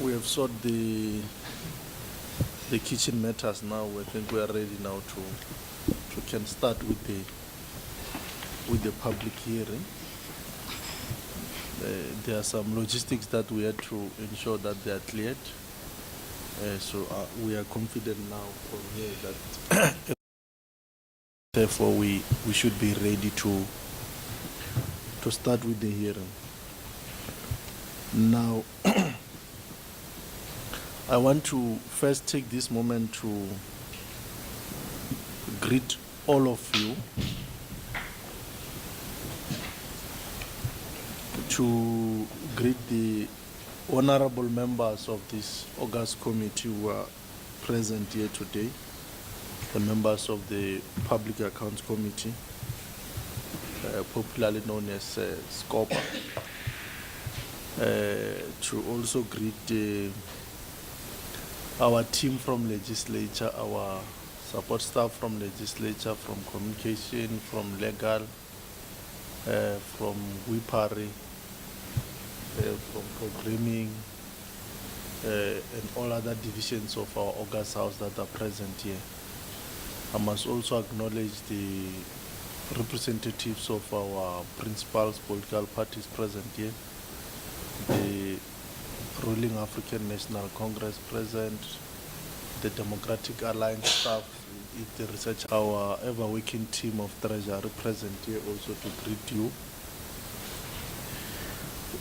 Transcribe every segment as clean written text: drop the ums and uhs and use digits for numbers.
We have sorted the kitchen matters now. I think we are ready now to can start with the public hearing. There are some logistics that we had to ensure that they are cleared. So we are confident now from here that therefore we should be ready to start with the hearing. Now, I want to first take this moment to greet all of you, to greet the honorable members of this August committee who are present here today, the members of the Public Accounts Committee, popularly known as SCOPA, to also greet our team from legislature, our support staff from legislature, from communication, from legal, from WIPARI, from programming, and all other divisions of our August House that are present here. I must also acknowledge the representatives of our principal political parties present here, the ruling African National Congress present, the Democratic Alliance staff, the research, our ever-working team of treasury present here also to greet you.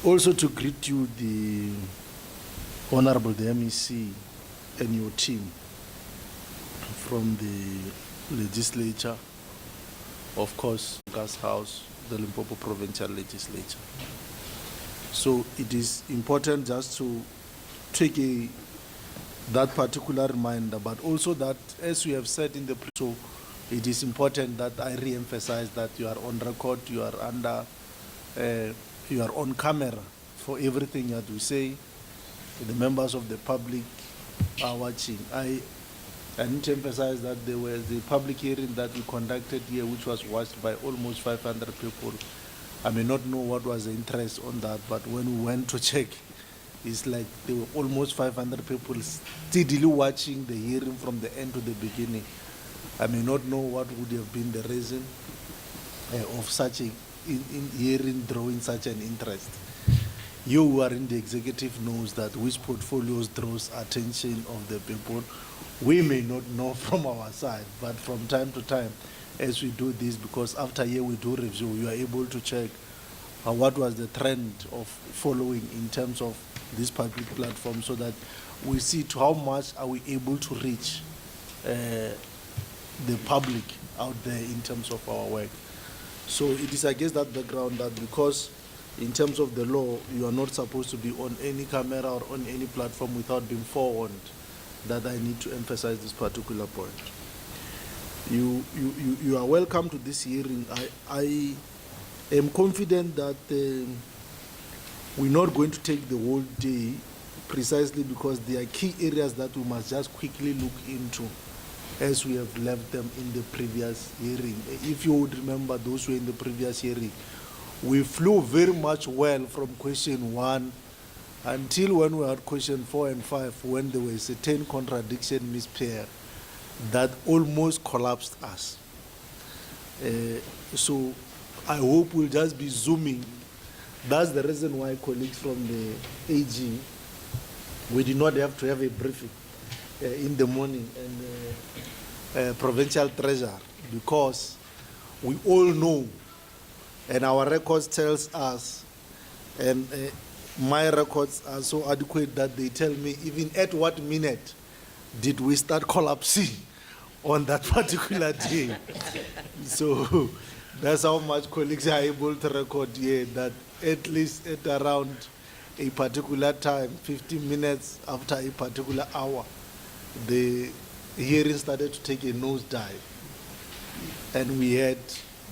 Also to greet you, the Honorable the MEC and your team from the legislature, of course, Gas House, the Limpopo Provincial Legislature. So it is important just to take that particular reminder, but also that, as we have said in the so it is important that I re-emphasize that you are on record, you are under, you are on camera for everything that we say. The members of the public are watching. I need to emphasize that there was the public hearing that we conducted here, which was watched by almost 500 people. I may not know what was the interest on that, but when we went to check, it's like there were almost 500 people steadily watching the hearing from the end to the beginning. I may not know what would have been the reason of such a hearing drawing such an interest. You who are in the executive knows that which portfolios draws attention of the people. We may not know from our side, but from time to time, as we do this, because after a year we do review, you are able to check what was the trend of following in terms of this public platform, so that we see to how much are we able to reach the public out there in terms of our work. So it is against that background that, because in terms of the law, you are not supposed to be on any camera or on any platform without being forewarned, that I need to emphasize this particular point. You are welcome to this hearing. I am confident that we're not going to take the whole day, precisely because there are key areas that we must just quickly look into, as we have left them in the previous hearing. If you would remember, those who were in the previous hearing, we flew very much well from question 1 until when we had question 4 and 5, when there was a 10 contradiction mispair that almost collapsed us. So I hope we'll just be zooming. That's the reason why colleagues from the AG, we did not have to have a briefing in the morning, and provincial treasurer, because we all know, and our records tells us, and my records are so adequate that they tell me even at what minute did we start collapsing on that particular day. So that's how much colleagues are able to record here, that at least at around a particular time, 15 minutes after a particular hour, the hearing started to take a nosedive. And we had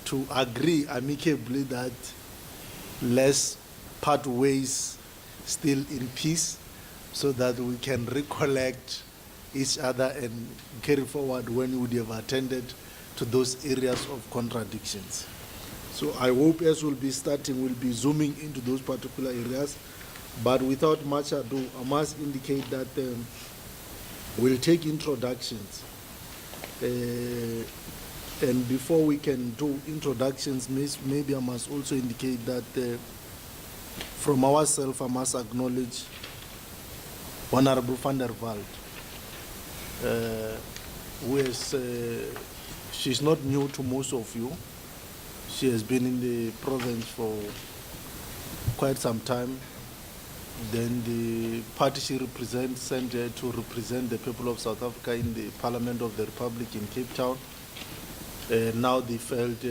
to agree amicably that let's part ways still in peace, so that we can recollect each other and carry forward when we would have attended to those areas of contradictions. So I hope as we'll be starting, we'll be zooming into those particular areas. But without much ado, I must indicate that we'll take introductions. And before we can do introductions, maybe I must also indicate that from ourselves, I must acknowledge Honorable van der Walt, who is, she's not new to most of you. She has been in the province for quite some time. Then the party she represents sent her to represent the people of South Africa in the Parliament of the Republic in Cape Town. Now they felt,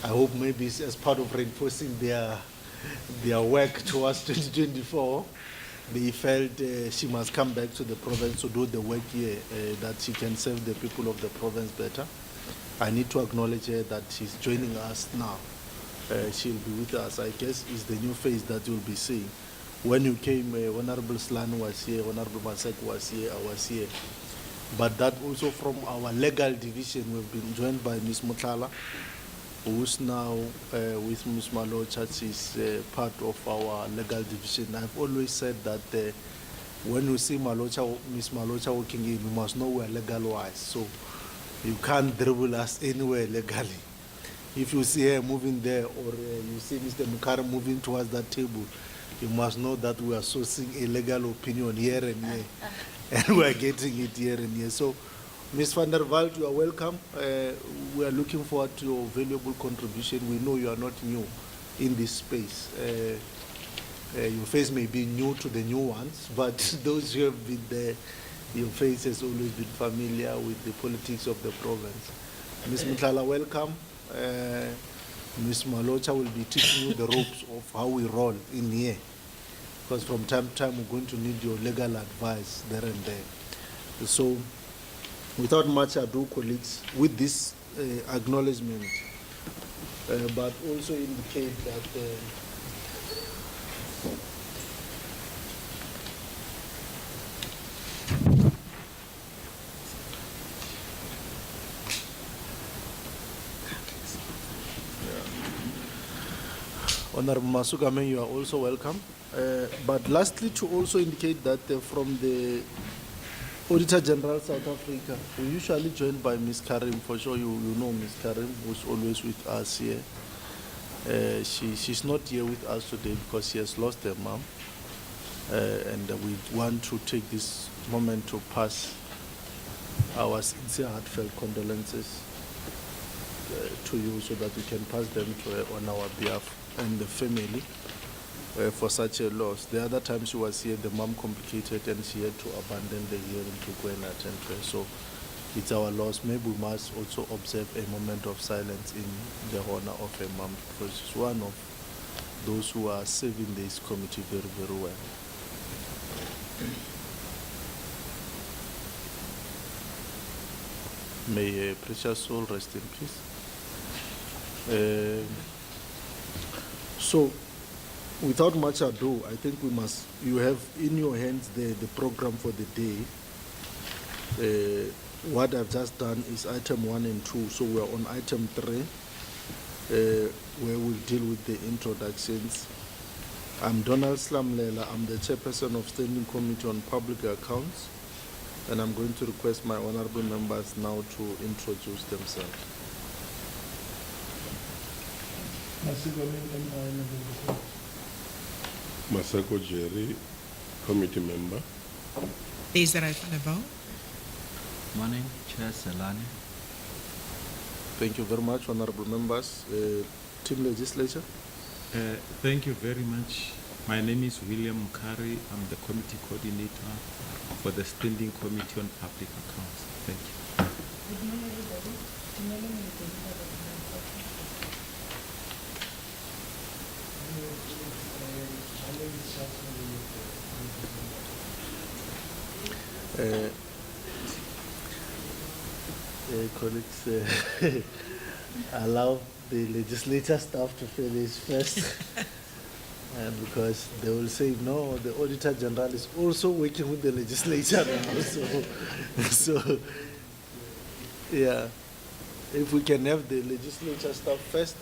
I hope maybe it's as part of reinforcing their work towards 2024, they felt she must come back to the province to do the work here, that she can serve the people of the province better. I need to acknowledge her that she's joining us now. She'll be with us. I guess is the new face that you'll be seeing. When you came, Honorable Slan was here, Honorable Masek was here, I was here. But that also from our legal division, we've been joined by Ms. Mutlala, who's now with Ms. Malocha. She's part of our legal division. I've always said that when you see Ms. Malocha walking in, you must know we're legal-wise. So you can't dribble us anywhere legally. If you see her moving there, or you see Mr. Mukara moving towards that table, you must know that we are sourcing a legal opinion here and here, and we are getting it here and here. So, Ms. van der Walt, you are welcome. We are looking forward to your valuable contribution. We know you are not new in this space. Your face may be new to the new ones, but those who have been there, your face has always been familiar with the politics of the province. Ms. Mutlala, welcome. Ms. Malocha will be teaching you the ropes of how we roll in here, because from time to time we're going to need your legal advice there and there. So, without much ado, colleagues, with this acknowledgement, but also indicate that Honorable Masugame, you are also welcome. But lastly, to also indicate that from the Auditor General South Africa, we usually joined by Ms. Karim. For sure, you know Ms. Karim, who's always with us here. She's not here with us today because she has lost her mom. And we want to take this moment to pass our sincere, heartfelt condolences to you, so that we can pass them to her on our behalf and the family for such a loss. The other time she was here, the mom complicated and she had to abandon the hearing to go and attend to her. So it's our loss. Maybe we must also observe a moment of silence in the honor of her mom, because she's one of those who are serving this committee very, very well. May a precious soul rest in peace. So, without much ado, I think you have in your hands the program for the day. What I've just done is item 1 and 2, so we're on item 3, where we'll deal with the introductions. I'm Donald Slamlela. I'm the chairperson of Standing Committee on Public Accounts, and I'm going to request my honorable members now to introduce themselves. Masako Jerry, committee member. Days that I thought about. Morning, Chair Selani. Thank you very much, honorable members. Team legislature. Thank you very much. My name is William Mukari. I'm the committee coordinator for the Standing Committee on Public Accounts. Thank you. Good morning, everybody. My name is colleagues, allow the legislature staff to finish first. And because they will say, no, the Auditor General is also working with the legislature now. So, yeah, if we can have the legislature staff first.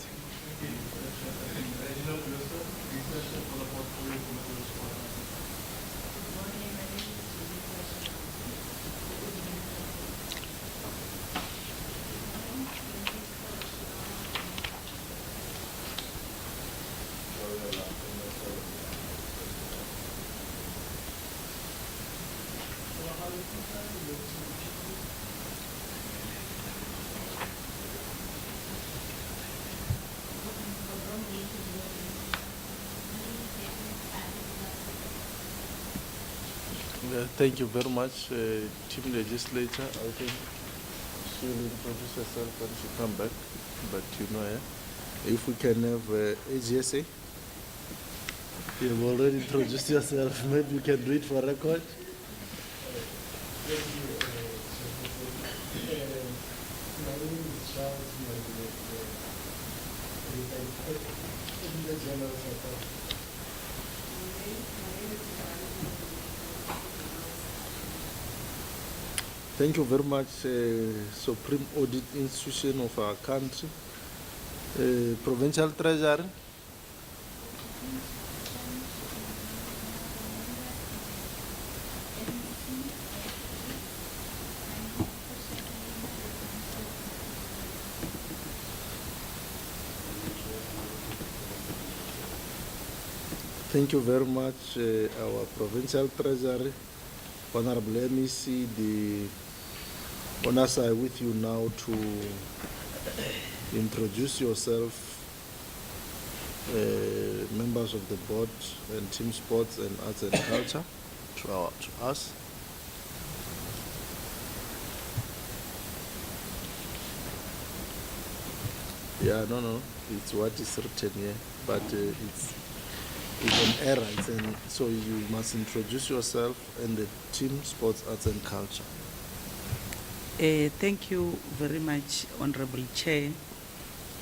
Thank you very much, Team Legislator. I think she'll introduce herself when she come back, but you know, if we can have AGSA. You've already introduced yourself. Maybe you can do it for record. Thank you very much, Supreme Audit Institution of our country, Provincial Treasury. Thank you very much, our Provincial Treasury, Honorable MEC. The honors are with you now to introduce yourself, members of the board and Team Sports and Arts and Culture to us. Yeah, no, it's what is written here, but it's an error. So you must introduce yourself and the Team Sports, Arts and Culture. Thank you very much, Honorable Chair.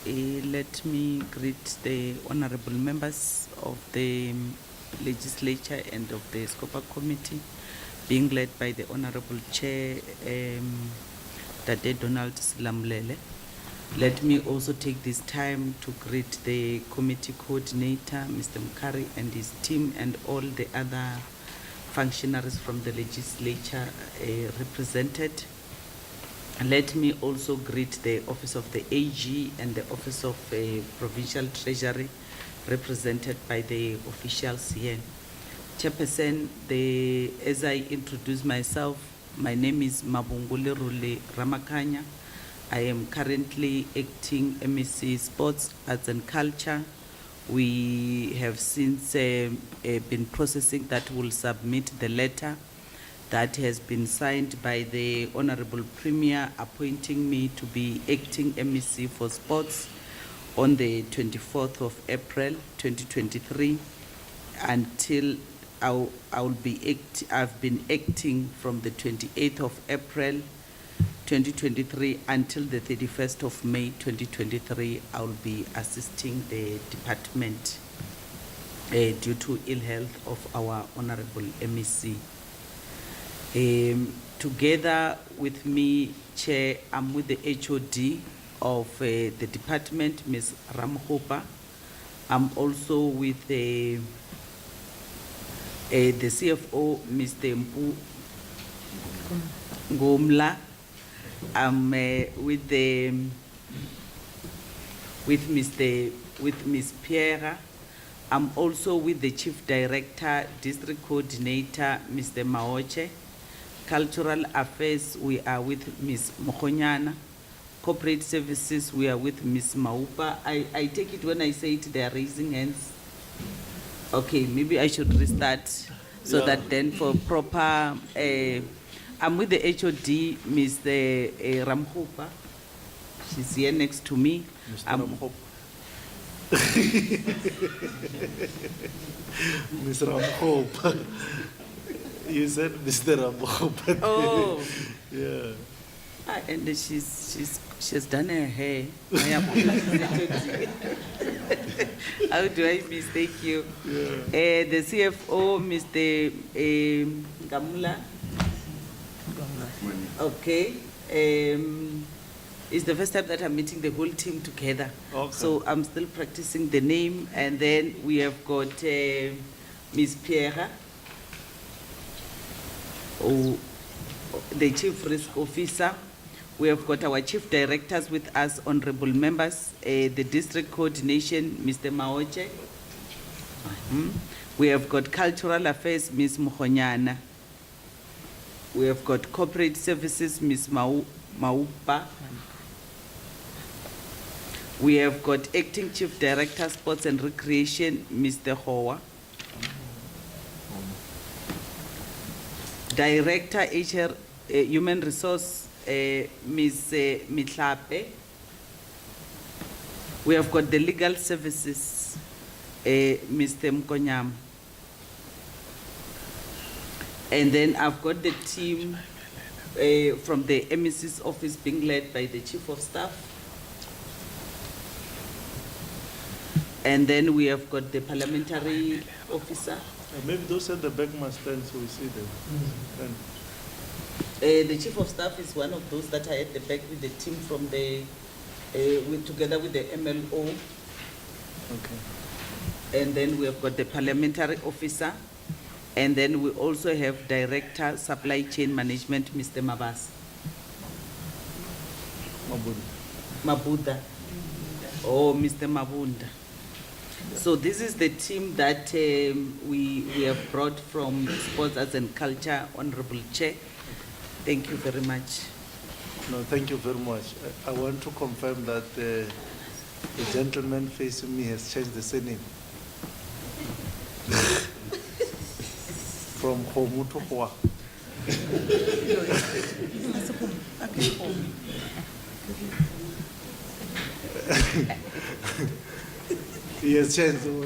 Let me greet the honorable members of the legislature and of the SCOPA committee, being led by the Honorable Chair, Tate Donald Slamlele. Let me also take this time to greet the committee coordinator, Mr. Mukari, and his team, and all the other functionaries from the legislature represented. Let me also greet the Office of the AG and the Office of Provincial Treasury, represented by the officials here. Chairperson, as I introduce myself, my name is Mabungule Rule Ramakanya. I am currently acting MEC Sports, Arts and Culture. We have since been processing that will submit the letter that has been signed by the Honorable Premier appointing me to be acting MEC for Sports on the 24th of April 2023 until I've been acting from the 28th of April 2023 until the 31st of May 2023. I will be assisting the department due to ill health of our Honorable MEC. Together with me, Chair, I'm with the HOD of the department, Ms. Ramhopa. I'm also with the CFO, Mr. Mpu Ngomla. I'm with Ms. Pierre. I'm also with the Chief Director, District Coordinator, Mr. Maoche. Cultural Affairs, we are with Ms. Mokhonyana. Corporate Services, we are with Ms. Maupa. I take it when I say it, they are raising hands. Okay, maybe I should restart so that then for proper, I'm with the HOD, Ms. Ramhopa. She's here next to me. Mr. Ramhopa. Ms. Ramhopa. You said Mr. Ramhopa. Oh. Yeah. And she's done her hair. How do I mistake you? Yeah. The CFO, Mr. Gamula. Okay. It's the first time that I'm meeting the whole team together. Okay. So I'm still practicing the name. And then we have got Ms. Pierre, the Chief Risk Officer. We have got our Chief Directors with us, honorable members. The District Coordination, Mr. Maoche. We have got Cultural Affairs, Ms. Mokhonyana. We have got Corporate Services, Ms. Maupa. We have got Acting Chief Director, Sports and Recreation, Mr. Hoa. Director HR, Human Resource, Ms. Mitlape. We have got the Legal Services, Mr. Mkonyam. And then I've got the team from the MEC's office being led by the Chief of Staff. And then we have got the Parliamentary Officer. Maybe those at the back must stand so we see them. The Chief of Staff is one of those that are at the back with the team from the, together with the MLO. Okay. And then we have got the Parliamentary Officer. And then we also have Director Supply Chain Management, Mr. Mabas. Mabuda. Oh, Mr. Mabunda. So this is the team that we have brought from Sports, Arts and Culture, Honorable Chair. Thank you very much. No, thank you very much. I want to confirm that the gentleman facing me has changed the surname. From Homu to Hoa. He has changed, or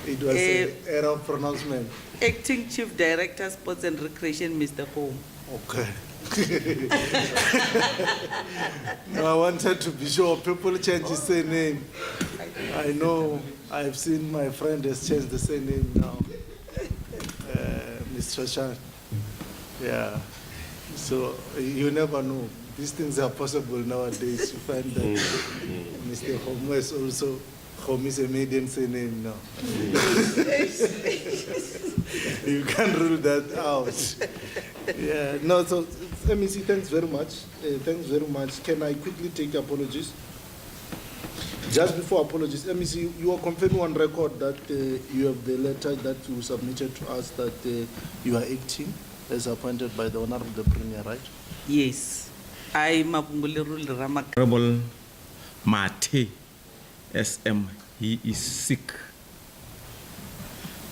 it was an error of pronouncement. Acting Chief Director, Sports and Recreation, Mr. Home. Okay. No, I wanted to be sure people change his surname. I know I've seen my friend has changed the surname now. Mr. Shan. Yeah. So you never know. These things are possible nowadays. You find that Mr. Homo is also, Homo is a maiden surname now. You can't rule that out. Yeah. No, so MEC, thanks very much. Thanks very much. Can I quickly take apologies? Just before apologies, MEC, you are confirming on record that you have the letter that you submitted to us that you are acting as appointed by the Honorable the Premier, right? Yes. I Mabungulirul Ramak. Honorable Mate SM, he is sick.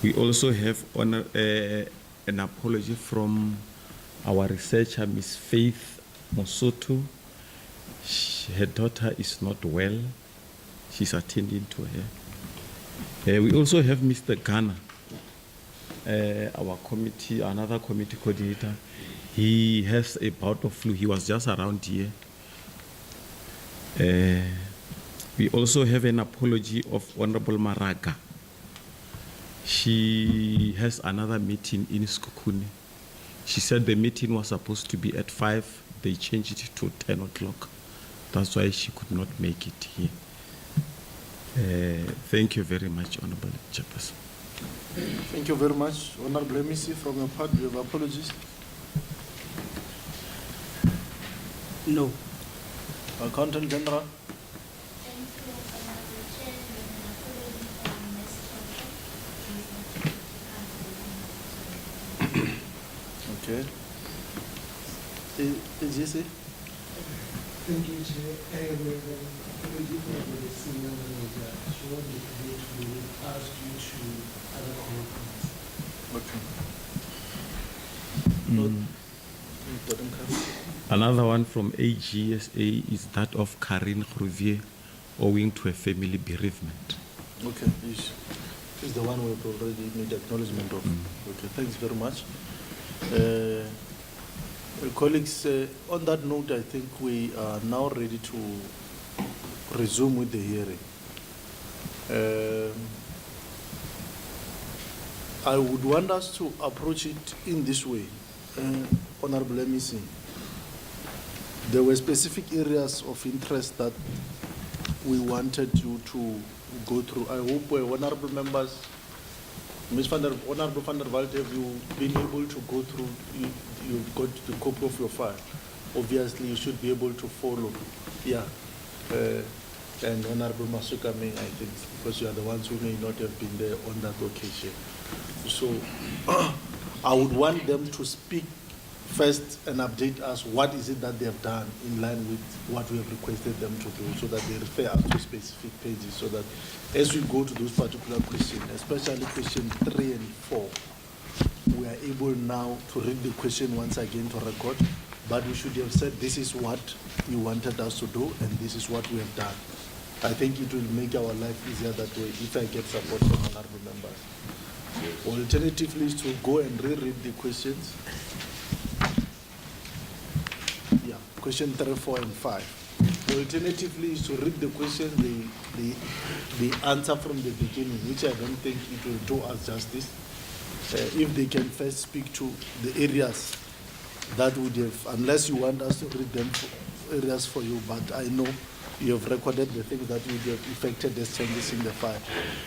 We also have an apology from our researcher, Ms. Faith Mosoto. Her daughter is not well. She's attending to her. We also have Mr. Ghana, our committee, another committee coordinator. He has a bout of flu. He was just around here. We also have an apology of Honorable Maraga. She has another meeting in Skukuni. She said the meeting was supposed to be at 5. They changed it to 10 o'clock. That's why she could not make it here. Thank you very much, Honorable Chairperson. Thank you very much. Honorable MEC, from your part, you have apologies? No. Accountant General? Okay. Did you say? Thank you, Chair. I have an apology from the senior manager. She wanted to ask you to other commitments. Okay. Another one from AGSA is that of Karin Rouvier, owing to a family bereavement. Okay, this is the one we've already made acknowledgement of. Okay, thanks very much. Colleagues, on that note, I think we are now ready to resume with the hearing. I would want us to approach it in this way, Honorable MEC. There were specific areas of interest that we wanted you to go through. I hope honorable members, Honorable van der Walt, have you been able to go through, you've got the copy of your file. Obviously, you should be able to follow. Yeah. And Honorable Masuka may, I think, because you are the ones who may not have been there on that occasion. So I would want them to speak first and update us what is it that they have done in line with what we have requested them to do, so that they refer us to specific pages, so that as we go to those particular questions, especially question 3 and 4, we are able now to read the question once again to record, but we should have said this is what you wanted us to do and this is what we have done. I think it will make our life easier that way if I get support from honorable members. Alternatively, is to go and reread the questions. Yeah, question 3, 4, and 5. Alternatively, is to read the question, the answer from the beginning, which I don't think it will do us justice. If they can first speak to the areas that would have, unless you want us to read them areas for you, but I know you have recorded the things that would have affected the changes in the file.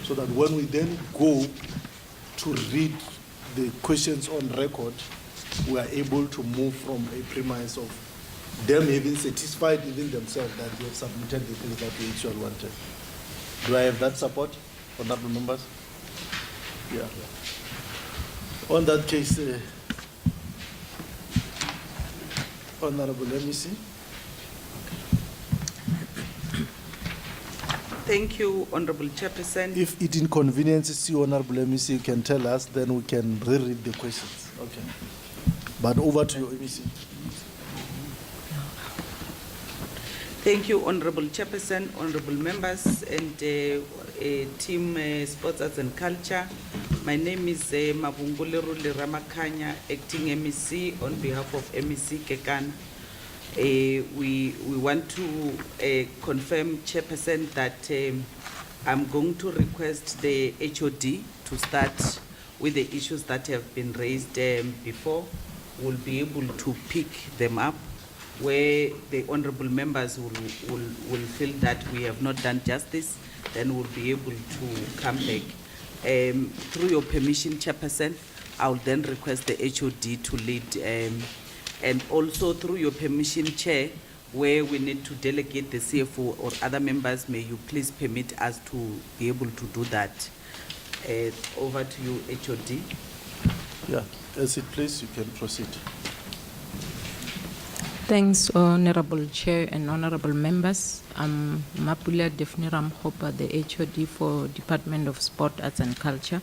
So that when we then go to read the questions on record, we are able to move from a premise of them having satisfied even themselves that they have submitted the things that we actually wanted. Do I have that support, honorable members? Yeah. On that case, honorable, let me see. Thank you, Honorable Chairperson. If it inconveniences you, honorable MEC, you can tell us, then we can reread the questions. Okay. But over to you, MEC. Thank you, Honorable Chairperson, Honorable Members, and Team Sports, Arts and Culture. My name is Mavunguleru Ramakanya, Acting MEC on behalf of MEC Kekana. We want to confirm, Chairperson, that I'm going to request the HOD to start with the issues that have been raised before. We'll be able to pick them up where the honorable members will feel that we have not done justice, then we'll be able to come back. Through your permission, Chairperson, I'll then request the HOD to lead, and also through your permission, Chair, where we need to delegate the CFO or other members, may you please permit us to be able to do that. Over to you, HOD. Yeah, as it please, you can proceed. Thanks, Honorable Chair and Honorable Members. I'm Mapula Defniram Hopa, the HOD for Department of Sport, Arts and Culture.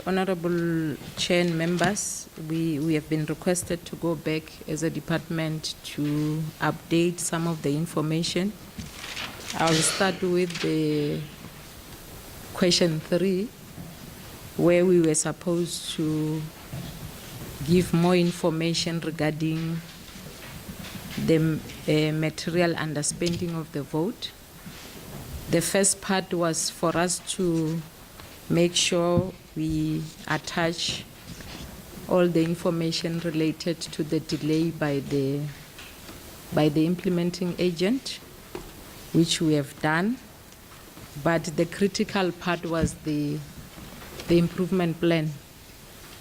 Honorable Chair and Members, we have been requested to go back as a department to update some of the information. I'll start with the question 3, where we were supposed to give more information regarding the material underspending of the vote. The first part was for us to make sure we attach all the information related to the delay by the implementing agent, which we have done. But the critical part was the improvement plan,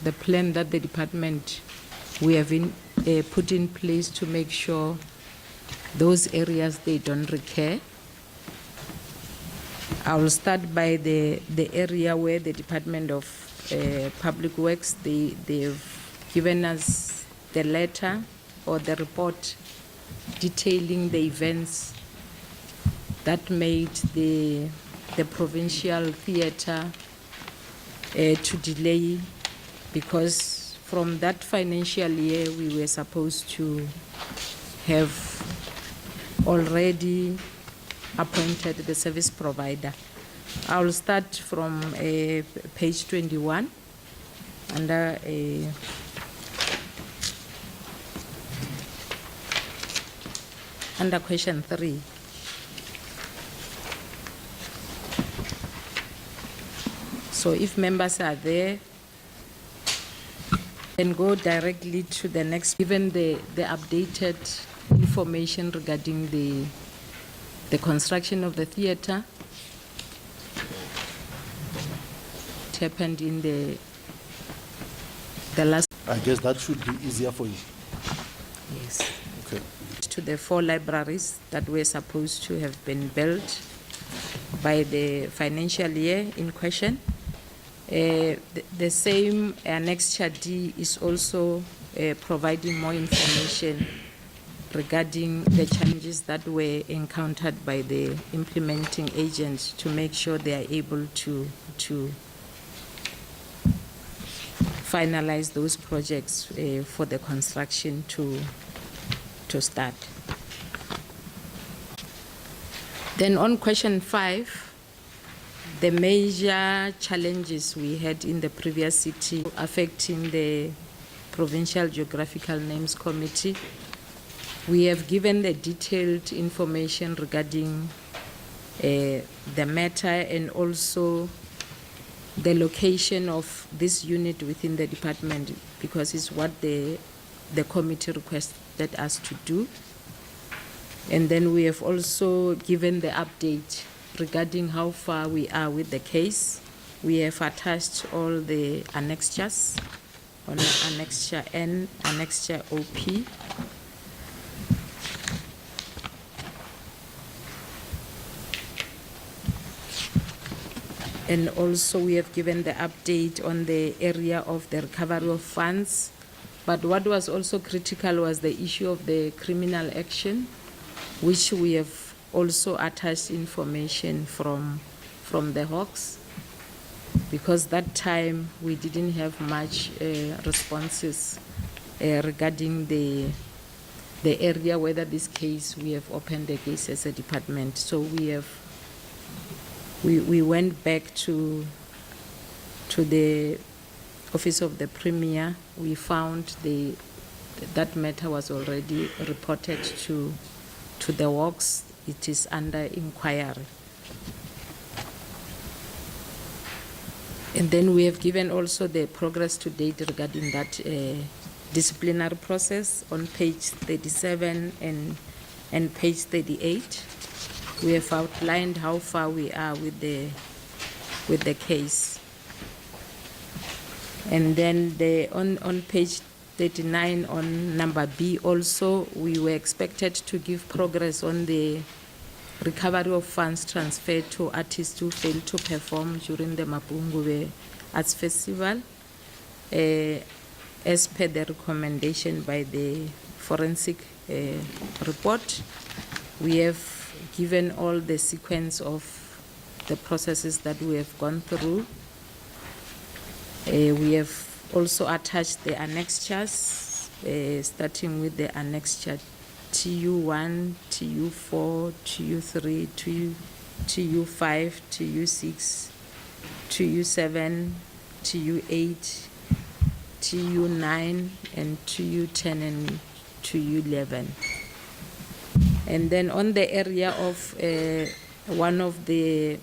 the plan that the department we have put in place to make sure those areas they don't recur. I will start by the area where the Department of Public Works, they've given us the letter or the report detailing the events that made the provincial theatre to delay, because from that financial year we were supposed to have already appointed the service provider. I will start from page 21 under question 3. So if members are there, then go directly to the next, given the updated information regarding the construction of the theatre. It happened in the last. I guess that should be easier for you. Yes. Okay. To the 4 libraries that were supposed to have been built by the financial year in question. The same Annexure D is also providing more information regarding the challenges that were encountered by the implementing agents to make sure they are able to finalize those projects for the construction to start. Then on question 5, the major challenges we had in the previous city affecting the Provincial Geographical Names Committee, we have given the detailed information regarding the matter and also the location of this unit within the department, because it's what the committee requested us to do. And then we have also given the update regarding how far we are with the case. We have attached all the annexures on annexure N, annexure OP. And also we have given the update on the area of the recovery of funds. But what was also critical was the issue of the criminal action, which we have also attached information from the Hawks, because that time we didn't have much responses regarding the area whether this case we have opened the case as a department. So we went back to the Office of the Premier. We found that matter was already reported to the works. It is under inquiry. And then we have given also the progress to date regarding that disciplinary process on page 37 and page 38. We have outlined how far we are with the case. And then on page 39 on number B also, we were expected to give progress on the recovery of funds transferred to artists who failed to perform during the Mapungube Arts Festival, as per the recommendation by the forensic report. We have given all the sequence of the processes that we have gone through. We have also attached the annexures, starting with the annexure TU1, TU4, TU3, TU5, TU6, TU7, TU8, TU9, and TU10 and TU11. And then on the area of one of the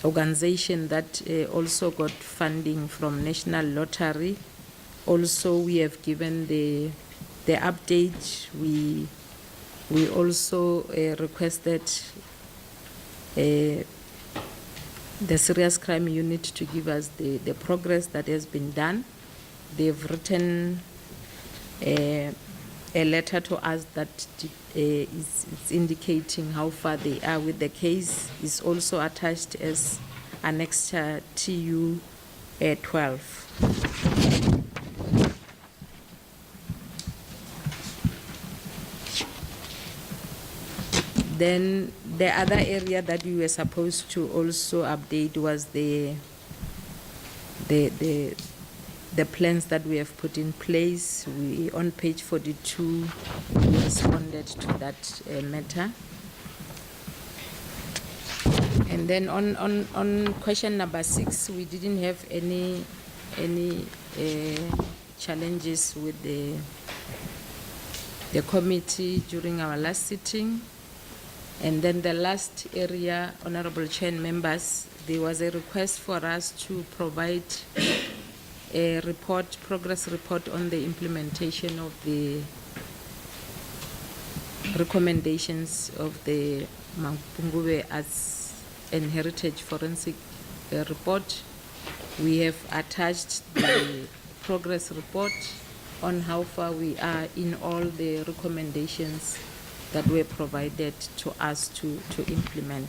organization that also got funding from National Lottery, also we have given the update. We also requested the Serious Crime Unit to give us the progress that has been done. They've written a letter to us that is indicating how far they are with the case. Is also attached as annexure TU 12. Then the other area that we were supposed to also update was the plans that we have put in place. We, on page 42, we responded to that matter. And then on question number 6, we didn't have any challenges with the committee during our last sitting. And then the last area, Honorable Chair and members, there was a request for us to provide a report, progress report on the implementation of the recommendations of the Mapungube Arts and Heritage Forensic report. We have attached the progress report on how far we are in all the recommendations that were provided to us to implement.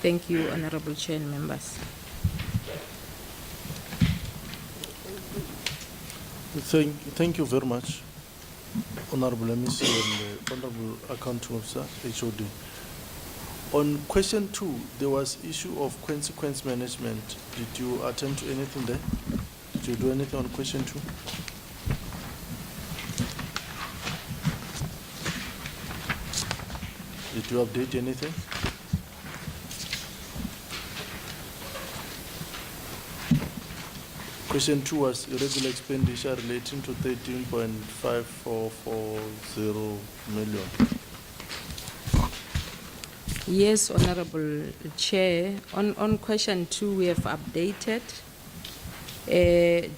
Thank you, Honorable Chair and members. Thank you very much, Honorable MEC and Honorable Accounting Officer, HOD. On question 2, there was issue of consequence management. Did you attend to anything there? Did you do anything on question 2? Did you update anything? Question 2 was irregular expenditure relating to 13.5440 million. Yes, Honorable Chair. On question 2, we have updated.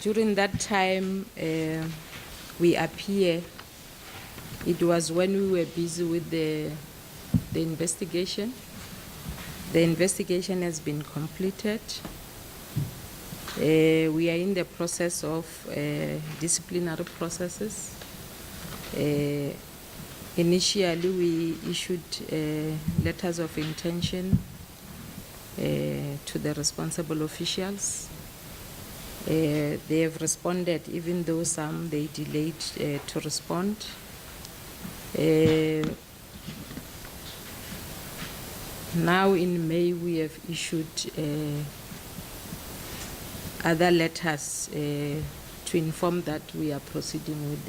During that time, we appear. It was when we were busy with the investigation. The investigation has been completed. We are in the process of disciplinary processes. Initially, we issued letters of intention to the responsible officials. They have responded, even though some they delayed to respond. Now in May, we have issued other letters to inform that we are proceeding with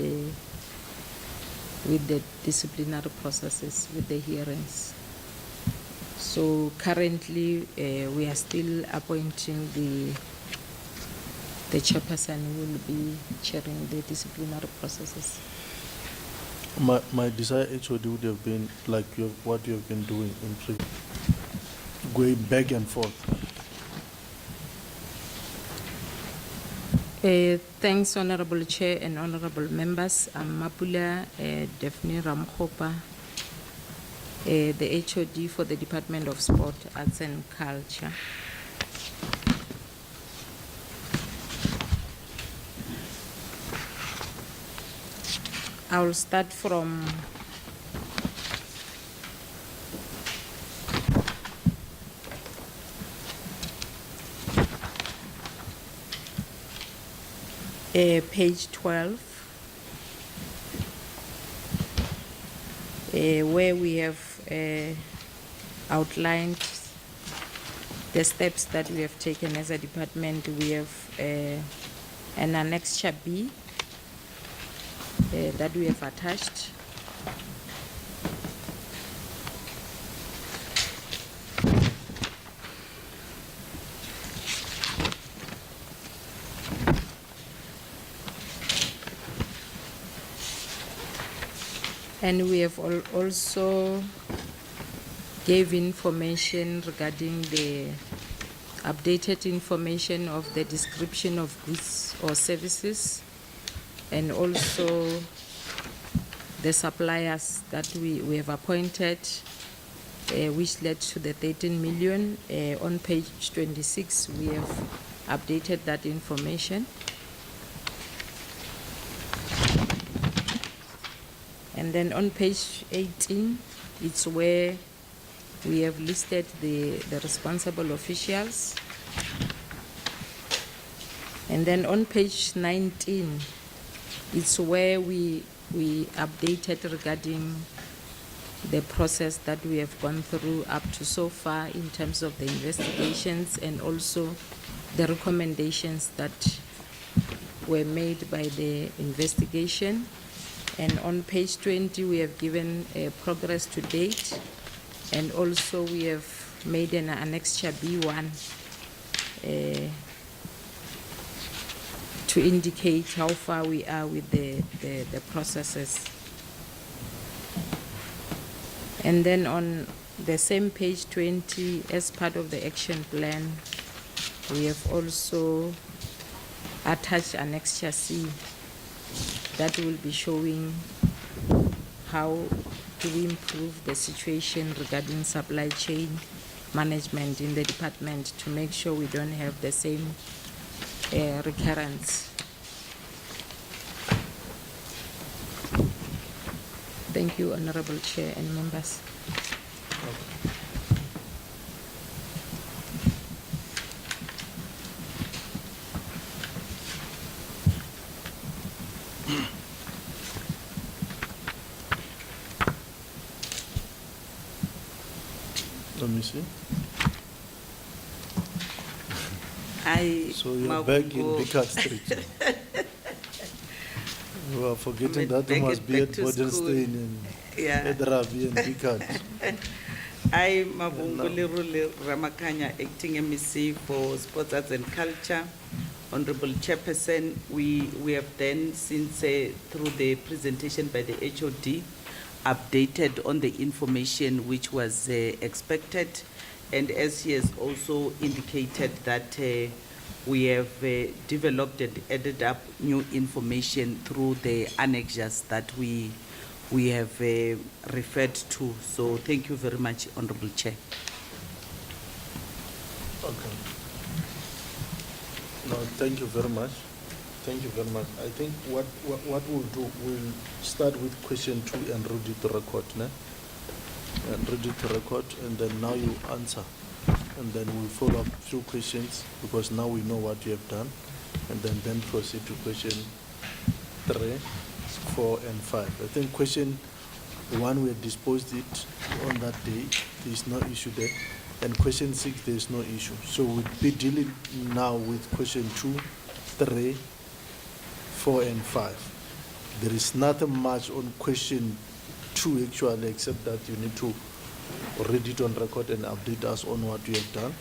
the disciplinary processes, with the hearings. So currently, we are still appointing the chairperson who will be chairing the disciplinary processes. My desire HOD would have been like what you have been doing in going back and forth. Thanks, Honorable Chair and Honorable Members. I'm Mapula Daphne Ramkhopa, the HOD for the Department of Sport, Arts and Culture. I will start from page 12, where we have outlined the steps that we have taken as a department. We have an annexure B that we have attached. And we have also gave information regarding the updated information of the description of goods or services, and also the suppliers that we have appointed, which led to the 13 million. On page 26, we have updated that information. And then on page 18, it's where we have listed the responsible officials. And then on page 19, it's where we updated regarding the process that we have gone through up to so far in terms of the investigations, and also the recommendations that were made by the investigation. And on page 20, we have given progress to date, and also we have made an annexure B1 to indicate how far we are with the processes. And then on the same page 20, as part of the action plan, we have also attached annexure C that will be showing how do we improve the situation regarding supply chain management in the department to make sure we don't have the same recurrence. Thank you, Honorable Chair and members. Let me see. So you're back in Bicard Street. You are forgetting that you Make must it be back at to school. Bodenstein and Yeah. at Ravi and Bicard. I, Mabungule Ramakanya, acting MEC for Sports, Arts and Culture. Honorable Chairperson, we have then, since through the presentation by the HOD, updated on the information which was expected. And as he has also indicated that we have developed and added up new information through the annexures that we have referred to. So thank you very much, Honorable Chair. Okay. No, thank you very much. Thank you very much. I think what we'll do, we'll start with question 2 and read it to record, né? And read it to record, and then now you answer. And then we'll follow up a few questions, because now we know what you have done. And then proceed to question 3, 4, and 5. I think question 1, we have disposed it on that day. There is no issue there. And question 6, there is no issue. So we'll be dealing now with question 2, 3, 4, and 5. There is nothing much on question 2 actually, except that you need to read it on record and update us on what you have done.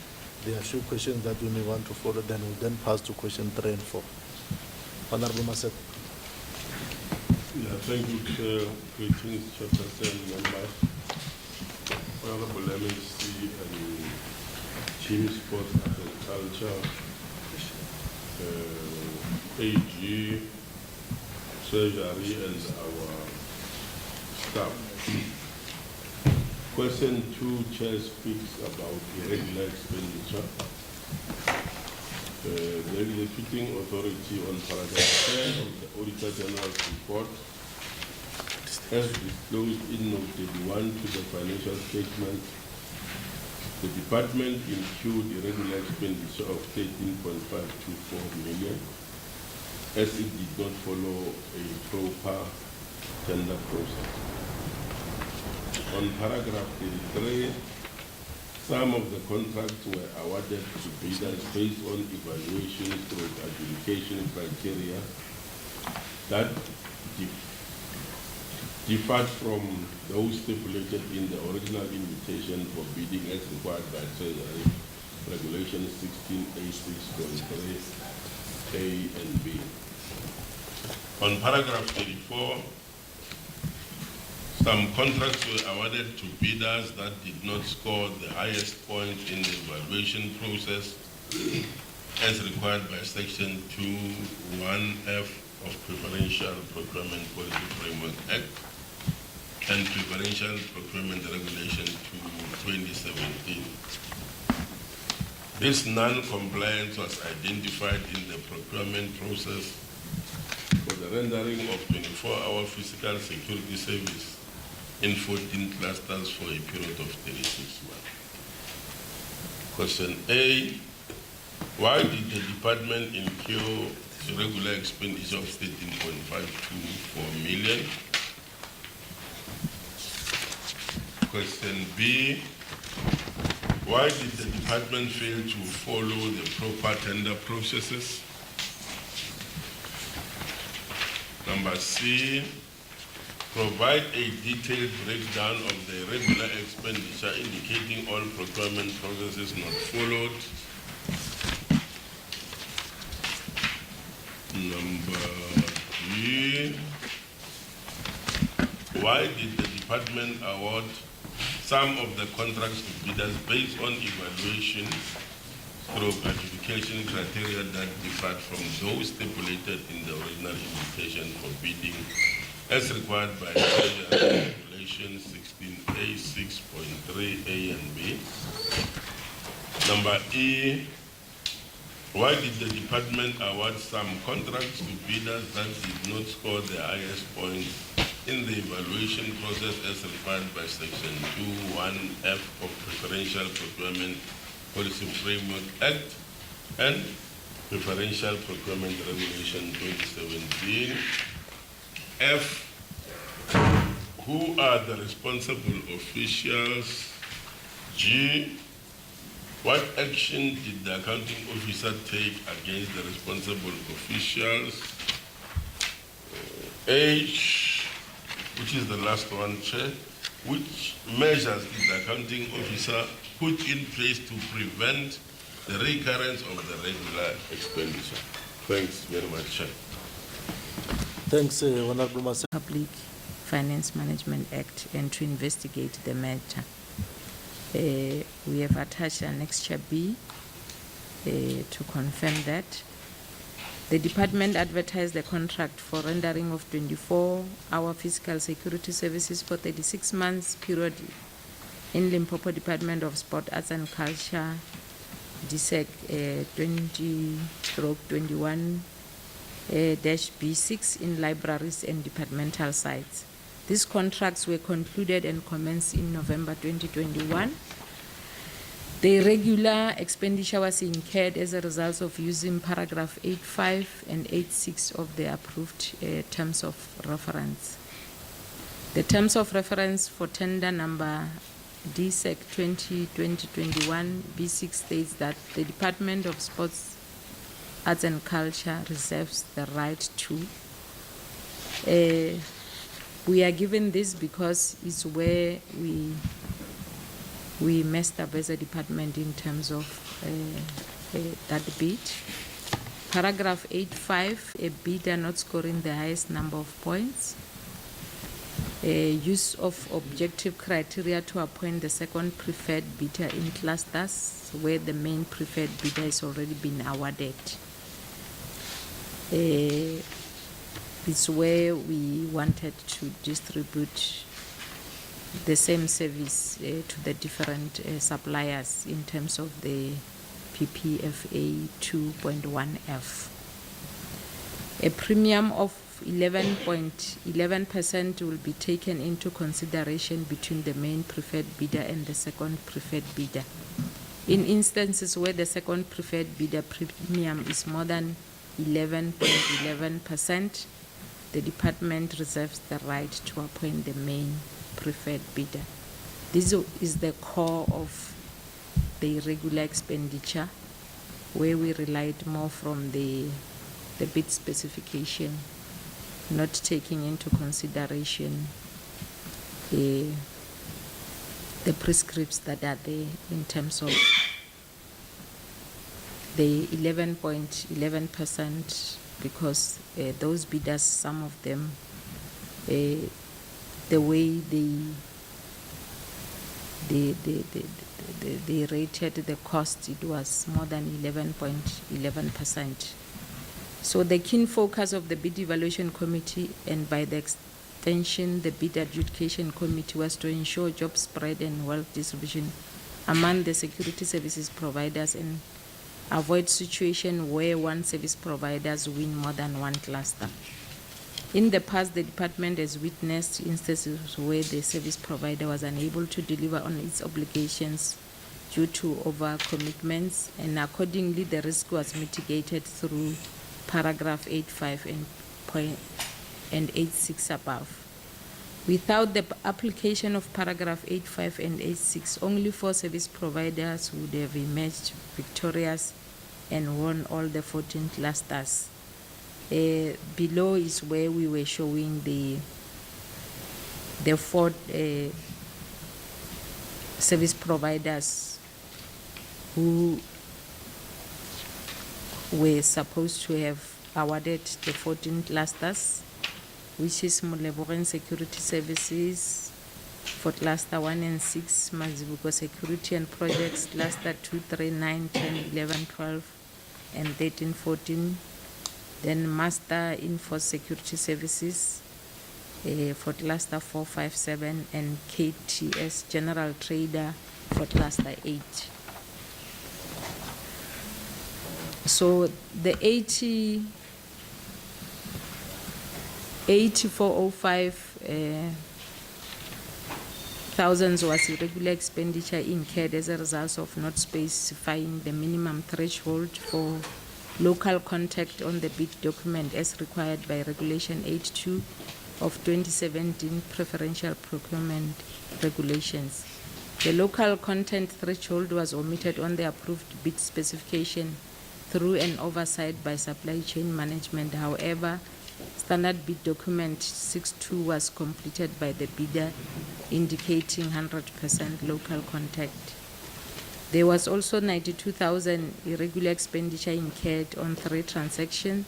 There are a few questions that you may want to follow, then we'll then pass to question 3 and 4. Honorable Masek. Yeah, thank you, Chair. Greetings, Chairperson, members. Honorable MEC and Team Sports, Arts and Culture, AG, Treasury, and our staff. Question 2, Chair speaks about irregular expenditure. The executing authority on paragraph 10 of the Auditor General's report, as disclosed in Note 31 to the financial statement, the department incurred irregular expenditure of 13.524 million, as it did not follow a proper tender process. On paragraph 33, some of the contracts were awarded to bidders based on evaluation through adjudication criteria that differed from those stipulated in the original invitation for bidding as required by Treasury Regulation 16A6.3 A and B. On paragraph 34, some contracts were awarded to bidders that did not score the highest point in the evaluation process as required by Section 2(1)(f) of Preferential Procurement Policy Framework Act and Preferential Procurement Regulation 2017. This non-compliance was identified in the procurement process for the rendering of 24-hour physical security service in 14 clusters for a period of 36 months. Question A, why did the department incur irregular expenditure of 13.524 million? Question B, why did the department fail to follow the proper tender processes? Number C, provide a detailed breakdown of the irregular expenditure indicating all procurement processes not followed. Number D, why did the department award some of the contracts to bidders based on evaluation through adjudication criteria that differed from those stipulated in the original invitation for bidding as required by Regulation 16A6.3 A and B? Number E, why did the department award some contracts to bidders that did not score the highest point in the evaluation process as required by Section 2(1)(f) of Preferential Procurement Policy Framework Act and Preferential Procurement Regulation 2017? F, who are the responsible officials? G, What action did the accounting officer take against the responsible officials? H, which is the last one, Chair. Which measures did the accounting officer put in place to prevent the recurrence of the regular expenditure? Thanks very much, Chair. Thanks, Honorable Mas. Public Finance Management Act and to investigate the matter. We have attached Annexure B to confirm that. The department advertised the contract for rendering of 24-hour physical security services for 36 months period in Limpopo Department of Sport, Arts and Culture, DSEC 20/21-B6 in libraries and departmental sites. These contracts were concluded and commenced in November 2021. The regular expenditure was incurred as a result of using paragraph 8.5 and 8.6 of the approved terms of reference. The terms of reference for tender number DSEC 20/2021 B6 states that the Department of Sports, Arts and Culture reserves the right to. We are given this because it's where we messed up as a department in terms of that bid. Paragraph 8.5, a bidder not scoring the highest number of points. Use of objective criteria to appoint the second preferred bidder in clusters where the main preferred bidder has already been awarded. It's where we wanted to distribute the same service to the different suppliers in terms of the PPFA 2.1F. A premium of 11.11% will be taken into consideration between the main preferred bidder and the second preferred bidder. In instances where the second preferred bidder premium is more than 11.11%, the department reserves the right to appoint the main preferred bidder. This is the core of the irregular expenditure, where we relied more from the bid specification, not taking into consideration the prescripts that are there in terms of the 11.11%, because those bidders, some of them, the way they rated the cost, it was more than 11.11%. So the keen focus of the bid evaluation committee, and by the extension the bid adjudication committee, was to ensure job spread and wealth distribution among the security services providers and avoid situation where one service providers win more than one cluster. In the past, the department has witnessed instances where the service provider was unable to deliver on its obligations due to overcommitments, and accordingly the risk was mitigated through paragraph 8.5 and 8.6 above. Without the application of paragraph 8.5 and 8.6, only 4 service providers would have emerged victorious and won all the 14 clusters. Below is where we were showing the 4 service providers who were supposed to have awarded the 14 clusters, which is Molebogen Security Services for cluster 1 and 6, Mazibuko Security and Projects, cluster 2, 3, 9, 10, 11, 12, and 13, 14. Then Master Info Security Services for cluster 4, 5, 7, and KTS General Trader for cluster 8. So the 8405 thousands was irregular expenditure incurred as a result of not specifying the minimum threshold for local contact on the bid document as required by Regulation 82 of 2017 Preferential Procurement Regulations. The local content threshold was omitted on the approved bid specification through an oversight by supply chain management. However, standard bid document 6.2 was completed by the bidder, indicating 100% local content. There was also 92,000 irregular expenditure incurred on 3 transactions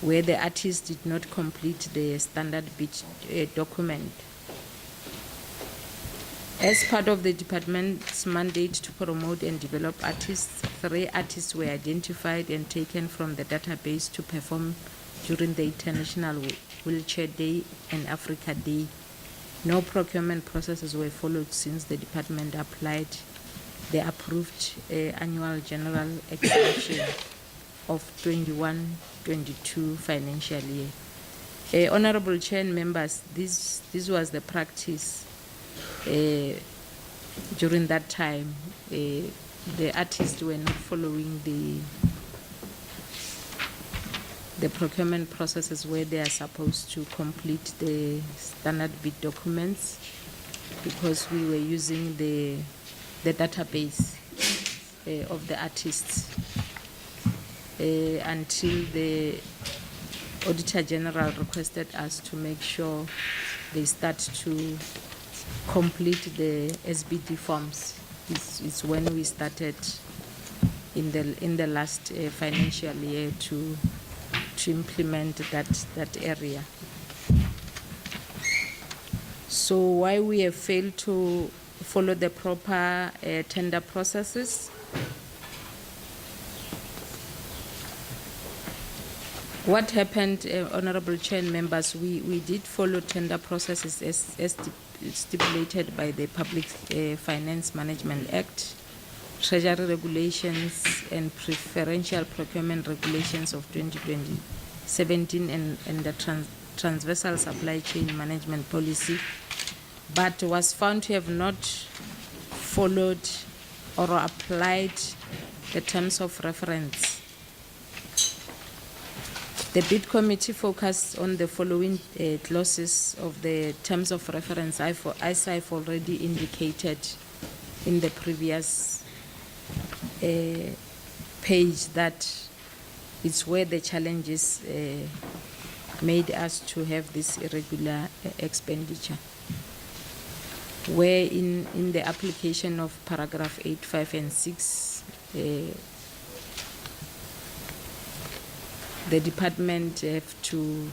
where the artist did not complete the standard bid document. As part of the department's mandate to promote and develop artists, 3 artists were identified and taken from the database to perform during the International Wheelchair Day and Africa Day. No procurement processes were followed since the department applied the approved annual general exemption of 21-22 financial year. Honorable Chair and members, this was the practice during that time. The artists were not following the procurement processes where they are supposed to complete the standard bid documents, because we were using the database of the artists until the Auditor General requested us to make sure they start to complete the SBD forms. It's when we started in the last financial year to implement that area. So why we have failed to follow the proper tender processes? What happened, Honorable Chair and members, we did follow tender processes as stipulated by the Public Finance Management Act, Treasury Regulations, and Preferential Procurement Regulations of 2017 and the Transversal Supply Chain Management Policy, but was found to have not followed or applied the terms of reference. The bid committee focused on the following clauses of the terms of reference, as I've already indicated in the previous page, that it's where the challenges made us to have this irregular expenditure. Where in the application of paragraph 8, 5, and 6, the department have to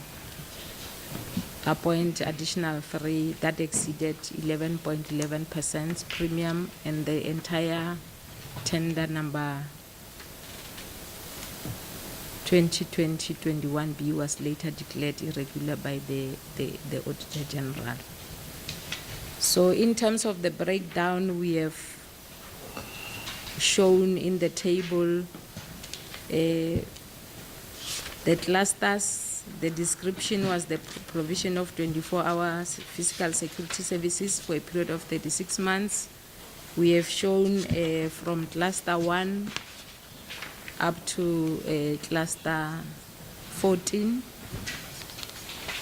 appoint additional 3 that exceeded 11.11% premium, and the entire tender number 2020-21B was later declared irregular by the Auditor General. So in terms of the breakdown, we have shown in the table the clusters. The description was the provision of 24 hours physical security services for a period of 36 months. We have shown from cluster 1 up to cluster 14.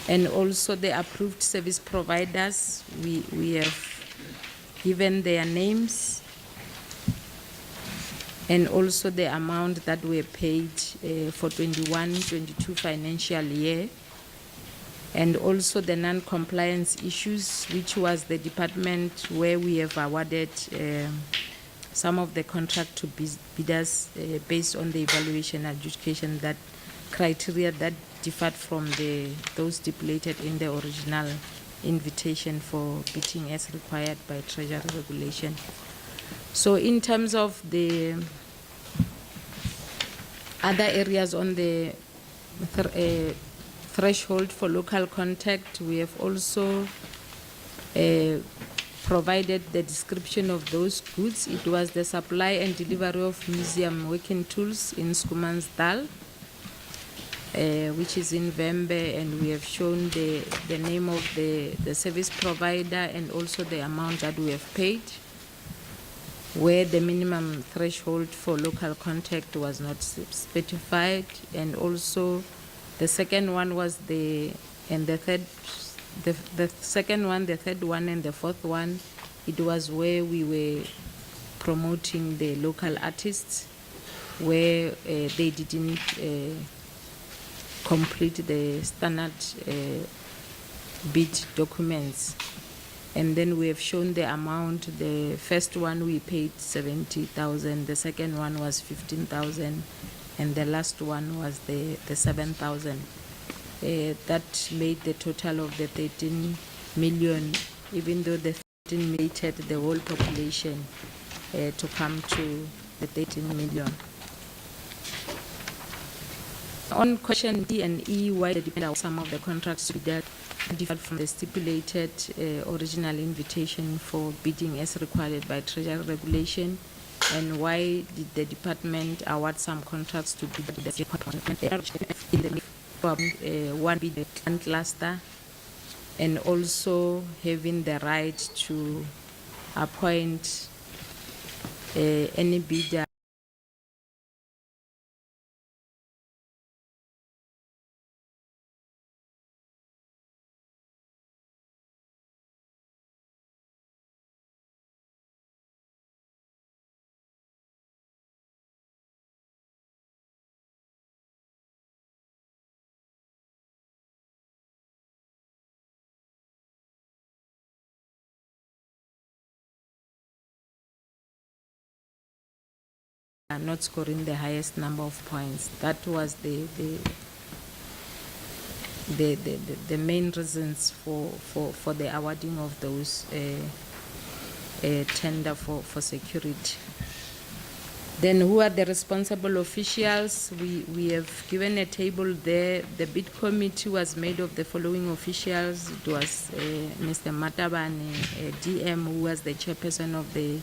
And also the approved service providers, we have given their names, and also the amount that were paid for 21-22 financial year, and also the non-compliance issues, which was the department where we have awarded some of the contract to bidders based on the evaluation adjudication that criteria that differed from those stipulated in the original invitation for bidding as required by Treasury Regulation. So in terms of the other areas on the threshold for local contact, we have also provided the description of those goods. It was the supply and delivery of museum working tools in Skumansdal, which is in Vembe, and we have shown the name of the service provider and also the amount that we have paid, where the minimum threshold for local contact was not specified. And also the second one was the third one, and the fourth one it was where we were promoting the local artists, where they didn't complete the standard bid documents. And then we have shown the amount. The first one we paid 70,000, the second one was 15,000, and the last one was the 7,000. That made the total of the 13 million, even though the 13 made the whole population to come to the 13 million. On question D and E, why depend some of the contracts that differed from the stipulated original invitation for bidding as required by Treasury regulation, and why did the department award some contracts to bid the department in the one bid and cluster, and also having the right to appoint any bidder are not scoring the highest number of points. That was the main reasons for the awarding of those tender for security. Then who are the responsible officials? We have given a table there. The bid committee was made of the following officials. It was Mr. Matabane, DM, who was the chairperson of the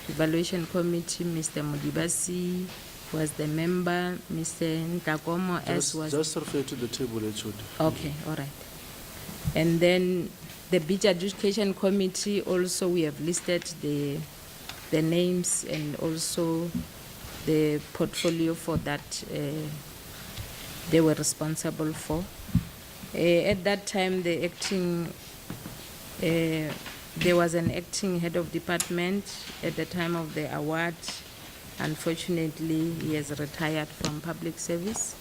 evaluation committee. Mr. Modibasi was the member. Mr. Ntakomo S was... Just refer to the table, HOD. Okay, all right. And then the bid adjudication committee, also we have listed the names and also the portfolio for that they were responsible for. At that time, the acting, there was an acting head of department at the time of the award. Unfortunately, he has retired from public service.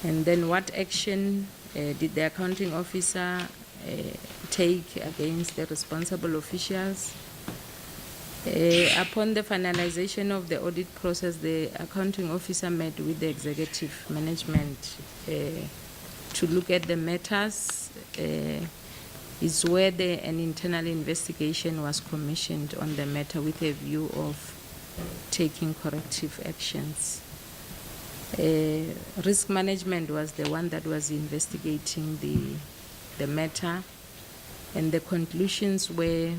And then what action did the accounting officer take against the responsible officials? Upon the finalization of the audit process, the accounting officer met with the executive management to look at the matters. Is where an internal investigation was commissioned on the matter with a view of taking corrective actions. Risk management was the one that was investigating the matter, and the conclusions were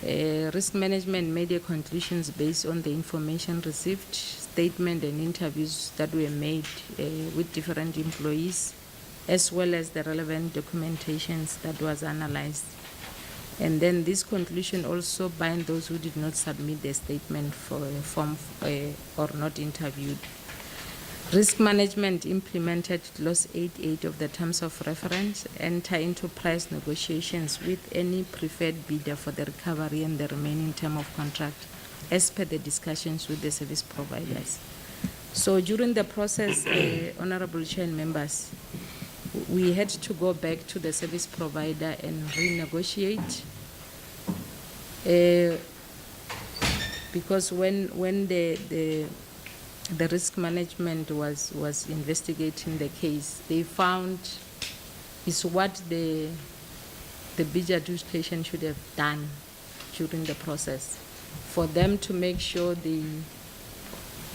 risk management made their conclusions based on the information received, statement and interviews that were made with different employees, as well as the relevant documentations that was analyzed. And then this conclusion also bind those who did not submit their statement for a form or not interviewed. Risk management implemented clause 8.8 of the terms of reference, enter into price negotiations with any preferred bidder for the recovery and the remaining term of contract as per the discussions with the service providers. So during the process, Honorable Chair and members, we had to go back to the service provider and renegotiate because when the risk management was investigating the case, they found is what the bid adjudication should have done during the process for them to make sure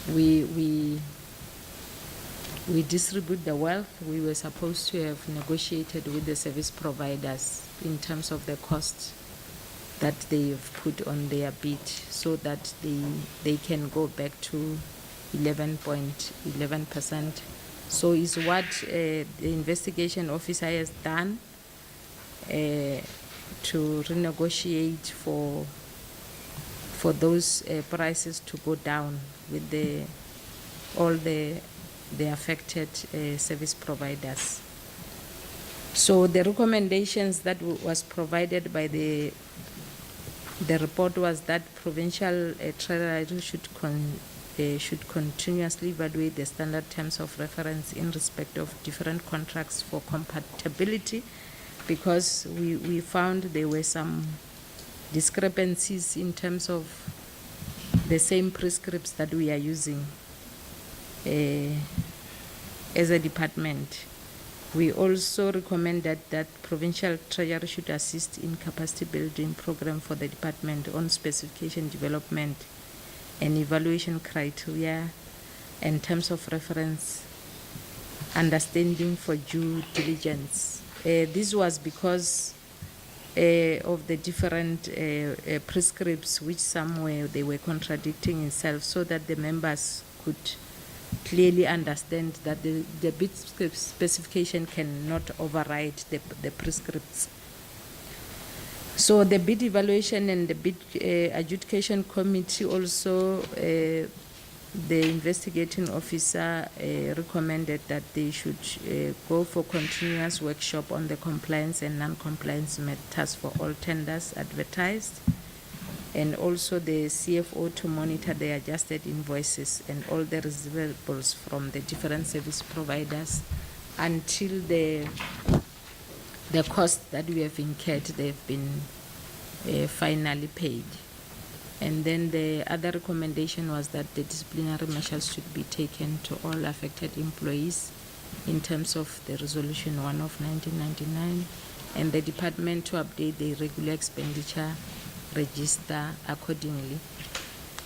we distribute the wealth. We were supposed to have negotiated with the service providers in terms of the cost that they have put on their bid so that they can go back to 11.11%. So is what the investigation officer has done to renegotiate for those prices to go down with all the affected service providers. So the recommendations that was provided by the The report was that provincial treasury should continuously evaluate the standard terms of reference in respect of different contracts for compatibility, because we found there were some discrepancies in terms of the same prescripts that we are using as a department. We also recommend that provincial treasury should assist in capacity building program for the department on specification development and evaluation criteria and terms of reference, understanding for due diligence. This was because of the different prescripts, which somewhere they were contradicting itself, so that the members could clearly understand that the bid specification cannot override the prescripts. So the bid evaluation and the bid adjudication committee also, the investigating officer recommended that they should go for continuous workshop on the compliance and non-compliance matters for all tenders advertised, and also the CFO to monitor the adjusted invoices and all the receivables from the different service providers until the costs that we have incurred, they've been finally paid. And then the other recommendation was that the disciplinary measures should be taken to all affected employees in terms of the Resolution 1 of 1999, and the department to update the irregular expenditure register accordingly.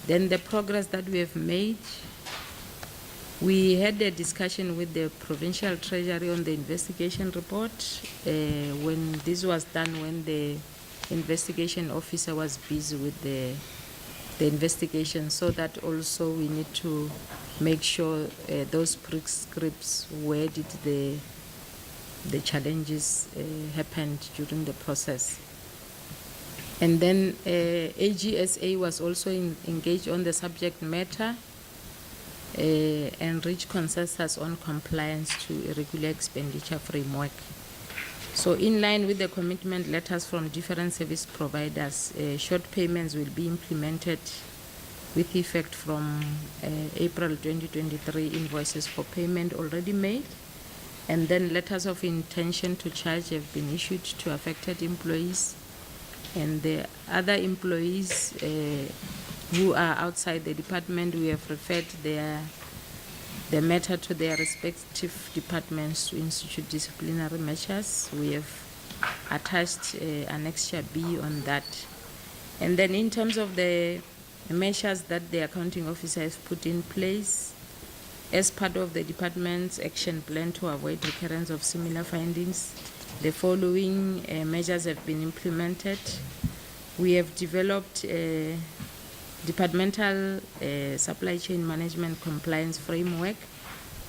Then the progress that we have made, we had a discussion with the provincial treasury on the investigation report. When this was done, when the investigation officer was busy with the investigation, so that also we need to make sure those prescripts, where did the challenges happened during the process. And then AGSA was also engaged on the subject matter and reached consensus on compliance to irregular expenditure framework. So in line with the commitment letters from different service providers, short payments will be implemented with effect from April 2023, invoices for payment already made, and then letters of intention to charge have been issued to affected employees, and the other employees who are outside the department, we have referred the matter to their respective departments to institute disciplinary measures. We have attached Annexure B on that. And then in terms of the measures that the accounting officer has put in place as part of the department's action plan to avoid recurrence of similar findings, the following measures have been implemented. We have developed a departmental supply chain management compliance framework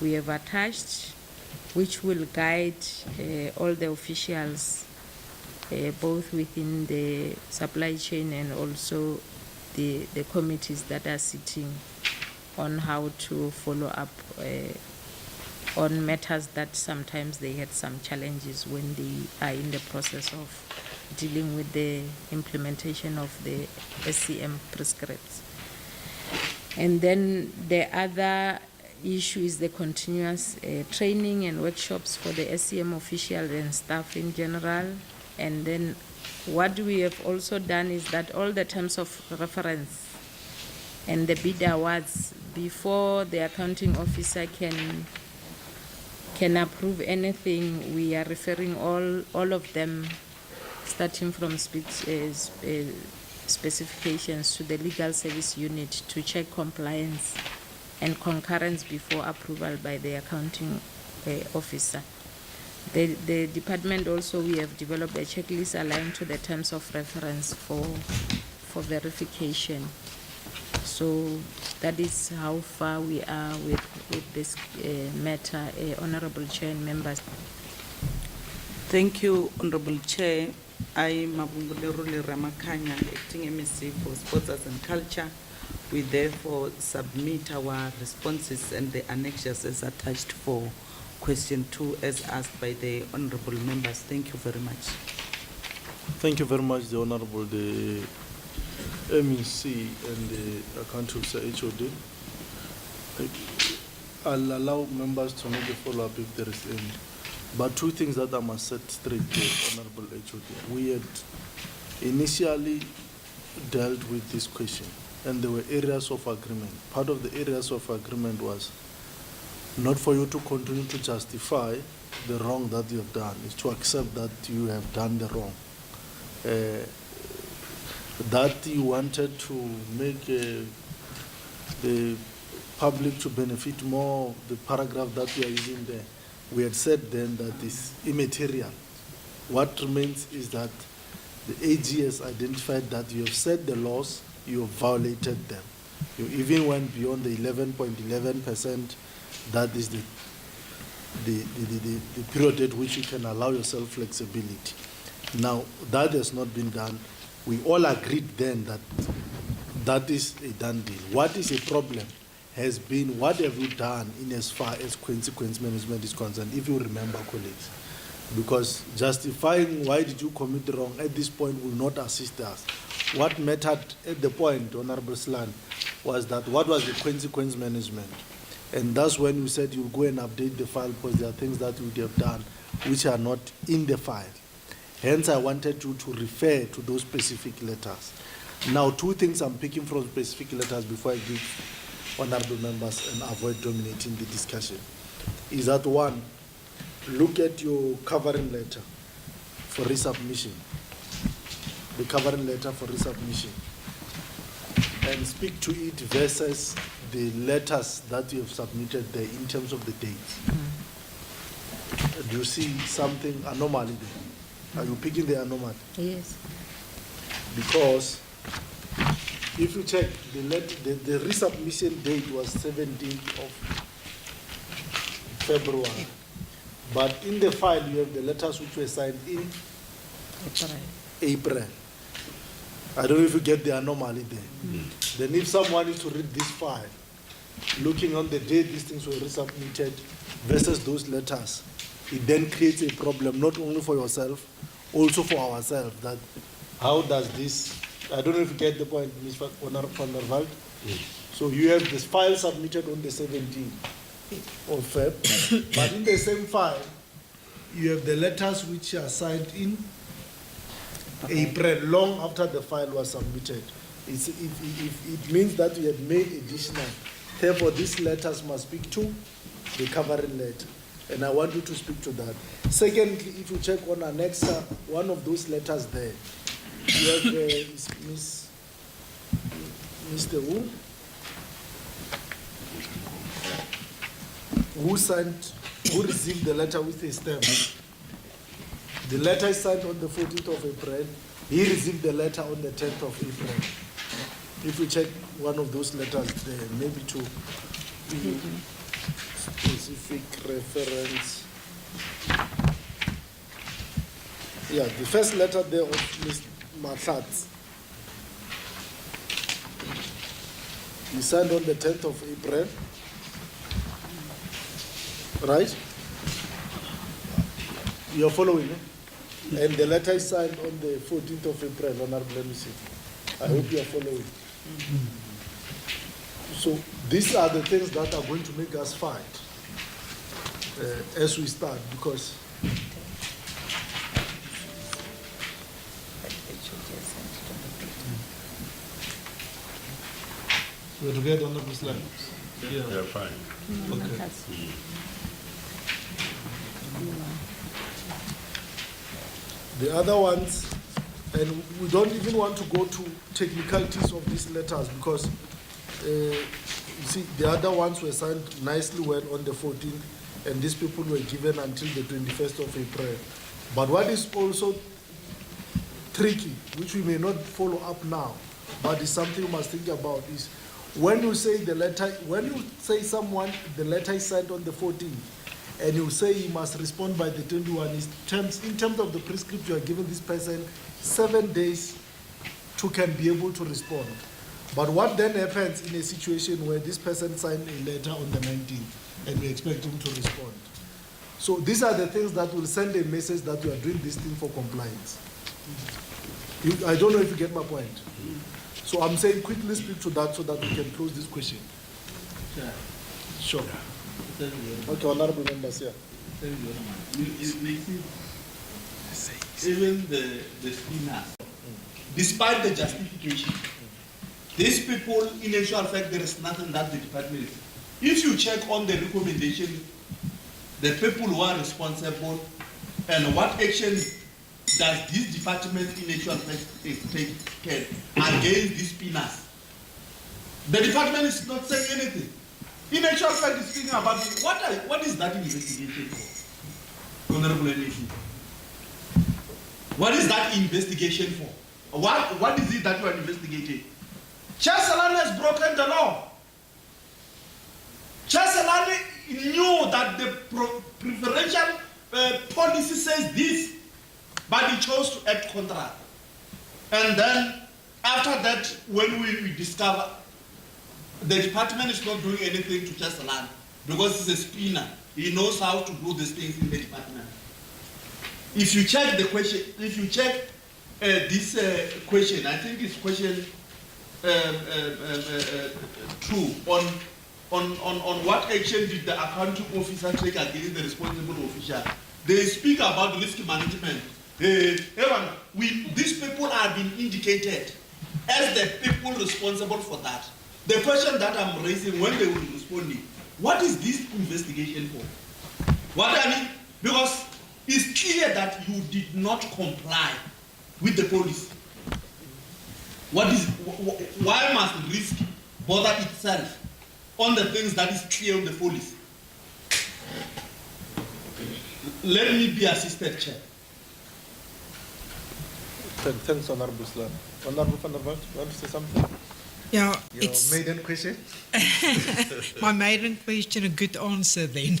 we have attached, which will guide all the officials, both within the supply chain and also the committees that are sitting, on how to follow up on matters that sometimes they had some challenges when they are in the process of dealing with the implementation of the SCM prescripts. And then the other issue is the continuous training and workshops for the SCM officials and staff in general. And then what we have also done is that all the terms of reference and the bid awards, before the accounting officer can approve anything, we are referring all of them, starting from specifications to the legal service unit to check compliance and concurrence before approval by the accounting officer. The department also, we have developed a checklist aligned to the terms of reference for verification. So that is how far we are with this matter, Honorable Chair and members. Thank you, Honorable Chair. I, Mabungule Ramakanya, acting MSc for Sports, Arts and Culture. We therefore submit our responses and the annexures as attached for question 2 as asked by the honorable members. Thank you very much. Thank you very much, the Honorable MEC and the account officer HOD. I'll allow members to make a follow-up if there is any. But two things that I must set straight to Honorable HOD. We had initially dealt with this question, and there were areas of agreement. Part of the areas of agreement was not for you to continue to justify the wrong that you have done, is to accept that you have done the wrong. That you wanted to make the public to benefit more, the paragraph that we are using there, we had said then that is immaterial. What remains is that the AG has identified that you have set the laws, you have violated them. You even went beyond the 11.11%, that is the period at which you can allow yourself flexibility. Now, that has not been done. We all agreed then that that is a done deal. What is a problem has been, what have you done in as far as consequence management is concerned, if you remember, colleagues? Because justifying why did you commit wrong at this point will not assist us. What mattered at the point, Honorable Slan, was that what was the consequence management? And that's when you said you'll go and update the file because there are things that you would have done which are not in the file. Hence, I wanted you to refer to those specific letters. Now, two things I'm picking from specific letters before I give honorable members and avoid dominating the discussion. Is that one, look at your covering letter for resubmission, the covering letter for resubmission, and speak to it versus the letters that you have submitted there in terms of the dates. Do you see something anomaly there? Are you picking the anomaly? Yes. Because if you check the resubmission date was 17th of February, but in the file you have the letters which were signed in April. I don't know if you get the anomaly there. Then if someone is to read this file, looking on the date these things were resubmitted versus those letters, it then creates a problem not only for yourself, also for ourselves. That how does this? I don't know if you get the point, Ms. van der Walt. So you have this file submitted on the 17th of Feb, but in the same file, you have the letters which are signed in April, long after the file was submitted. It means that we have made additional. Therefore, these letters must speak to the covering letter. And I want you to speak to that. Secondly, if you check on Annexa, one of those letters there, you have Mr. who received the letter with a stamp. The letter is signed on the 14th of April. He received the letter on the 10th of April. If you check one of those letters there, maybe to specific reference. Yeah, the first letter there of Ms. Mahlatz. He signed on the 10th of April. Right? You're following me? And the letter is signed on the 14th of April, Honorable MC. I hope you are following. So these are the things that are going to make us fight as we start, because we're together on the slide. Yeah, they're fine. Okay. The other ones, and we don't even want to go to technicalities of these letters because you see the other ones were signed nicely well on the 14th, and these people were given until the 21st of April. But what is also tricky, which we may not follow up now, but is something you must think about, is when you say the letter, when you say someone, the letter is signed on the 14th, and you say he must respond by the 21, in terms of the prescript, you are giving this person 7 days to can be able to respond. But what then happens in a situation where this person signed a letter on the 19th and we expect him to respond? So these are the things that will send a message that you are doing this thing for compliance. I don't know if you get my point. So I'm saying quickly speak to that so that we can close this question. Sure. Okay, honorable members, yeah. Even the spinners, despite the justification, these people, in actual fact, there is nothing that the department is. If you check on the recommendation, the people who are responsible and what action does this department in actual fact take against these spinners, the department is not saying anything. In actual fact, it's speaking about what is that investigation for, Honorable MEC? What is that investigation for? What is it that you are investigating? Chancellor has broken the law. Chancellor knew that the preferential policy says this, but he chose to act contrary. And then, after that, when we discover the department is not doing anything to Chancellor because he's a spinner, he knows how to do these things in the department. If you check the question, if you check this question, I think it's question 2 on what action did the accounting officer take against the responsible official. They speak about risk management. These people are being indicated as the people responsible for that. The question that I'm raising when they will be responding, what is this investigation for? What I mean, because it's clear that you did not comply with the policy. Why must risk bother itself on the things that is clear on the policy? Let me be assisted, Chair. Thanks, Honorable Slan. Honorable Van der Walt, you want to say something? Yeah, Your it's maiden question? my maiden question, a good answer then.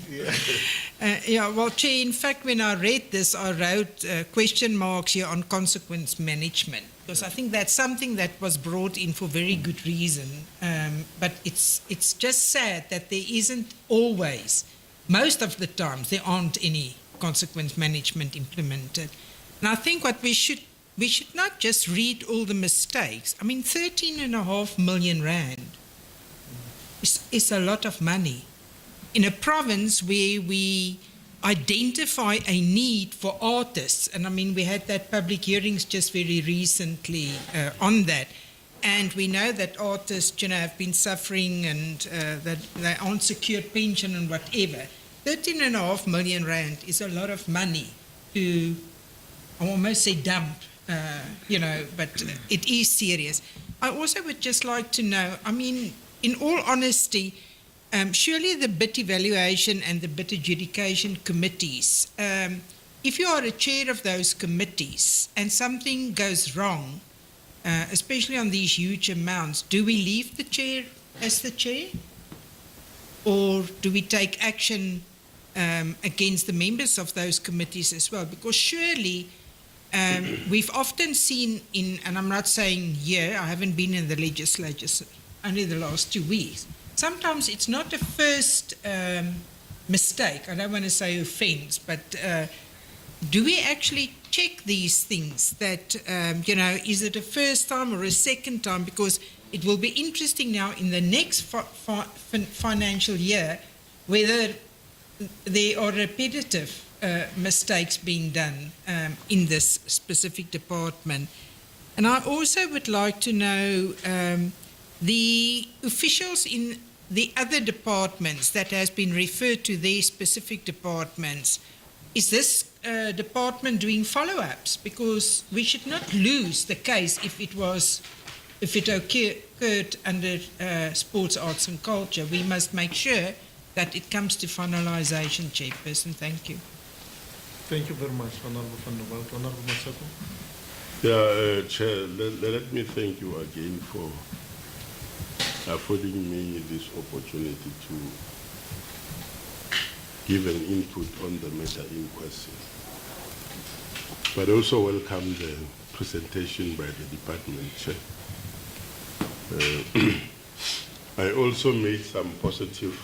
Well, Chair, in fact, when I read this, I wrote question marks here on consequence management, because I think that's something that was brought in for very good reason. But it's just sad that there isn't always, most of the times, there aren't any consequence management implemented. And I think what we should not just read all the mistakes. I mean, 13.5 million rand is a lot of money. In a province where we identify a need for artists, and I mean, we had that public hearings just very recently on that, and we know that artists, have been suffering and that they aren't secured pension and whatever. 13.5 million rand is a lot of money to, I almost say dump, but it is serious. I also would just like to know, I mean, in all honesty, surely the bid evaluation and the bid adjudication committees, if you are a chair of those committees and something goes wrong, especially on these huge amounts, do we leave the chair as the chair? Or do we take action against the members of those committees as well? Because surely we've often seen and I'm not saying here, I haven't been in the legislature only the last 2 weeks. Sometimes it's not a first mistake. I don't want to say offense, but do we actually check these things that, is it a first time or a second time? Because it will be interesting now in the next financial year whether there are repetitive mistakes being done in this specific department. And I also would like to know the officials in the other departments that has been referred to their specific departments. Is this department doing follow-ups? Because we should not lose the case if it occurred under sports, arts and culture. We must make sure that it comes to finalisation, Chairperson. Thank you. Thank you very much, Honorable Van der Walt. Honorable Masako. Yeah, Chair, let me thank you again for affording me this opportunity to give an input on the matter in question. But also welcome the presentation by the department chair. I also made some positive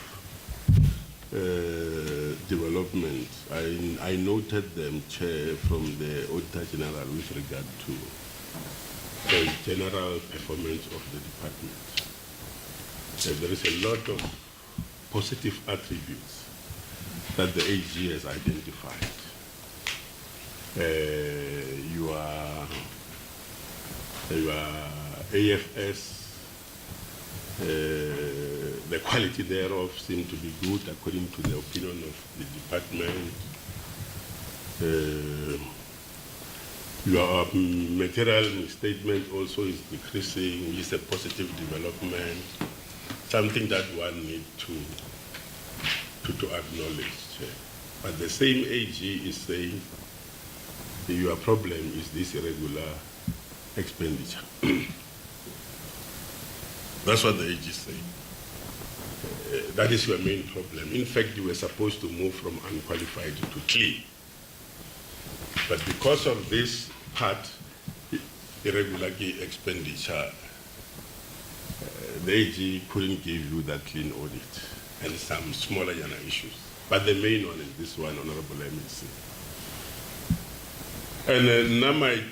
developments. I noted them, Chair, from the Auditor General with regard to the general performance of the department. There is a lot of positive attributes that the AG has identified. Your AFS, the quality thereof seems to be good according to the opinion of the department. Your material misstatement also is decreasing, which is a positive development, something that one needs to acknowledge. But the same AG is saying your problem is this irregular expenditure. That's what the AG is saying. That is your main problem. In fact, you were supposed to move from unqualified to clean. But because of this part, irregular expenditure, the AG couldn't give you that clean audit and some smaller issues. But the main one is this one, Honorable MEC. And now my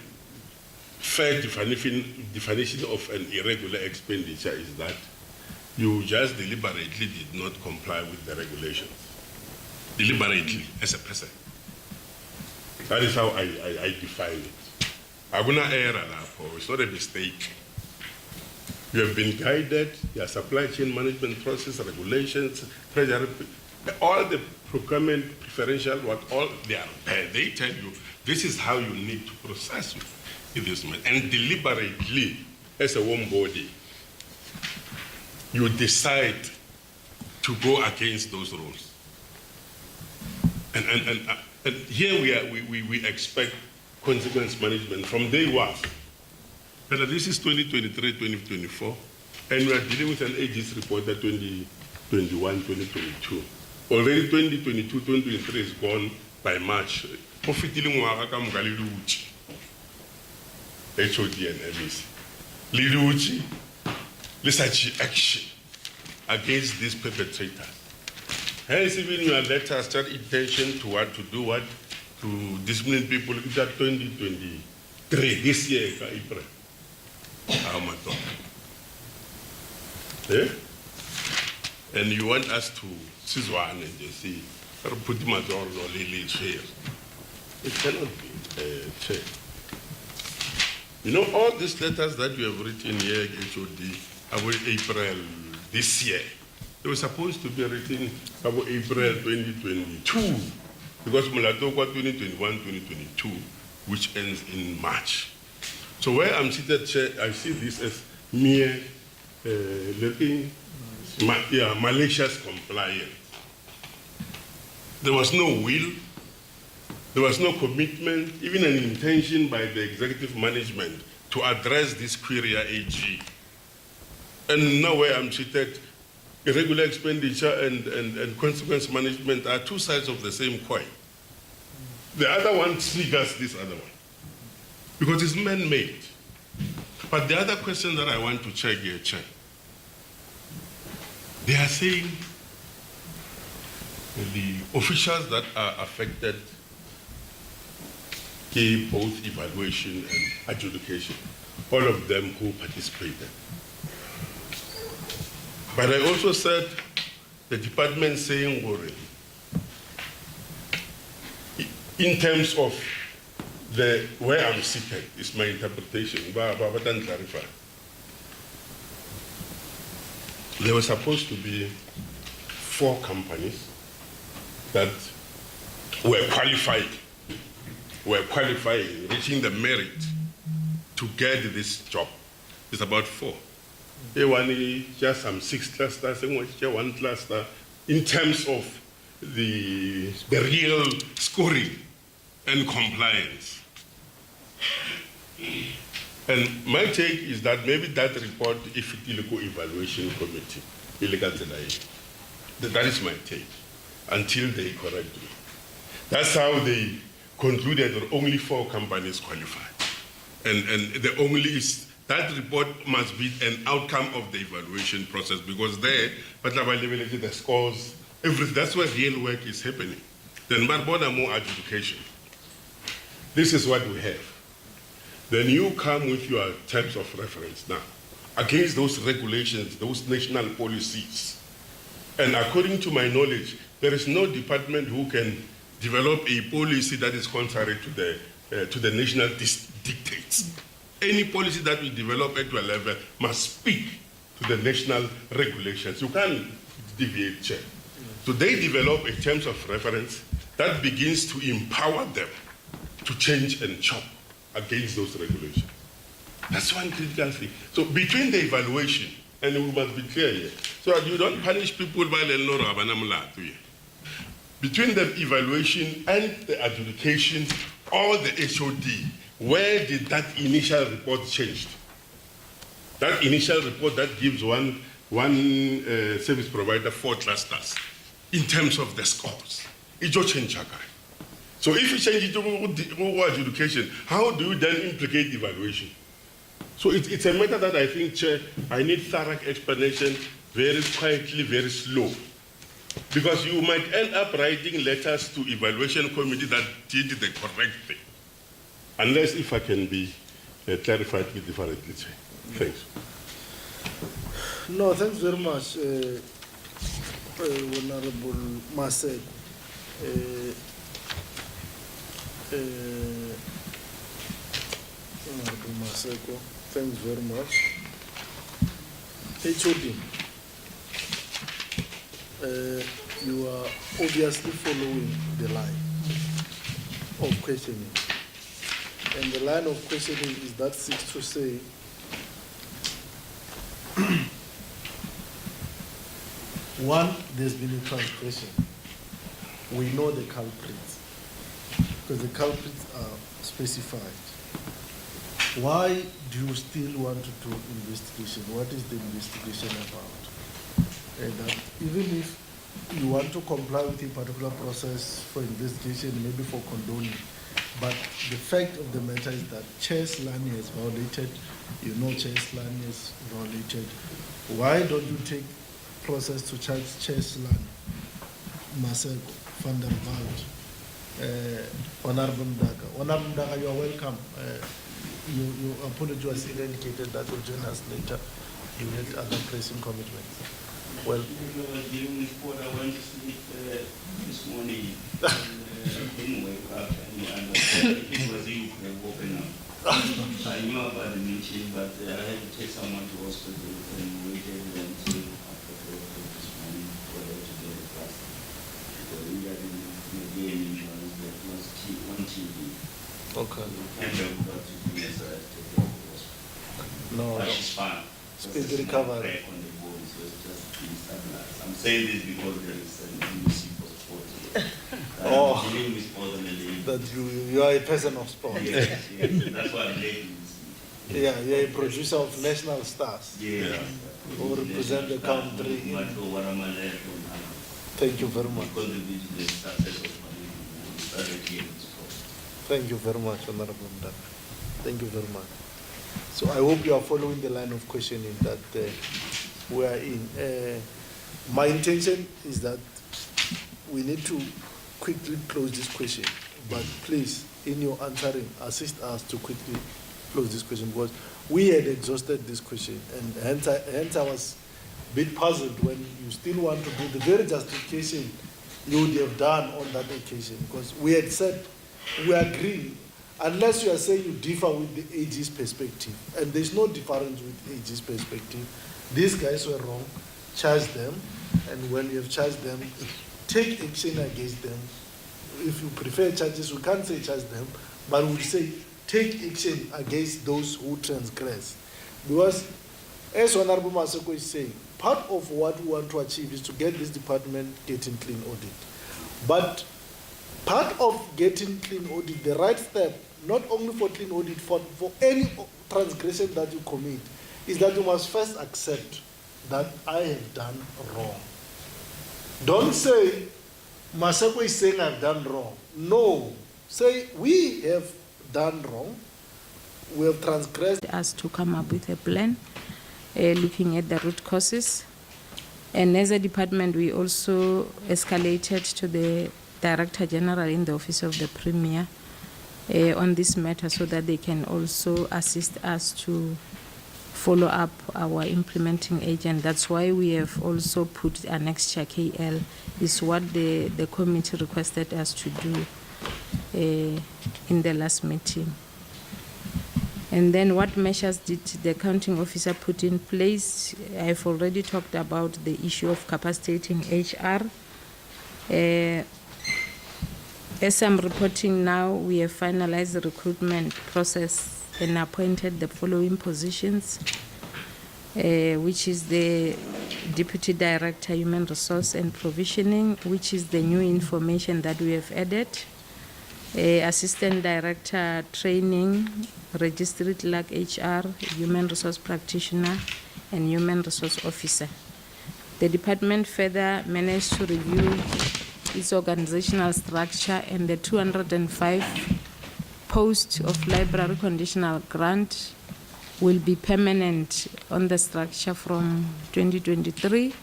fair definition of an irregular expenditure is that you just deliberately did not comply with the regulations. Deliberately, as a person. That is how I define it. Aguna error, it's not a mistake. You have been guided, your supply chain management process, regulations, treasury, all the procurement preferential, all they are there. They tell you this is how you need to process investment. And deliberately, as a warm body, you decide to go against those rules. And here we expect consequence management from day one. But this is 2023-2024, and we are dealing with an AG's report that 2021-2022. Already 2022-2023 is gone by March. HOD and MEC. Liluchi, research action against these perpetrators. Hence, even your letter start intention to what to do what to discipline people in that 2023 this year April. How much? Eh? And you want us to seize one and just see put my door or lily chair. It cannot be chair. You know all these letters that you have written here, HOD, about April this year. They were supposed to be written about April 2022, because Mulatokwa 2021-2022, which ends in March. So where I'm seated, Chair, I see this as mere malicious compliance. There was no will, there was no commitment, even an intention by the executive management to address this query at AG. And now where I'm seated, irregular expenditure and consequence management are two sides of the same coin. The other one triggers this other one, because it's man-made. But the other question that I want to check here, Chair, they are saying the officials that are affected gave both evaluation and adjudication, all of them who participated. But I also said the department saying, in terms of where I'm seated, is my interpretation. Clarify. There were supposed to be 4 companies that were qualifying, reaching the merit to get this job. It's about 4. Just some 6 clusters, one cluster, in terms of the real scoring and compliance. And my take is that maybe that report, if it is a evaluation committee, that is my take, until they correct me. That's how they concluded that only 4 companies qualified. And the only is, that report must be an outcome of the evaluation process, because there, the scores, everything, that's where real work is happening. Then more adjudication. This is what we have. Then you come with your terms of reference now against those regulations, those national policies. And according to my knowledge, there is no department who can develop a policy that is contrary to the national dictates. Any policy that we develop at your level must speak to the national regulations. You can't deviate, Chair. So they develop a terms of reference that begins to empower them to change and chop against those regulations. That's one critical thing. So between the evaluation, and we must be clear here, so that you don't punish people by the law of Anamla. Between the evaluation and the adjudication or the HOD, where did that initial report change? That initial report that gives one service provider 4 clusters in terms of the scores. It just change. So if you change it to adjudication, how do you then implicate evaluation? So it's a matter that I think, Chair, I need thorough explanation, very quietly, very slow. Because you might end up writing letters to evaluation committee that did the correct thing. Unless if I can be clarified with differently, Chair. Thanks. No, thanks very much, Honorable Masek. Honorable Maseko, thanks very much. HOD, you are obviously following the line of questioning. And the line of questioning is that seeks to say, one, there's been a transgression. We know the culprits, because the culprits are specified. Why do you still want to do investigation? What is the investigation about? And that even if you want to comply with a particular process for investigation, maybe for condoning, but the fact of the matter is that Chair Slani has violated, you know Chair Slani has violated. Why don't you take process to charge Chair Slani, Maseko, Van der Walt, Honorable Mdaka? Honorable Mdaka, you are welcome. You apology was indicated that will join us later. You had other pressing commitments. Well, I was dealing with what I went to sleep this morning. Didn't wake up and it was you who were woken up. I knew about the meeting, but I had to take someone to hospital and waited until after 4 o'clock this morning for them to get the class. So we had the game insurance that was on TV. okay. And then we got to do is to take care of the hospital. No, But she's fine. Speed recovery. Crack on the bone, so it's just being stabilized. I'm saying this because there is an embassy for sport here. Oh. I'm dealing with sport and that you are a person of sport. yes, yes. That's why I'm late in this meeting. Yeah, you are a producer of national stars. Yeah. Who represent the country in- Thank you very much. Contribute to the success of my meeting. Started here in sport. Thank you very much, Honorable Mdaka. Thank you very much. So I hope you are following the line of questioning that we are in. My intention is that we need to quickly close this question, but please, in your answering, assist us to quickly close this question, because we had exhausted this question, and hence I was a bit puzzled when you still want to do the very justification you would have done on that occasion, because we had said we agree, unless you are saying you differ with the AG's perspective, and there's no difference with AG's perspective. These guys were wrong, charge them, and when you have charged them, take action against them. If you prefer charges, we can't say charge them, but we say take action against those who transgress. Because, as Honorable Maseko is saying, part of what we want to achieve is to get this department getting clean audit. But part of getting clean audit, the right step, not only for clean audit, for any transgression that you commit, is that you must first accept that I have done wrong. Don't say, Maseko is saying I've done wrong. No. Say, we have done wrong. We have transgressed. Us to come up with a plan, looking at the root causes. And as a department, we also escalated to the Director General in the Office of the Premier on this matter so that they can also assist us to follow up our implementing agent. That's why we have also put annexure KL, is what the committee requested us to do in the last meeting. And then what measures did the accounting officer put in place? I've already talked about the issue of capacitating HR. As I'm reporting now, we have finalized the recruitment process and appointed the following positions, which is the Deputy Director, Human Resource and Provisioning, which is the new information that we have added. Assistant Director, Training, Registry Clerk HR, Human Resource Practitioner, and Human Resource Officer. The department further managed to review its organizational structure, and the 205 posts of library conditional grant will be permanent on the structure from 2023,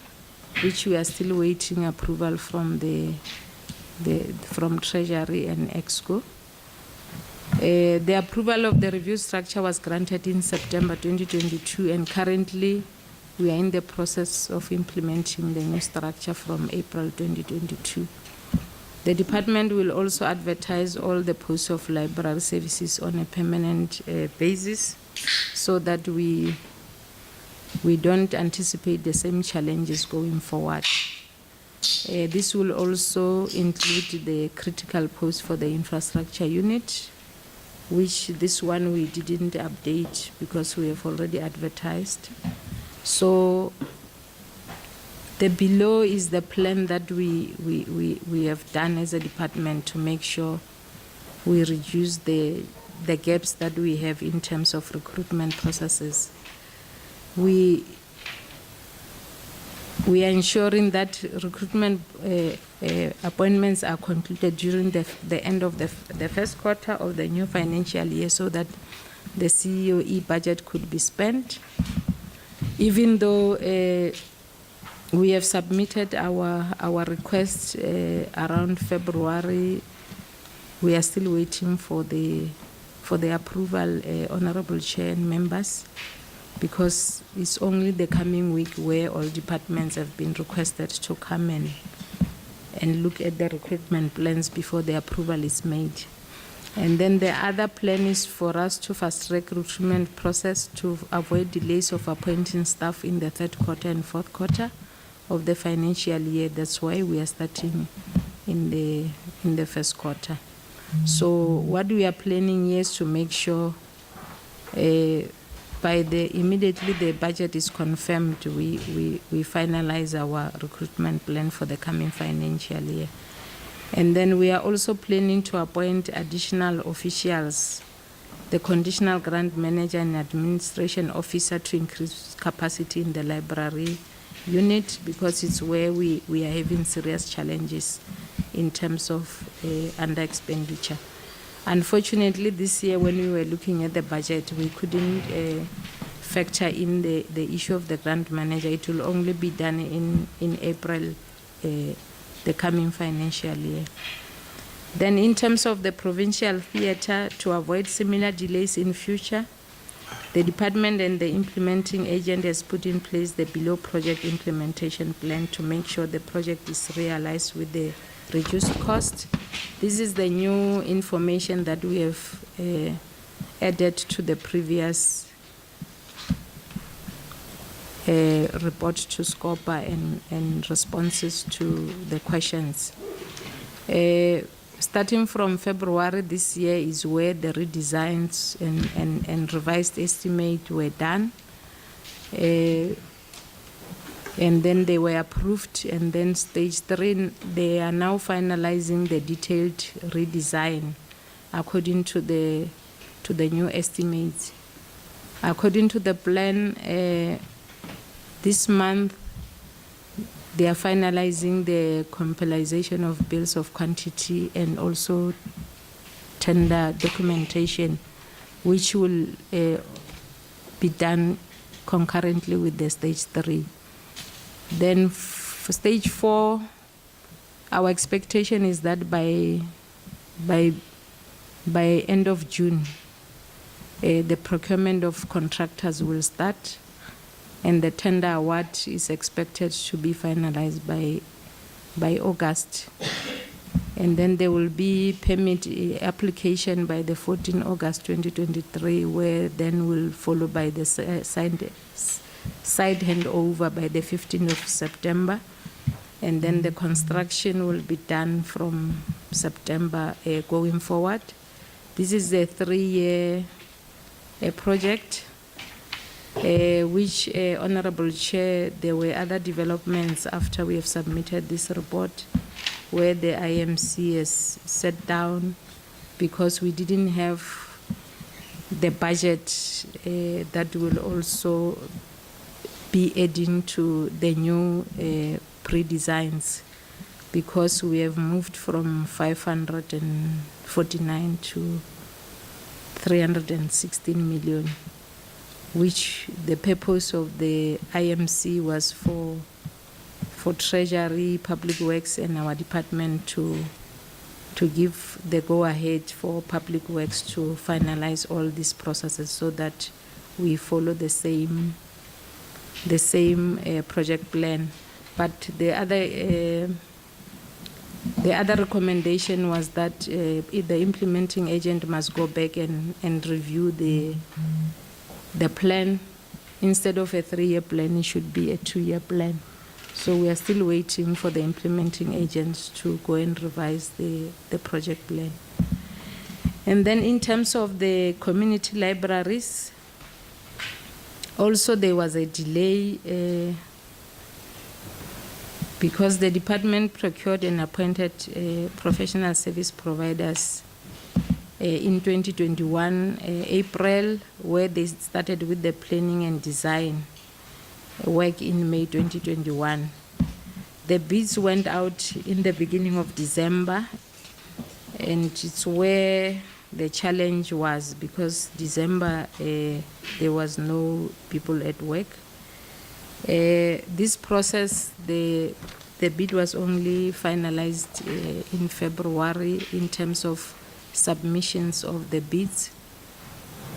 which we are still waiting approval from from Treasury and EXCO. The approval of the review structure was granted in September 2022, and currently we are in the process of implementing the new structure from April 2022. The department will also advertise all the posts of library services on a permanent basis so that we don't anticipate the same challenges going forward. This will also include the critical post for the infrastructure unit, which this one we didn't update because we have already advertised. So the below is the plan that we have done as a department to make sure we reduce the gaps that we have in terms of recruitment processes. We are ensuring that recruitment appointments are concluded during the end of the first quarter of the new financial year so that the COE budget could be spent. Even though we have submitted our request around February, we are still waiting for the approval, Honorable Chair and members, because it's only the coming week where all departments have been requested to come and look at the recruitment plans before the approval is made. And then the other plan is for us to fast-track recruitment process to avoid delays of appointing staff in the third quarter and fourth quarter of the financial year. That's why we are starting in the first quarter. So what we are planning here is to make sure immediately the budget is confirmed, we finalize our recruitment plan for the coming financial year. And then we are also planning to appoint additional officials, the conditional grant manager and administration officer, to increase capacity in the library unit, because it's where we are having serious challenges in terms of under expenditure. Unfortunately, this year when we were looking at the budget, we couldn't factor in the issue of the grant manager. It will only be done in April, the coming financial year. Then in terms of the provincial theatre, to avoid similar delays in future, the department and the implementing agent has put in place the below project implementation plan to make sure the project is realized with the reduced cost. This is the new information that we have added to the previous report to SCOPA and responses to the questions. Starting from February this year is where the redesigns and revised estimate were done. And then they were approved, and then stage 3, they are now finalizing the detailed redesign according to the new estimates. According to the plan, this month they are finalizing the compilation of bills of quantity and also tender documentation, which will be done concurrently with the stage 3. Then for stage 4, our expectation is that by by end of June, the procurement of contractors will start, and the tender award is expected to be finalized by August. And then there will be permit application by the 14 August 2023, where then will follow by the site handover by the 15th of September. And then the construction will be done from September going forward. This is a 3-year project, which, Honorable Chair, there were other developments after we have submitted this report, where the IMC has sat down because we didn't have the budget that will also be adding to the new pre-designs, because we have moved from 549 to 316 million, which the purpose of the IMC was for Treasury, Public Works, and our department to give the go-ahead for Public Works to finalize all these processes so that we follow the same project plan. But the other recommendation was that the implementing agent must go back and review the plan. Instead of a 3-year plan, it should be a 2-year plan. So we are still waiting for the implementing agents to go and revise the project plan. And then in terms of the community libraries, also there was a delay because the department procured and appointed professional service providers in 2021, April, where they started with the planning and design work in May 2021. The bids went out in the beginning of December, and it's where the challenge was, because December there was no people at work. This process, the bid was only finalized in February in terms of submissions of the bids,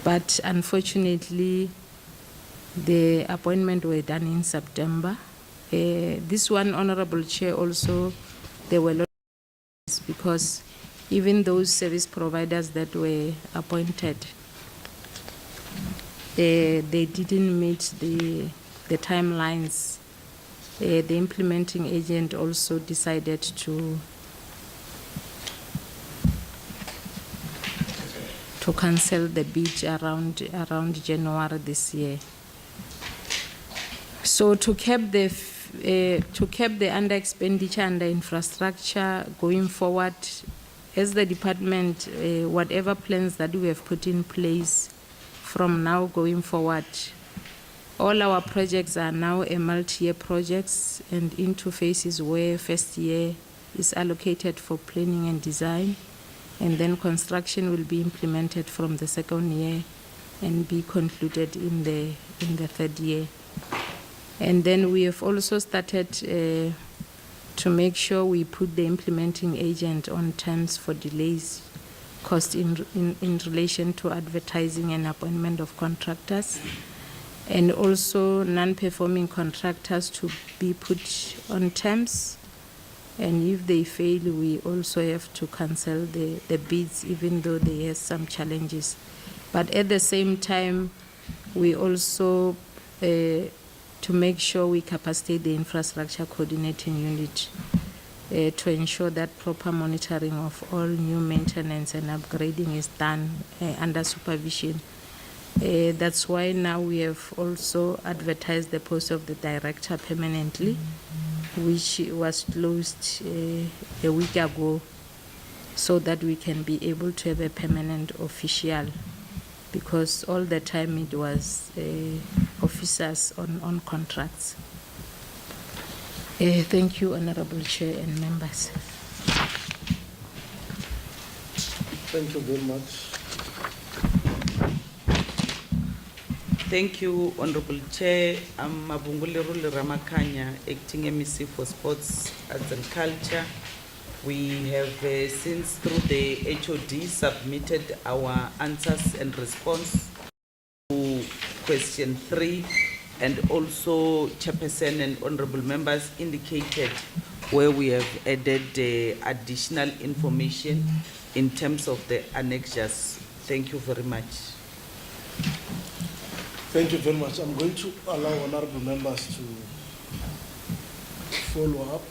but unfortunately the appointment were done in September. This one, Honorable Chair, also there were lots because even those service providers that were appointed, they didn't meet the timelines. The implementing agent also decided to cancel the bid around January this year. So to cap the under expenditure under infrastructure going forward, as the department, whatever plans that we have put in place from now going forward, all our projects are now a multi-year projects and into phases where first year is allocated for planning and design, and then construction will be implemented from the second year and be concluded in the third year. And then we have also started to make sure we put the implementing agent on terms for delays cost in relation to advertising and appointment of contractors, and also non-performing contractors to be put on terms. And if they fail, we also have to cancel the bids, even though they have some challenges. But at the same time, we also to make sure we capacitate the infrastructure coordinating unit to ensure that proper monitoring of all new maintenance and upgrading is done under supervision. That's why now we have also advertised the post of the director permanently, which was closed a week ago, so that we can be able to have a permanent official, because all the time it was officers on contracts. Thank you, Honorable Chair and members. Thank you very much. Thank you, Honorable Chair. I'm Mabungule Ramakanya, Acting MEC for Sports, Arts and Culture. We have since through the HOD submitted our answers and response to question 3, and also Chairperson and honorable members indicated where we have added additional information in terms of the annexures. Thank you very much. Thank you very much. I'm going to allow honorable members to follow up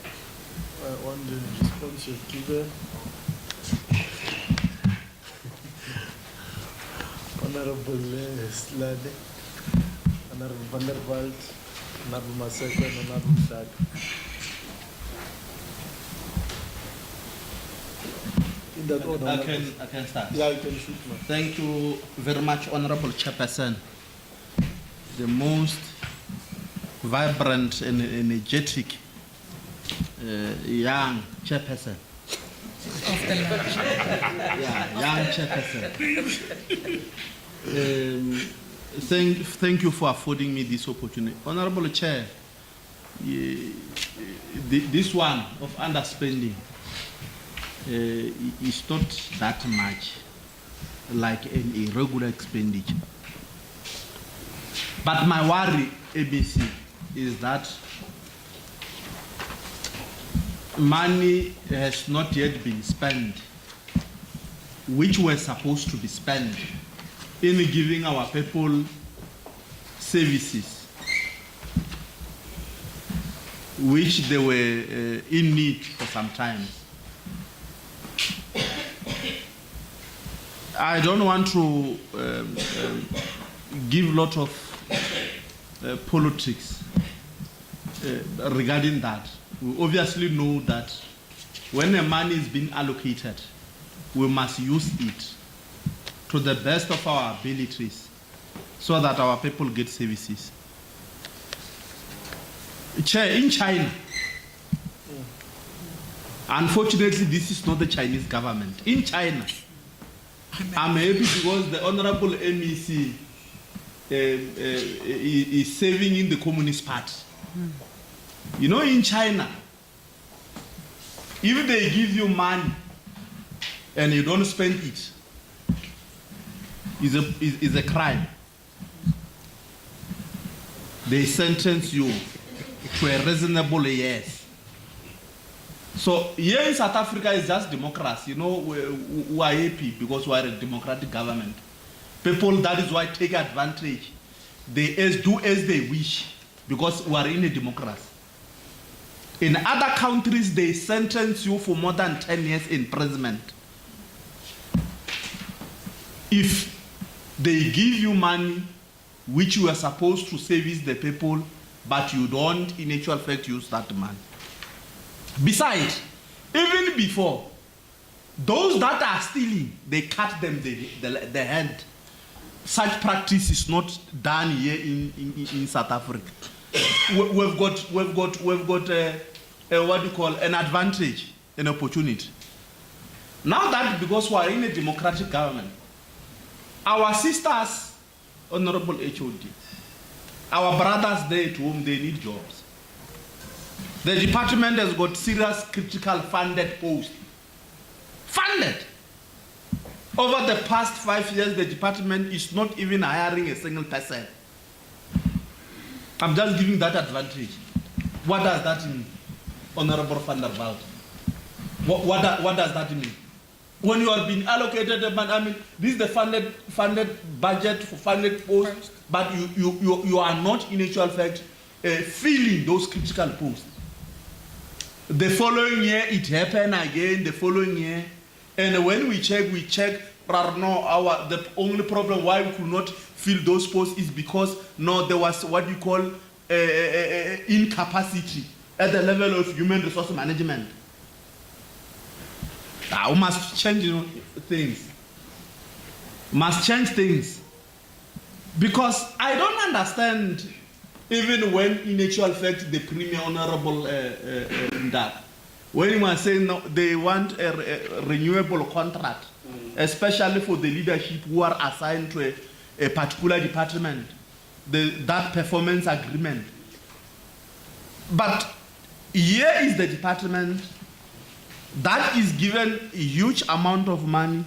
on the response you've given. Honorable Slade, Honorable Van der Walt, Honorable Maseko, and Honorable Dag. In that order, I can start. Yeah, you can shoot, man. Thank you very much, Honorable Chairperson. The most vibrant and energetic young chairperson. Yeah, young chairperson. Thank you for affording me this opportunity. Honorable Chair, this one of underspending is not that much like an irregular expenditure. But my worry, ABC, is that money has not yet been spent, which were supposed to be spent in giving our people services, which they were in need for some time. I don't want to give a lot of politics regarding that. We obviously know that when the money is being allocated, we must use it to the best of our abilities so that our people get services. Chair, in China, unfortunately, this is not the Chinese government. In China, I'm happy because the Honorable MEC is serving in the Communist Party. You know, in China, if they give you money and you don't spend it, is a crime. They sentence you to a reasonable years. So here in South Africa is just democracy. You know, we are happy because we are a democratic government. People, that is why, take advantage. They do as they wish because we are in a democracy. In other countries, they sentence you for more than 10 years imprisonment if they give you money which you are supposed to service the people, but you don't in actual fact use that money. Besides, even before, those that are stealing, they cut them the hand. Such practice is not done here in South Africa. We've got what do you call an advantage, an opportunity. Now that because we are in a democratic government, our sisters, Honorable HOD, our brothers there at home, they need jobs. The department has got serious critical funded posts. Funded! Over the past 5 years, the department is not even hiring a single person. I'm just giving that advantage. What does that mean, Honorable Van der Walt? What does that mean? When you are being allocated, I mean, this is the funded budget for funded posts, but you are not in actual fact filling those critical posts. The following year, it happened again, the following year, and when we check, no, the only problem why we could not fill those posts is because no, there was what you call incapacity at the level of human resource management. We must change things. Must change things. Because I don't understand, even when in actual fact the Premier Honorable that when he was saying no, they want a renewable contract, especially for the leadership who are assigned to a particular department, that performance agreement. But here is the department that is given a huge amount of money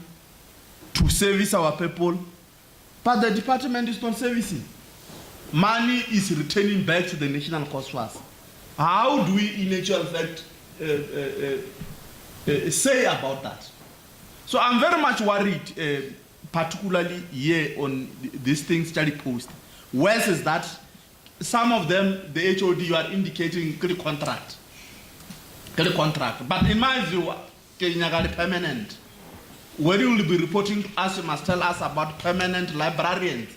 to service our people, but the department is not servicing. Money is returning back to the national cost for us. How do we, in actual fact, say about that? So I'm very much worried, particularly here on these things study post. Worse is that some of them, the HOD, you are indicating contract. But in my view, permanent. When you will be reporting to us, you must tell us about permanent librarians.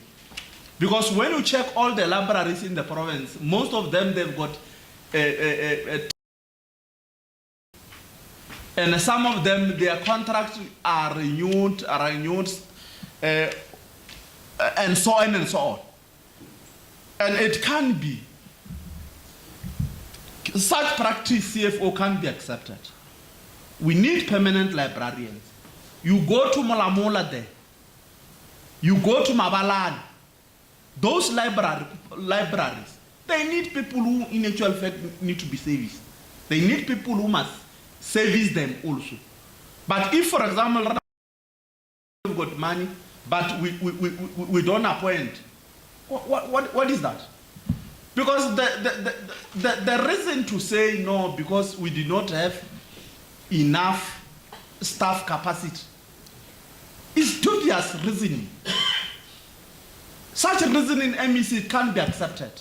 Because when you check all the libraries in the province, most of them, they've got and some of them, their contracts are renewed, and so on and so on. And it can be. Such practice, CFO, can be accepted. We need permanent librarians. You go to Molamola there. You go to Mabalani. Those libraries, they need people who, in actual fact, need to be serviced. They need people who must service them also. But if, for example, we've got money, but we don't appoint, what is that? Because the reason to say no, because we did not have enough staff capacity, is dubious reasoning. Such a reasoning MEC can't be accepted.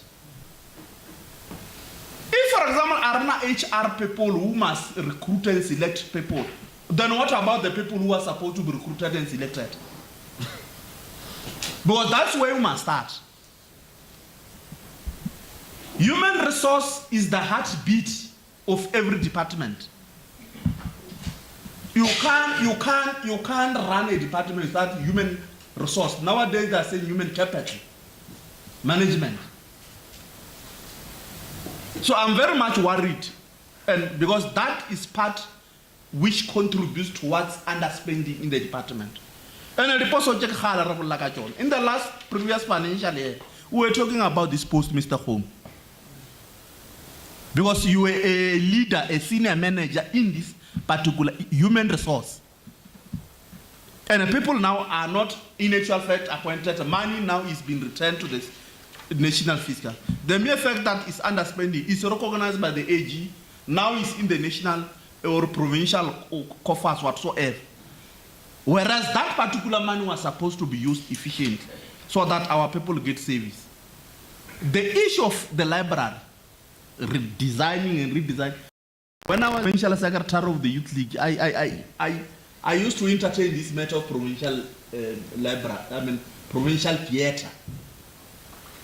If, for example, Arena HR people who must recruit and select people, then what about the people who are supposed to be recruited and selected? Because that's where we must start. Human resource is the heartbeat of every department. You can't run a department without human resource. Nowadays they are saying human capital management. So I'm very much worried, and because that is part which contributes towards underspending in the department. And in the last previous financial year, we were talking about this post, Mr. Home. Because you were a leader, a senior manager in this particular human resource. And the people now are not in actual fact appointed. Money now is being returned to the national fiscal. The mere fact that it's underspending is recognized by the AG, now it's in the national or provincial coffers whatsoever. Whereas that particular money was supposed to be used efficiently so that our people get service. The issue of the library, redesigning and redesigning. When I was provincial secretary of the Youth League, I used to entertain this matter of provincial library, provincial theatre.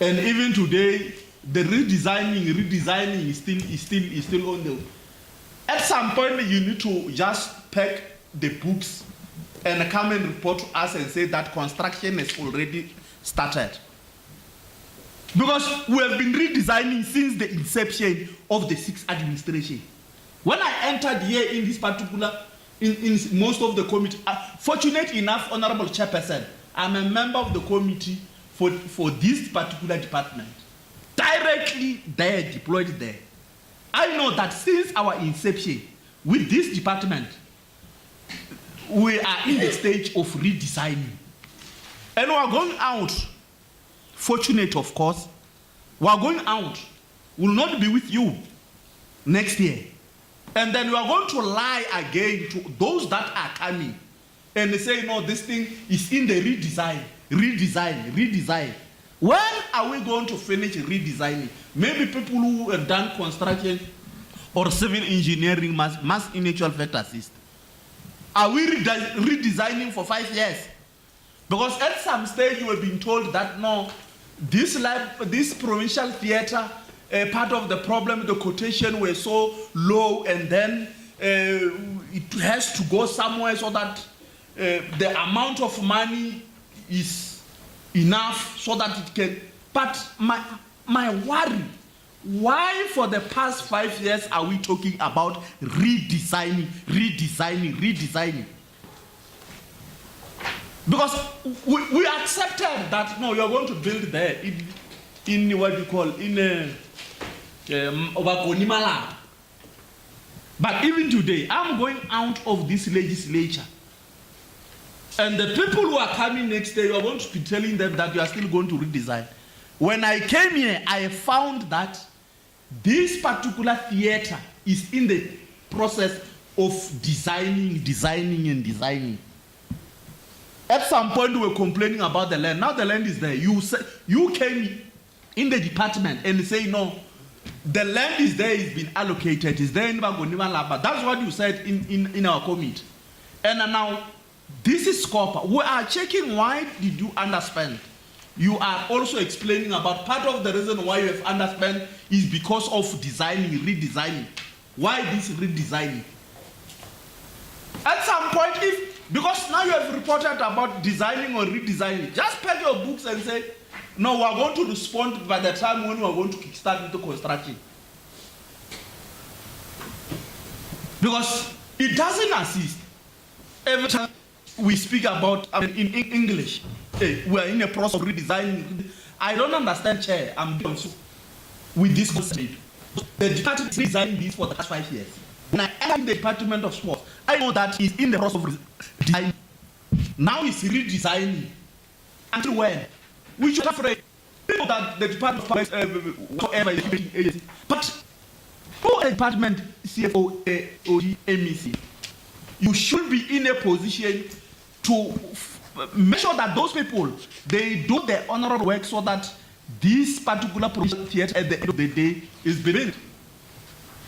And even today, the redesigning is still on the way. At some point, you need to just pack the books and come and report to us and say that construction has already started. Because we have been redesigning since the inception of the sixth administration. When I entered here in this particular, in most of the committee, fortunate enough, Honorable Chairperson, I'm a member of the committee for this particular department. Directly there, deployed there. I know that since our inception with this department, we are in the stage of redesigning. And we are going out, fortunate of course, we are going out, will not be with you next year. And then we are going to lie again to those that are coming and they say, no, this thing is in the redesign. When are we going to finish redesigning? Maybe people who have done construction or civil engineering must in actual fact assist. Are we redesigning for 5 years? Because at some stage you have been told that no, this provincial theatre, part of the problem, the quotation were so low, and then it has to go somewhere so that the amount of money is enough so that it can. But my worry, why for the past 5 years are we talking about redesigning? Because we accepted that no, you're going to build there in what you call in Obakonimala. But even today, I'm going out of this legislature. And the people who are coming next day, you are going to be telling them that you are still going to redesign. When I came here, I found that this particular theater is in the process of designing. At some point, we were complaining about the land. Now the land is there. You came in the department and say, no, the land is there, it's been allocated, it's there in Bagonimalaba. That's what you said in our committee. And now, this is SCOPA. We are checking why did you underspend. You are also explaining about part of the reason why you have underspent is because of redesigning. Why this redesigning? At some point, because now you have reported about designing or redesigning, just pack your books and say, no, we are going to respond by the time when we are going to kickstart into construction. Because it doesn't assist. Every time we speak about, in English, we are in a process of redesigning. I don't understand, Chair. I'm confused with this concept. The department is redesigning this for the past 5 years. When I enter the Department of Sports, I know that it's in the process of redesigning. Now it's redesigning. Until when? We should have afraid. People that the Department of Sports, whatever agency. But who the department, CFO, OG, MEC, you should be in a position to make sure that those people, they do their honorable work so that this particular project theater at the end of the day is built.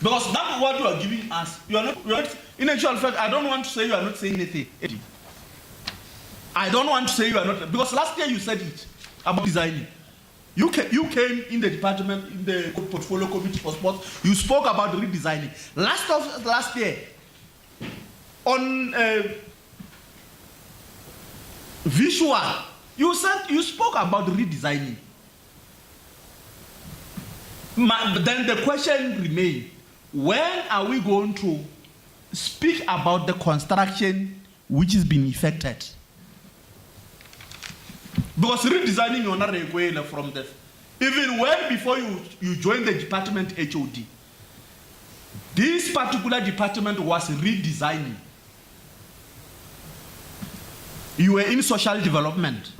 Because that's what you are giving us. You are not, in actual fact, I don't want to say you are not saying anything. I don't want to say you are not, because last year you said it about designing. You came in the department, in the portfolio committee for sports, you spoke about redesigning. Last year, on visual, you spoke about redesigning. Then the question remains, when are we going to speak about the construction which is being effected? Because redesigning you're not regular from the, even when before you joined the department HOD, this particular department was redesigning. You were in social development.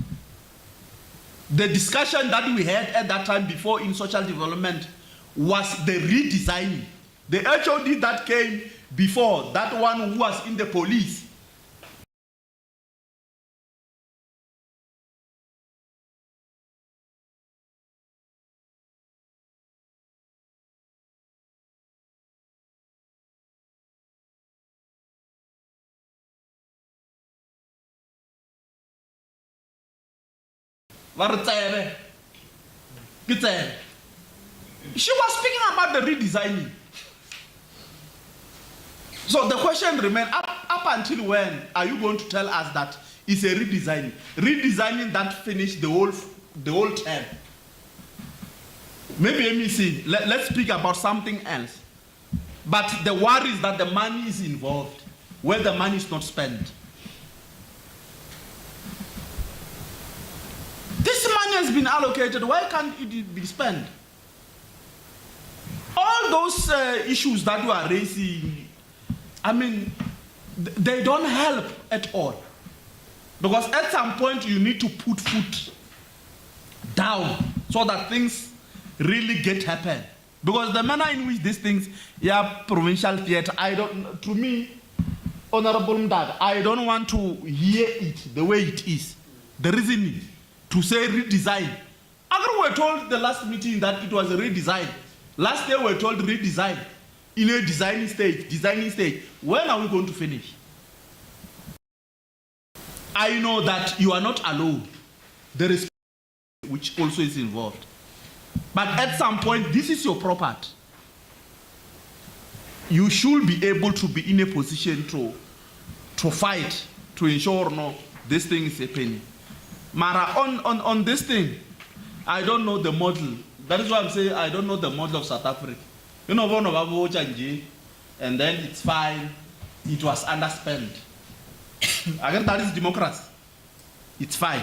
The discussion that we had at that time before in social development was the redesigning. The HOD that came before, that one who was in the police, she was speaking about the redesigning. So the question remains, up until when are you going to tell us that it's a redesigning? Redesigning that finished the whole term. Maybe MEC, let's speak about something else. But the worry is that the money is involved, where the money is not spent. This money has been allocated, why can't it be spent? All those issues that you are raising, I mean, they don't help at all. Because at some point you need to put foot down so that things really get happen. Because the manner in which these things, provincial theater, to me, Honorable Mdag, I don't want to hear it the way it is. The reasoning to say redesign. We were told the last meeting that it was a redesign. Last year we were told redesign. In a designing stage. When are we going to finish? I know that you are not alone. There is which also is involved. But at some point, this is your property. You should be able to be in a position to fight, to ensure no, this thing is happening. Mara, on this thing, I don't know the model. That is why I'm saying I don't know the model of South Africa. You know, one of our votes and then it's fine. It was underspent. Again, that is democracy. It's fine.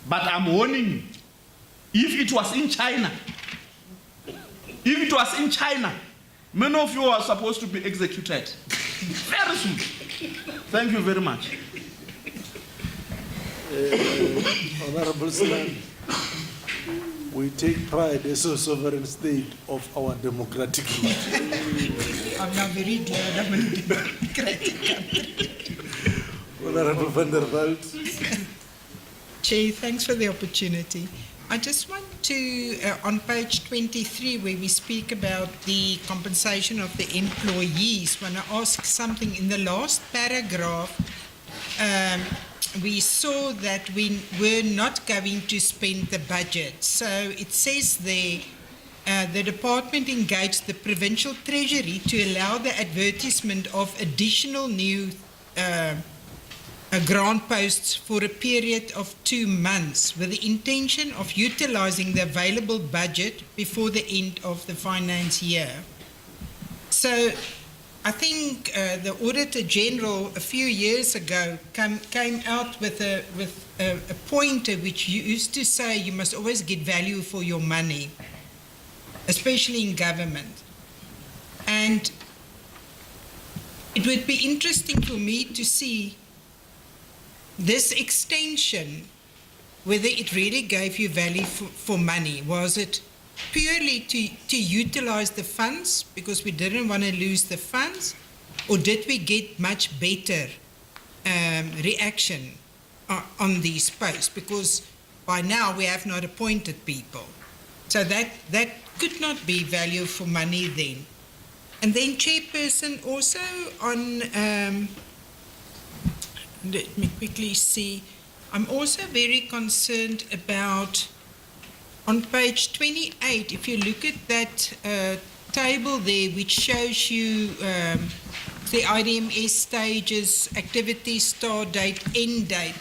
But I'm warning you, if it was in China, Many of you are supposed to be executed very soon. Thank you very much. Honorable Selan, we take pride as a sovereign state of our democratic root. I'm now very glad I'm in a democratic country. Honorable van der Walt. Chair, thanks for the opportunity. I just want to, on page 23, where we speak about the compensation of the employees, want to ask something. In the last paragraph, we saw that we were not going to spend the budget. So it says there, the department engaged the provincial treasury to allow the advertisement of additional new grant posts for a period of 2 months with the intention of utilizing the available budget before the end of the finance year. So I think the Auditor General a few years ago came out with a pointer which used to say you must always get value for your money, especially in government. And it would be interesting for me to see this extension, whether it really gave you value for money. Was it purely to utilize the funds because we didn't want to lose the funds, or did we get much better reaction on these posts? Because by now we have not appointed people. So that could not be value for money then. And then, Chairperson, also on, let me quickly see, I'm also very concerned about, on page 28, if you look at that table there which shows you the IDMS stages, activity, start date, end date.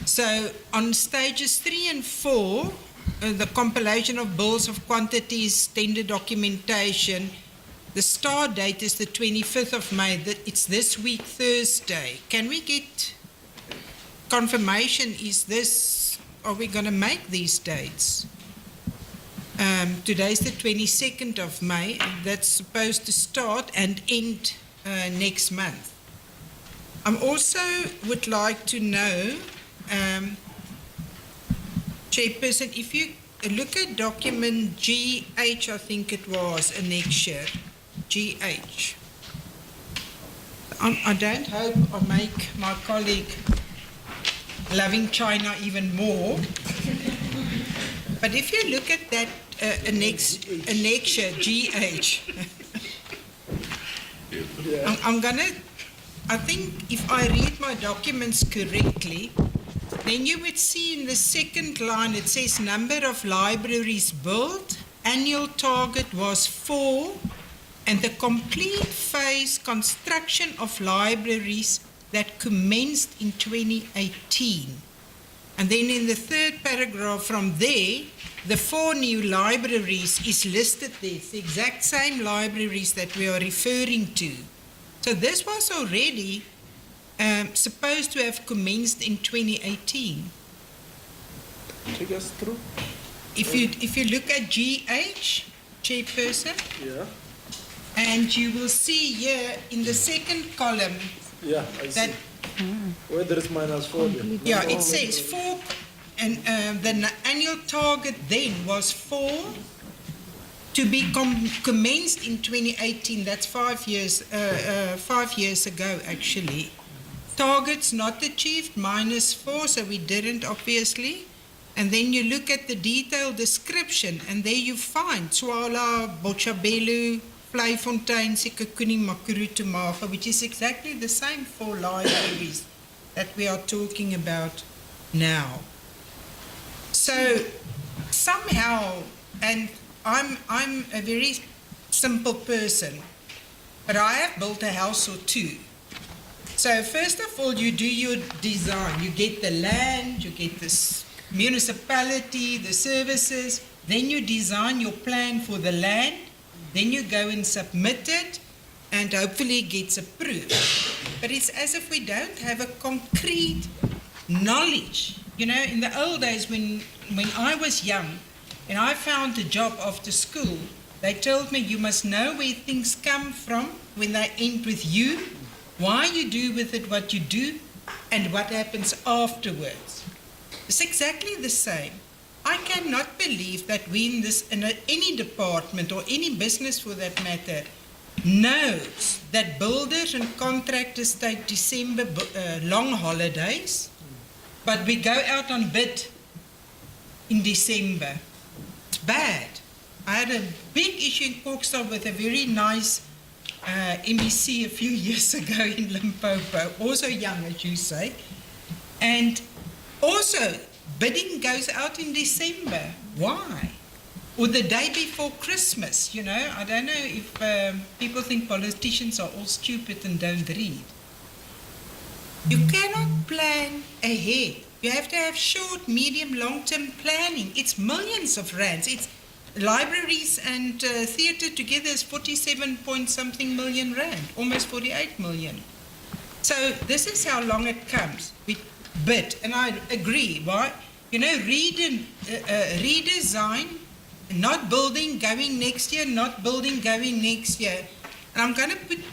So on stages 3 and 4, the compilation of bills of quantities, tender documentation, the start date is the 25th of May. It's this week, Thursday. Can we get confirmation? Are we going to make these dates? Today's the 22nd of May. That's supposed to start and end next month. I also would like to know, Chairperson, if you look at document GH, I think it was, annexure, GH. I don't hope I make my colleague loving China even more. But if you look at that annexure, GH, I think if I read my documents correctly, then you would see in the second line it says number of libraries built, annual target was 4, and the complete phase construction of libraries that commenced in 2018. And then in the third paragraph from there, the 4 new libraries is listed there. It's the exact same libraries that we are referring to. So this was already supposed to have commenced in 2018. Take us through. If you look at GH, Chairperson, Yeah. and you will see here in the second column Yeah, I that see. Where there is -4 then. yeah, it says 4, and the annual target then was 4 to be commenced in 2018. That's 5 years. 5 years ago, actually. Targets not achieved -4, so we didn't obviously. And then you look at the detailed description, and there you find Tswala, Botshabelo, Vleifontein, Sekhukhune, Makurutu, Maga, which is exactly the same 4 libraries that we are talking about now. So somehow, and I'm a very simple person, but I have built a house or 2. So first of all, you do your design. You get the land, you get this municipality, the services, then you design your plan for the land, then you go and submit it, and hopefully it gets approved. But it's as if we don't have a concrete knowledge. You know, in the old days when I was young and I found a job after school, They told me you must know where things come from when they end with you, why you do with it what you do, and what happens afterwards. It's exactly the same. I cannot believe that we in any department or any business for that matter knows that builders and contractors take December long holidays, but we go out on bid in December. It's bad. I had a big issue in Corkstall with a very nice MEC a few years ago in Limpopo, also young as you say, and also bidding goes out in December. Why? Or the day before Christmas, you know. I don't know if people think politicians are all stupid and don't read. You cannot plan ahead. You have to have short, medium, long-term planning. It's millions of rands. It's libraries and theatre together is 47 point something million rand, almost 48 million. So this is how long it comes. We bid, and I agree. Why? You know, redesign, not building, going next year, not building, going next year. And I'm going to put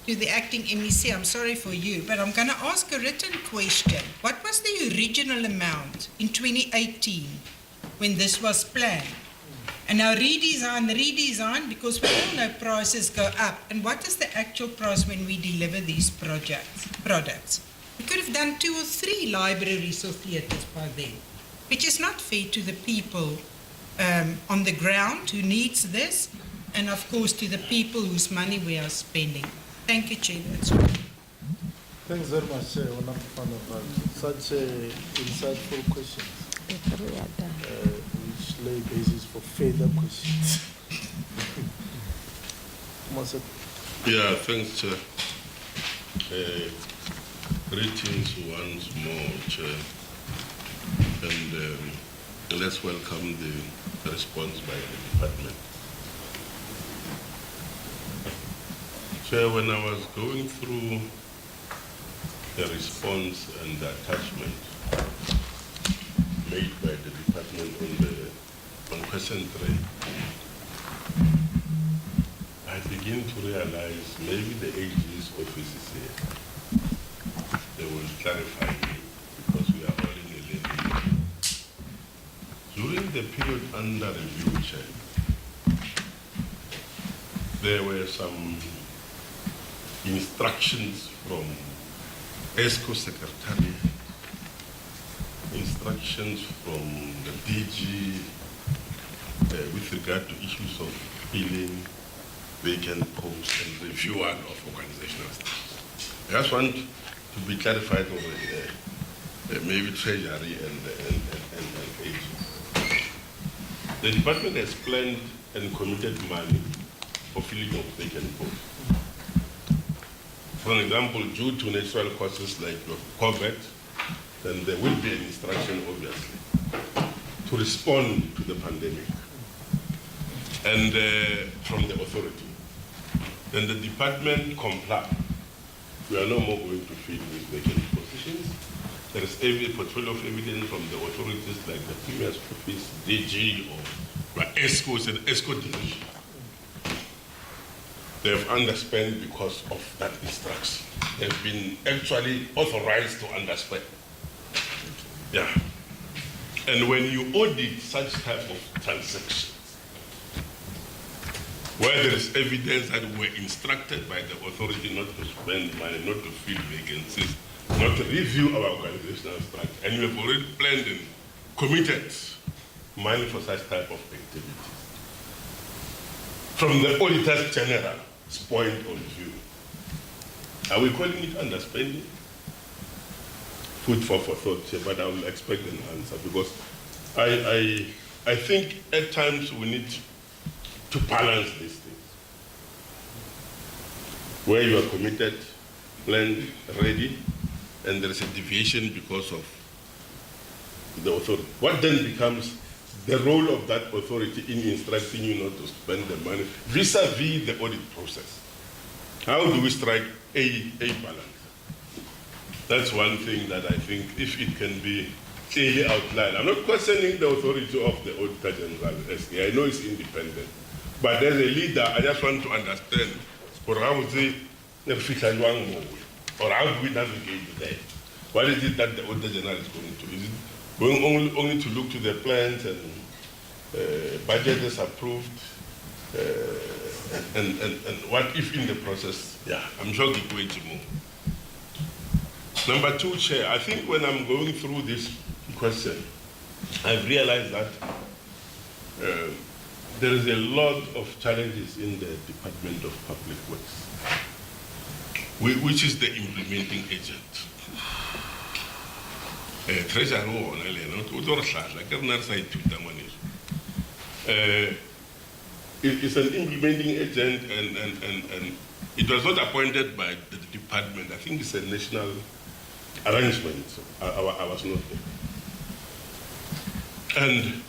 to the acting MEC, I'm sorry for you, but I'm going to ask a written question. What was the original amount in 2018 when this was planned? And now redesign, because we all know prices go up. And what is the actual price when we deliver these products? We could have done 2 or 3 libraries or theatres by then, which is not fair to the people on the ground who needs this, and of course to the people whose money we are spending. Thank you, Chair. That's all. Thanks very much, Honourable Van der Walt. Such insightful questions, which lay basis for further questions. Yeah, thanks, Chair. Greetings once more, Chair. And let's welcome the response by the department. Chair, when I was going through the response and the attachment made by the department on question 3, I begin to realize maybe the AG's office is here. They will clarify me because we are all in a lane. During the period under review, Chair, there were some instructions from ESCO Secretariat, instructions from the DG with regard to issues of filling vacant posts and review of organizational staff. I just want to be clarified over here, maybe Treasury and AG. The department has planned and committed money for filling of vacant posts. For example, due to natural causes like COVID, then there will be an instruction, obviously, to respond to the pandemic. And from the authority. Then the department complied. We are no more going to fill with vacant positions. There is a portfolio of evidence from the authorities like the Premier's Office, DG, or ESCO, and ESCO division. They have underspent because of that instruction. They've been actually authorized to underspend. Yeah. And when you audit such type of transactions, where there is evidence that we were instructed by the authority not to spend money, not to fill vacancies, not to review our organizational structure, and we have already planned and committed money for such type of activities. From the Auditor General's point of view, are we calling it underspending? Food for thought here, but I will expect an answer because I think at times we need to balance these things. Where you are committed, planned, ready, and there is a deviation because of the authority. What then becomes the role of that authority in instructing you not to spend the money vis-a-vis the audit process? How do we strike a balance? That's one thing that I think if it can be clearly outlined. I'm not questioning the authority of the Auditor General, SK. I know it's independent. But as a leader, I just want to understand, or how would they, or how do we navigate there? What is it that the Auditor General is going to? Is it going only to look to the plans and budget is approved? And what if in the process? Yeah, I'm sure it's going to move. Number two, Chair, I think when I'm going through this question, I've realized that there is a lot of challenges in the Department of Public Works, which is the implementing agent. Treasurer it's an implementing agent and it was not appointed by the department. I think it's a national arrangement. So I was not there. And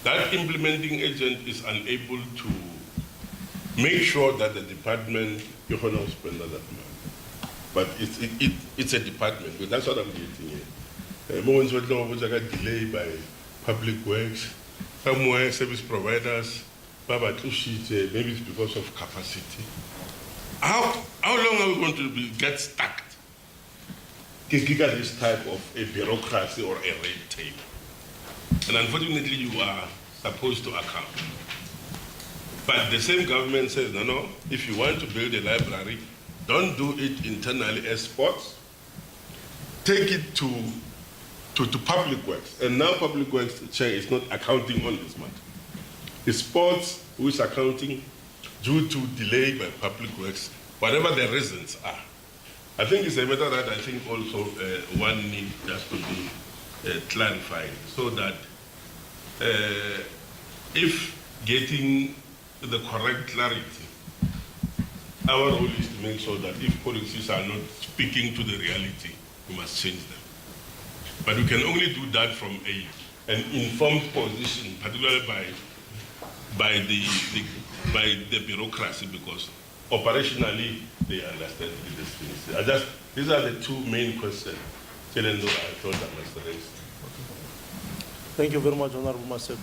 that implementing agent is unable to make sure that the department you know spend that money. But it's a department. But that's what I'm getting here. Moments where there was a delay by public works, somewhere service providers, maybe it's because of capacity. How long are we going to get stuck? This type of a bureaucracy or a red tape. And unfortunately, you are supposed to account. But the same government says, no, if you want to build a library, don't do it internally as sports. Take it to public works. And now public works chair is not accounting on this matter. It's sports who is accounting due to delay by public works, whatever the reasons are. I think it's a matter that I think also one needs just to be clarified so that if getting the correct clarity, our role is to make sure that if policies are not speaking to the reality, we must change them. But we can only do that from an informed position, particularly by the bureaucracy, because operationally they understand these things. These are the two main questions I thought I must raise. Thank you very much, Honorable Maseb.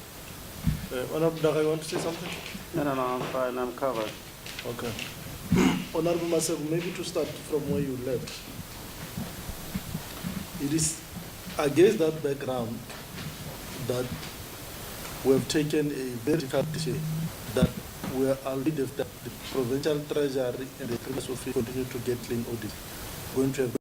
Honorable Daga, you want to say something? No, I'm fine, I'm covered. Okay. Honorable Maseb, maybe to start from where you left. It is against that background that we have taken a very difficult decision that we are already the provincial treasury and the previous office continue to get clean audit. Going to have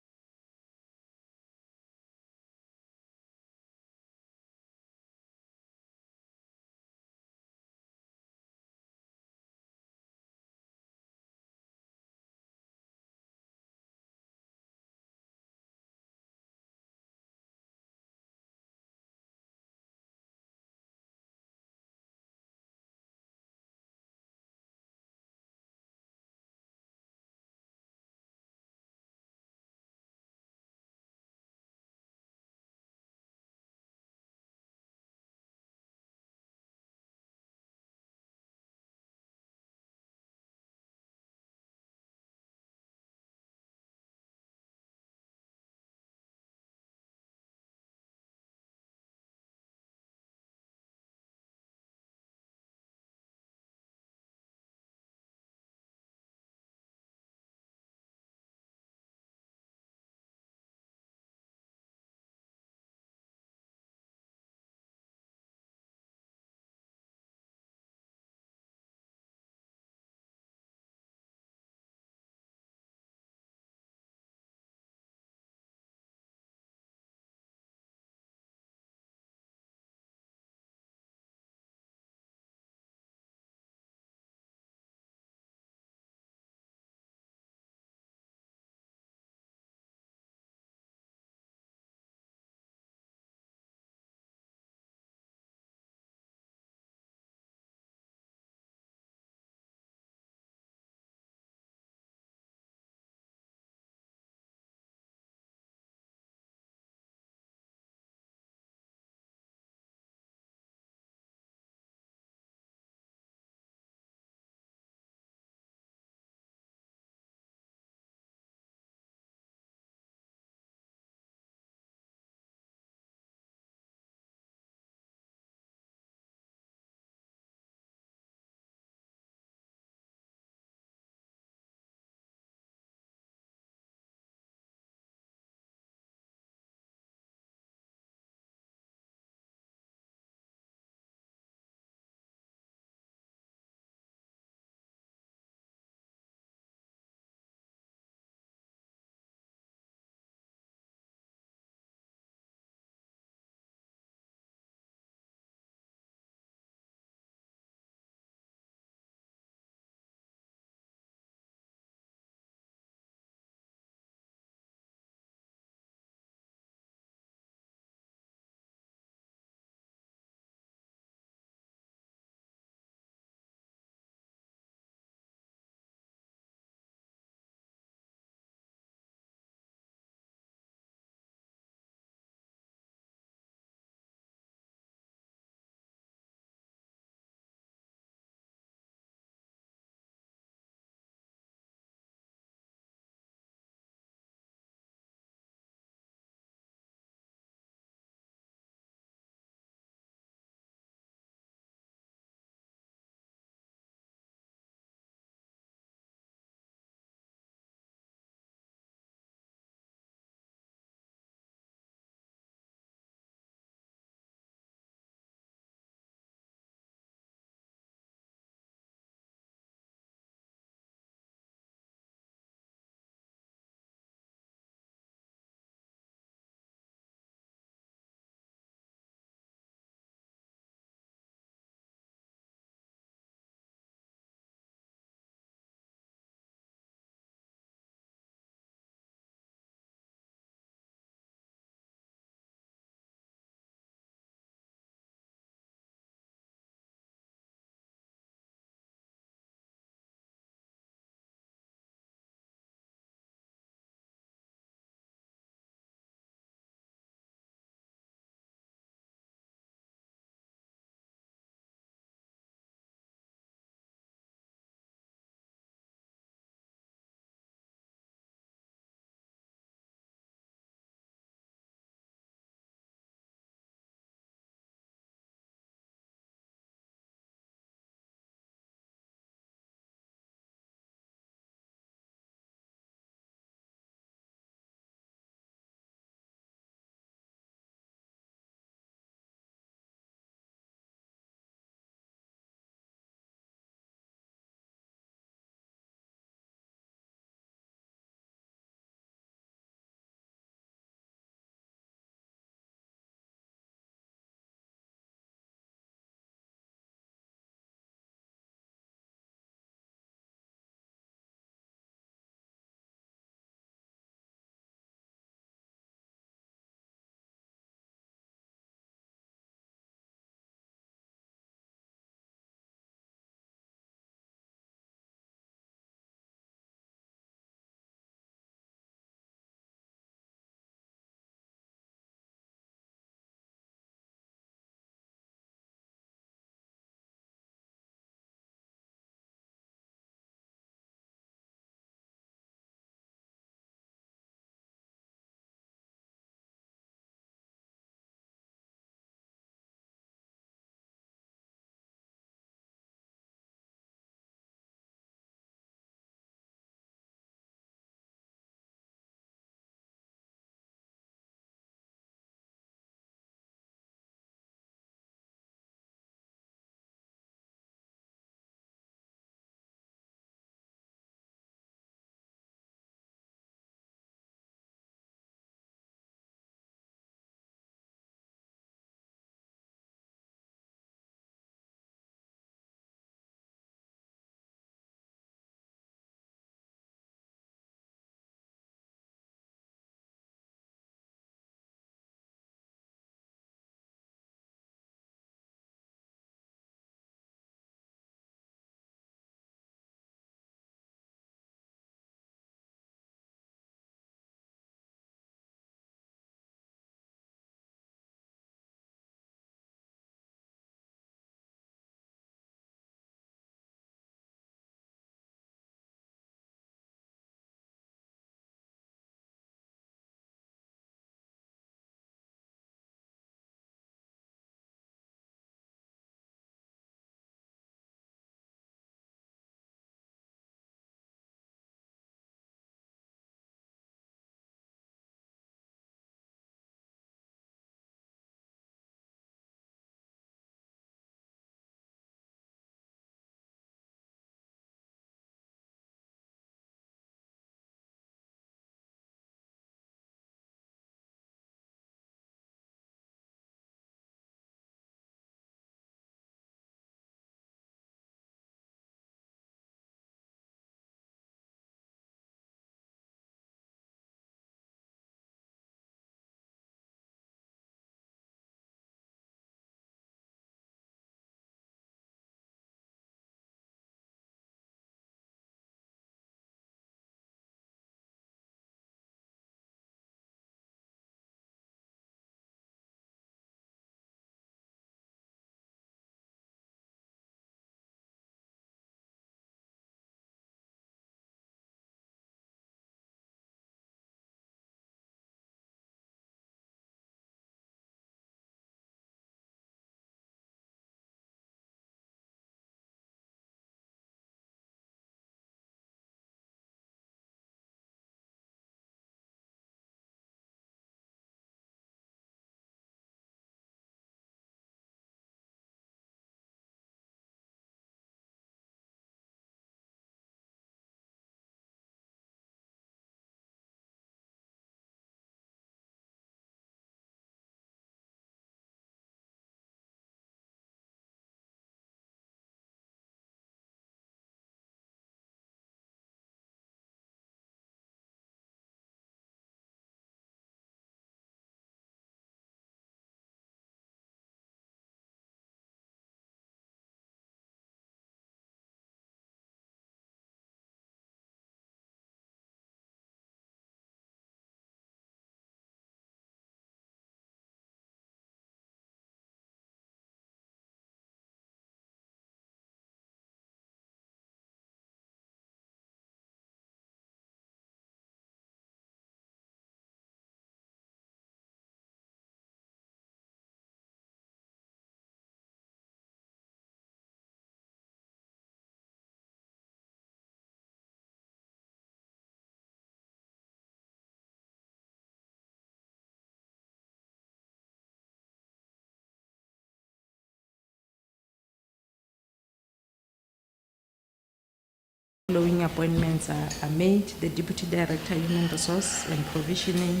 following appointments are made: the Deputy Director, Human Resource and Provisioning,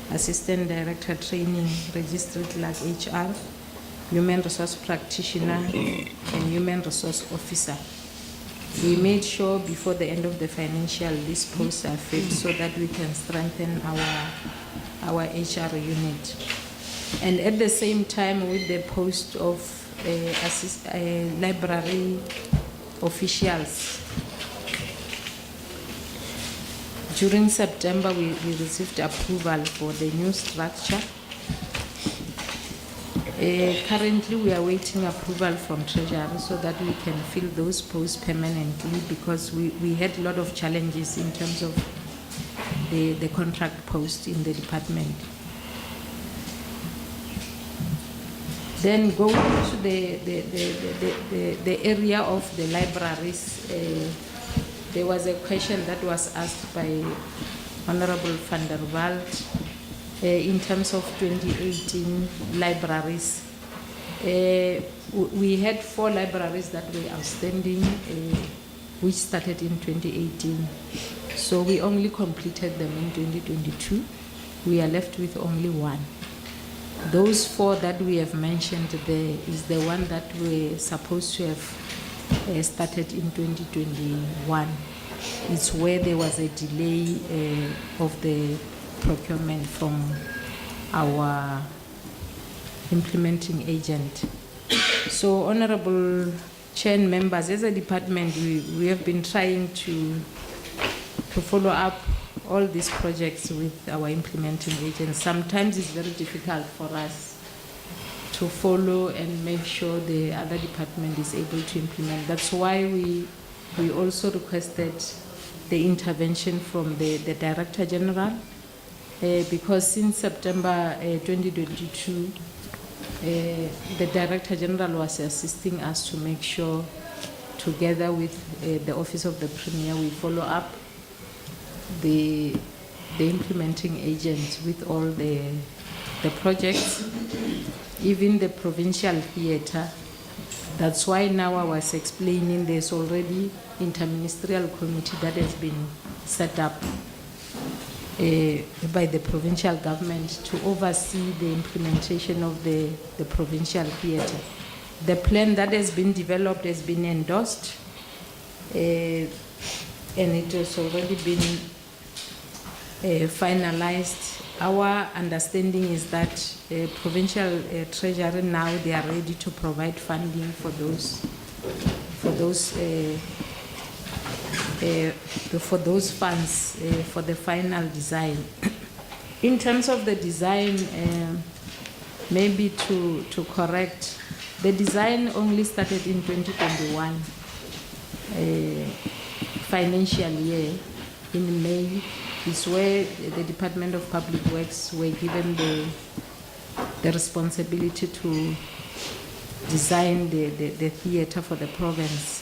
Assistant Director, Training, Registry Clerk, HR, Human Resource Practitioner, and Human Resource Officer. We made sure before the end of the financial these posts are filled so that we can strengthen our HR unit. And at the same time, with the post of library officials, during September we received approval for the new structure. Currently we are waiting approval from Treasury so that we can fill those posts permanently, because we had a lot of challenges in terms of the contract post in the department. Then going to the area of the libraries, there was a question that was asked by Honorable van der Walt in terms of 2018 libraries. We had 4 libraries that were outstanding, which started in 2018. So we only completed them in 2022. We are left with only 1. Those 4 that we have mentioned there is the one that we're supposed to have started in 2021. It's where there was a delay of the procurement from our implementing agent. So, Honorable Chair and members, as a department, we have been trying to follow up all these projects with our implementing agents. Sometimes it's very difficult for us to follow and make sure the other department is able to implement. That's why we also requested the intervention from the Director General, because since September 2022, the Director General was assisting us to make sure, together with the Office of the Premier, we follow up the implementing agents with all the projects, even the provincial theatre. That's why now I was explaining there's already interministerial committee that has been set up by the provincial government to oversee the implementation of the provincial theatre. The plan that has been developed has been endorsed, and it has already been finalized. Our understanding is that provincial treasury now, they are ready to provide funding for those funds for the final design. In terms of the design, maybe to correct, the design only started in 2021 financial year. In May is where the Department of Public Works were given the responsibility to design the theatre for the province.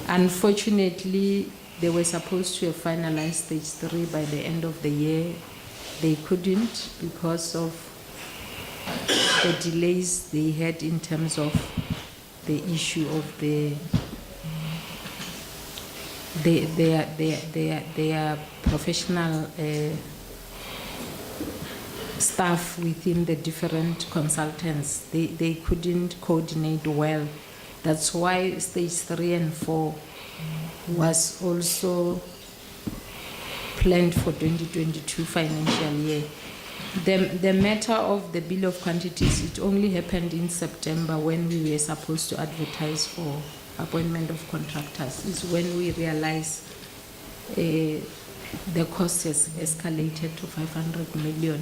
Unfortunately, they were supposed to have finalized stage 3 by the end of the year. They couldn't because of the delays they had in terms of the issue of their professional staff within the different consultants. They couldn't coordinate well. That's why stage 3 and 4 was also planned for 2022 financial year. The matter of the bill of quantities, it only happened in September when we were supposed to advertise for appointment of contractors. Is when we realized the cost has escalated to 500 million,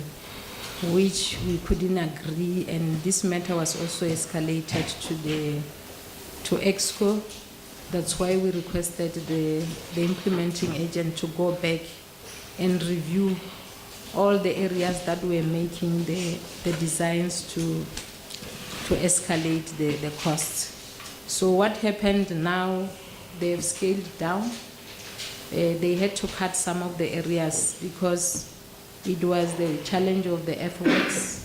which we couldn't agree, and this matter was also escalated to EXCO. That's why we requested the implementing agent to go back and review all the areas that were making the designs to escalate the costs. So what happened now, they've scaled down. They had to cut some of the areas because it was the challenge of the earthworks.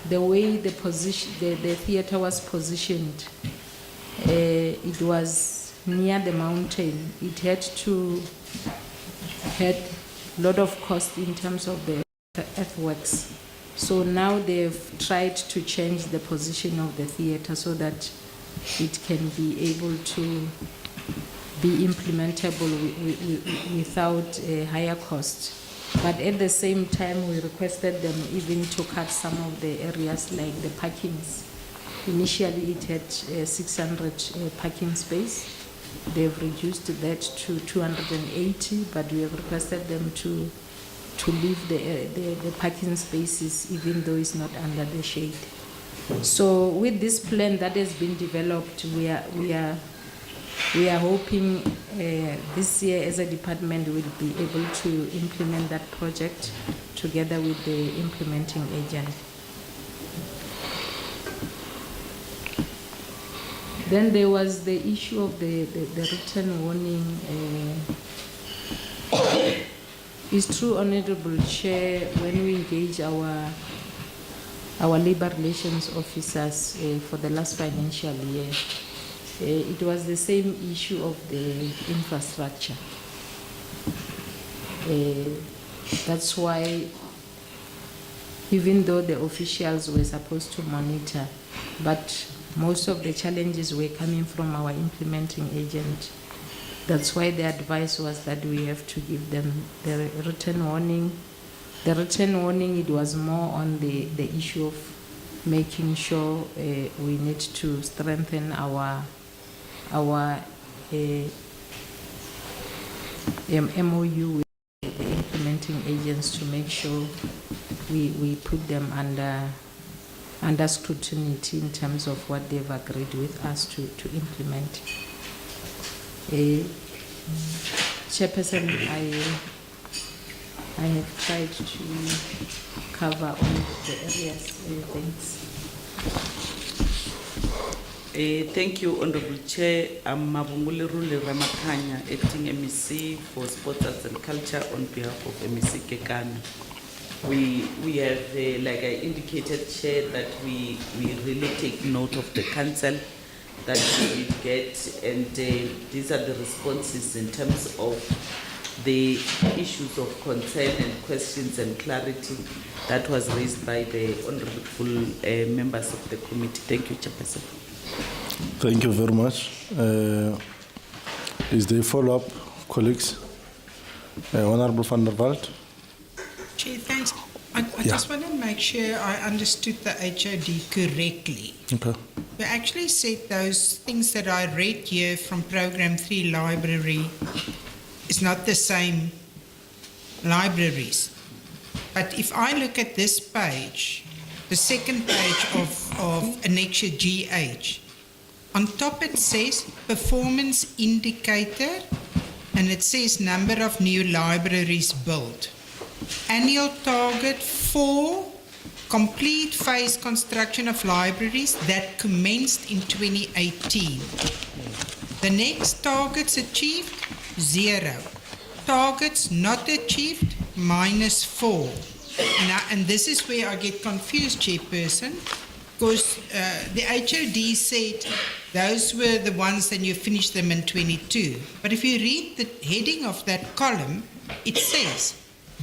The way the theatre was positioned, it was near the mountain. It had a lot of cost in terms of the earthworks. So now they've tried to change the position of the theatre so that it can be able to be implementable without a higher cost. But at the same time, we requested them even to cut some of the areas like the parkings. Initially, it had 600 parking space. They've reduced that to 280, but we have requested them to leave the parking spaces, even though it's not under the shade. So with this plan that has been developed, we are hoping this year as a department we'll be able to implement that project together with the implementing agent. Then there was the issue of the written warning. It's true, Honorable Chair, when we engage our labor relations officers for the last financial year, it was the same issue of the infrastructure. That's why, even though the officials were supposed to monitor, but most of the challenges were coming from our implementing agent. That's why the advice was that we have to give them the written warning. The written warning, it was more on the issue of making sure we need to strengthen our MOU with the implementing agents to make sure we put them under scrutiny in terms of what they've agreed with us to implement. Chairperson, I have tried to cover all the areas. Thanks. Thank you, Honorable Chair. I'm Mavungule Ramakanya, acting MEC for Sports, Arts and Culture on behalf of MEC Kekana. We have, like I indicated, Chair, that we really take note of the council that we get, and these are the responses in terms of the issues of concern and questions and clarity that was raised by the honorable members of the committee. Thank you, Chairperson. Thank you very much. Is there a follow-up, colleagues? Honorable van der Walt. Chair, thanks. I just want to make sure I understood the HOD correctly. Okay. You actually said those things that I read here from Program 3 Library is not the same libraries. But if I look at this page, the second page of Annexure GH, on top it says performance indicator, and it says number of new libraries built. Annual target for complete phase construction of libraries that commenced in 2018. The next targets achieved, 0. Targets not achieved, -4. And this is where I get confused, Chairperson, because the HOD said those were the ones that you finished them in 22. But if you read the heading of that column, it says,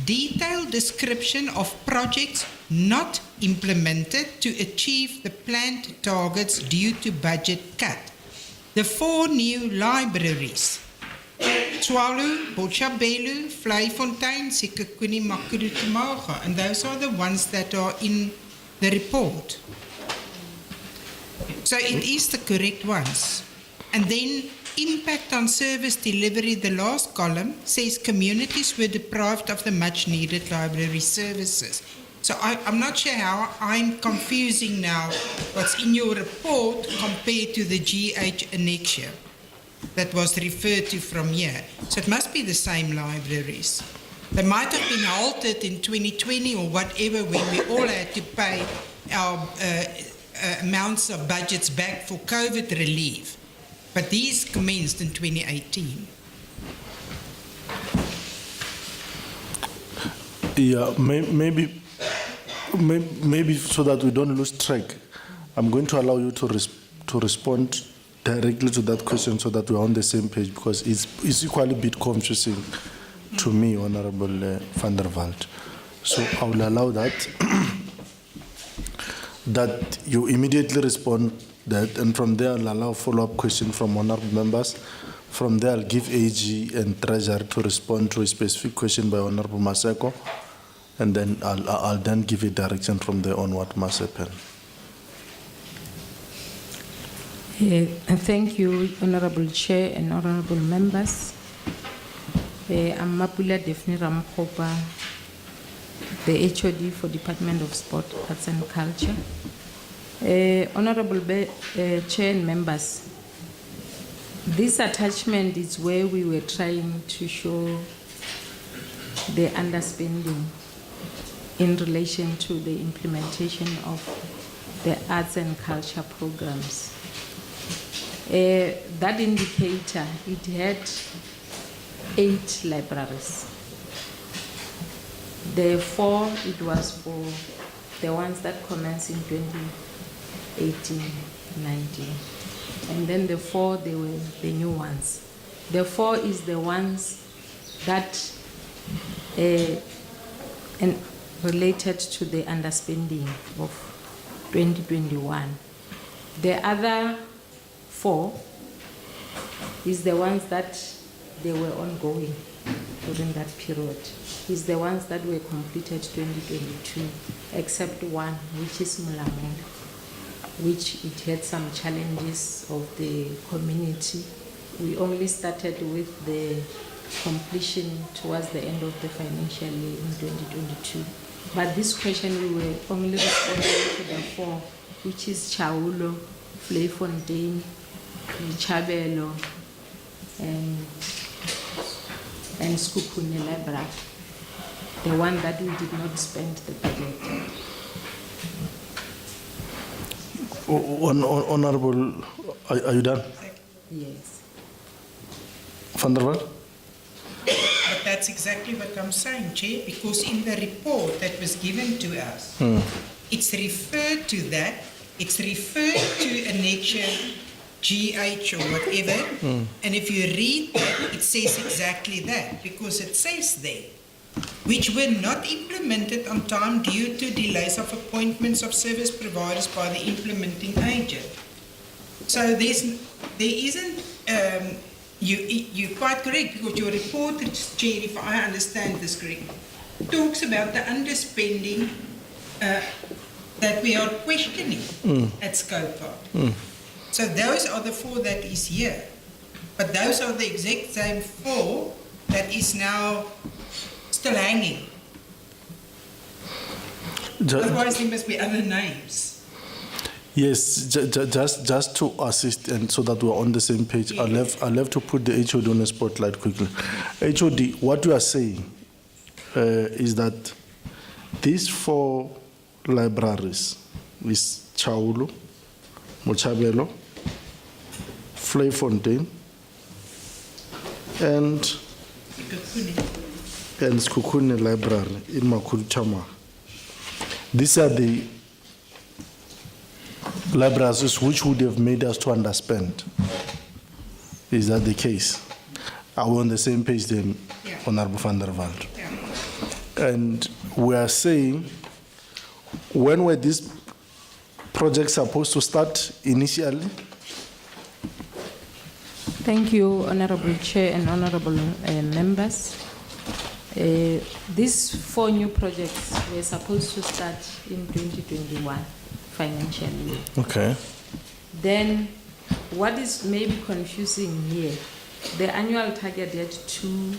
detailed description of projects not implemented to achieve the planned targets due to budget cut. The 4 new libraries, Tswalu, Botshabelo, Vleifontein, Sekekuni, Makuru, Tumaga, and those are the ones that are in the report. So it is the correct ones. And then impact on service delivery, the last column, says communities were deprived of the much needed library services. So I'm not sure how I'm confusing now what's in your report compared to the GH annexure that was referred to from here. So it must be the same libraries. They might have been halted in 2020 or whatever when we all had to pay our amounts of budgets back for COVID relief. But these commenced in 2018. Yeah, maybe so that we don't lose track, I'm going to allow you to respond directly to that question so that we're on the same page, because it's equally a bit confusing to me, Honorable van der Walt. So I will allow that, that you immediately respond that, and from there I'll allow follow-up question from honorable members. From there I'll give AG and Treasurer to respond to a specific question by Honorable Maseko, and then I'll then give a direction from there on what must happen. Thank you, Honorable Chair and Honorable Members. I'm Mapula Defni Ramkhopa, the HOD for Department of Sport, Arts and Culture. Honorable Chair and Members, this attachment is where we were trying to show the underspending in relation to the implementation of the arts and culture programs. That indicator, it had 8 libraries. Therefore, it was for the ones that commenced in 2018-19. And then the 4, they were the new ones. The 4 is the ones that and related to the underspending of 2021. The other 4 is the ones that they were ongoing during that period. Is the ones that were completed 2022, except one, which is Mulamon, which it had some challenges of the community. We only started with the completion towards the end of the financial year in 2022. But this question, we were only responding to the 4, which is Chaulo, Flayfontaine, Chabelo, and Skupune Library, the one that we did not spend the budget. Honorable, are you done? Yes. Van der Walt? But that's exactly what I'm saying, Chair, because in the report that was given to us, it's referred to that, it's referred to annexure GH or whatever, and if you read that, it says exactly that, because it says there, which were not implemented on time due to delays of appointments of service providers by the implementing agent. So there isn't, you're quite correct, because your report, Chair, if I understand this correctly, talks about the underspending that we are questioning at SCOPA. So those are the 4 that is here. But those are the exact same 4 that is now still hanging. Otherwise there must be other names. Yes, just to assist and so that we're on the same page, yes. I'll have to put the HOD on the spotlight quickly. HOD, what you are saying is that these 4 libraries is Chaulo, Mochabelo, Flayfontaine, and Skukune Library in Makulchama. These are the libraries which would have made us to underspend. Is that the case? Are we on the same page then, Honorable van der Walt? And we are saying, when were these projects supposed to start initially? Thank you, Honorable Chair and Honorable Members. These 4 new projects were supposed to start in 2021 financial year. Okay. Then, what is maybe confusing here, the annual target had two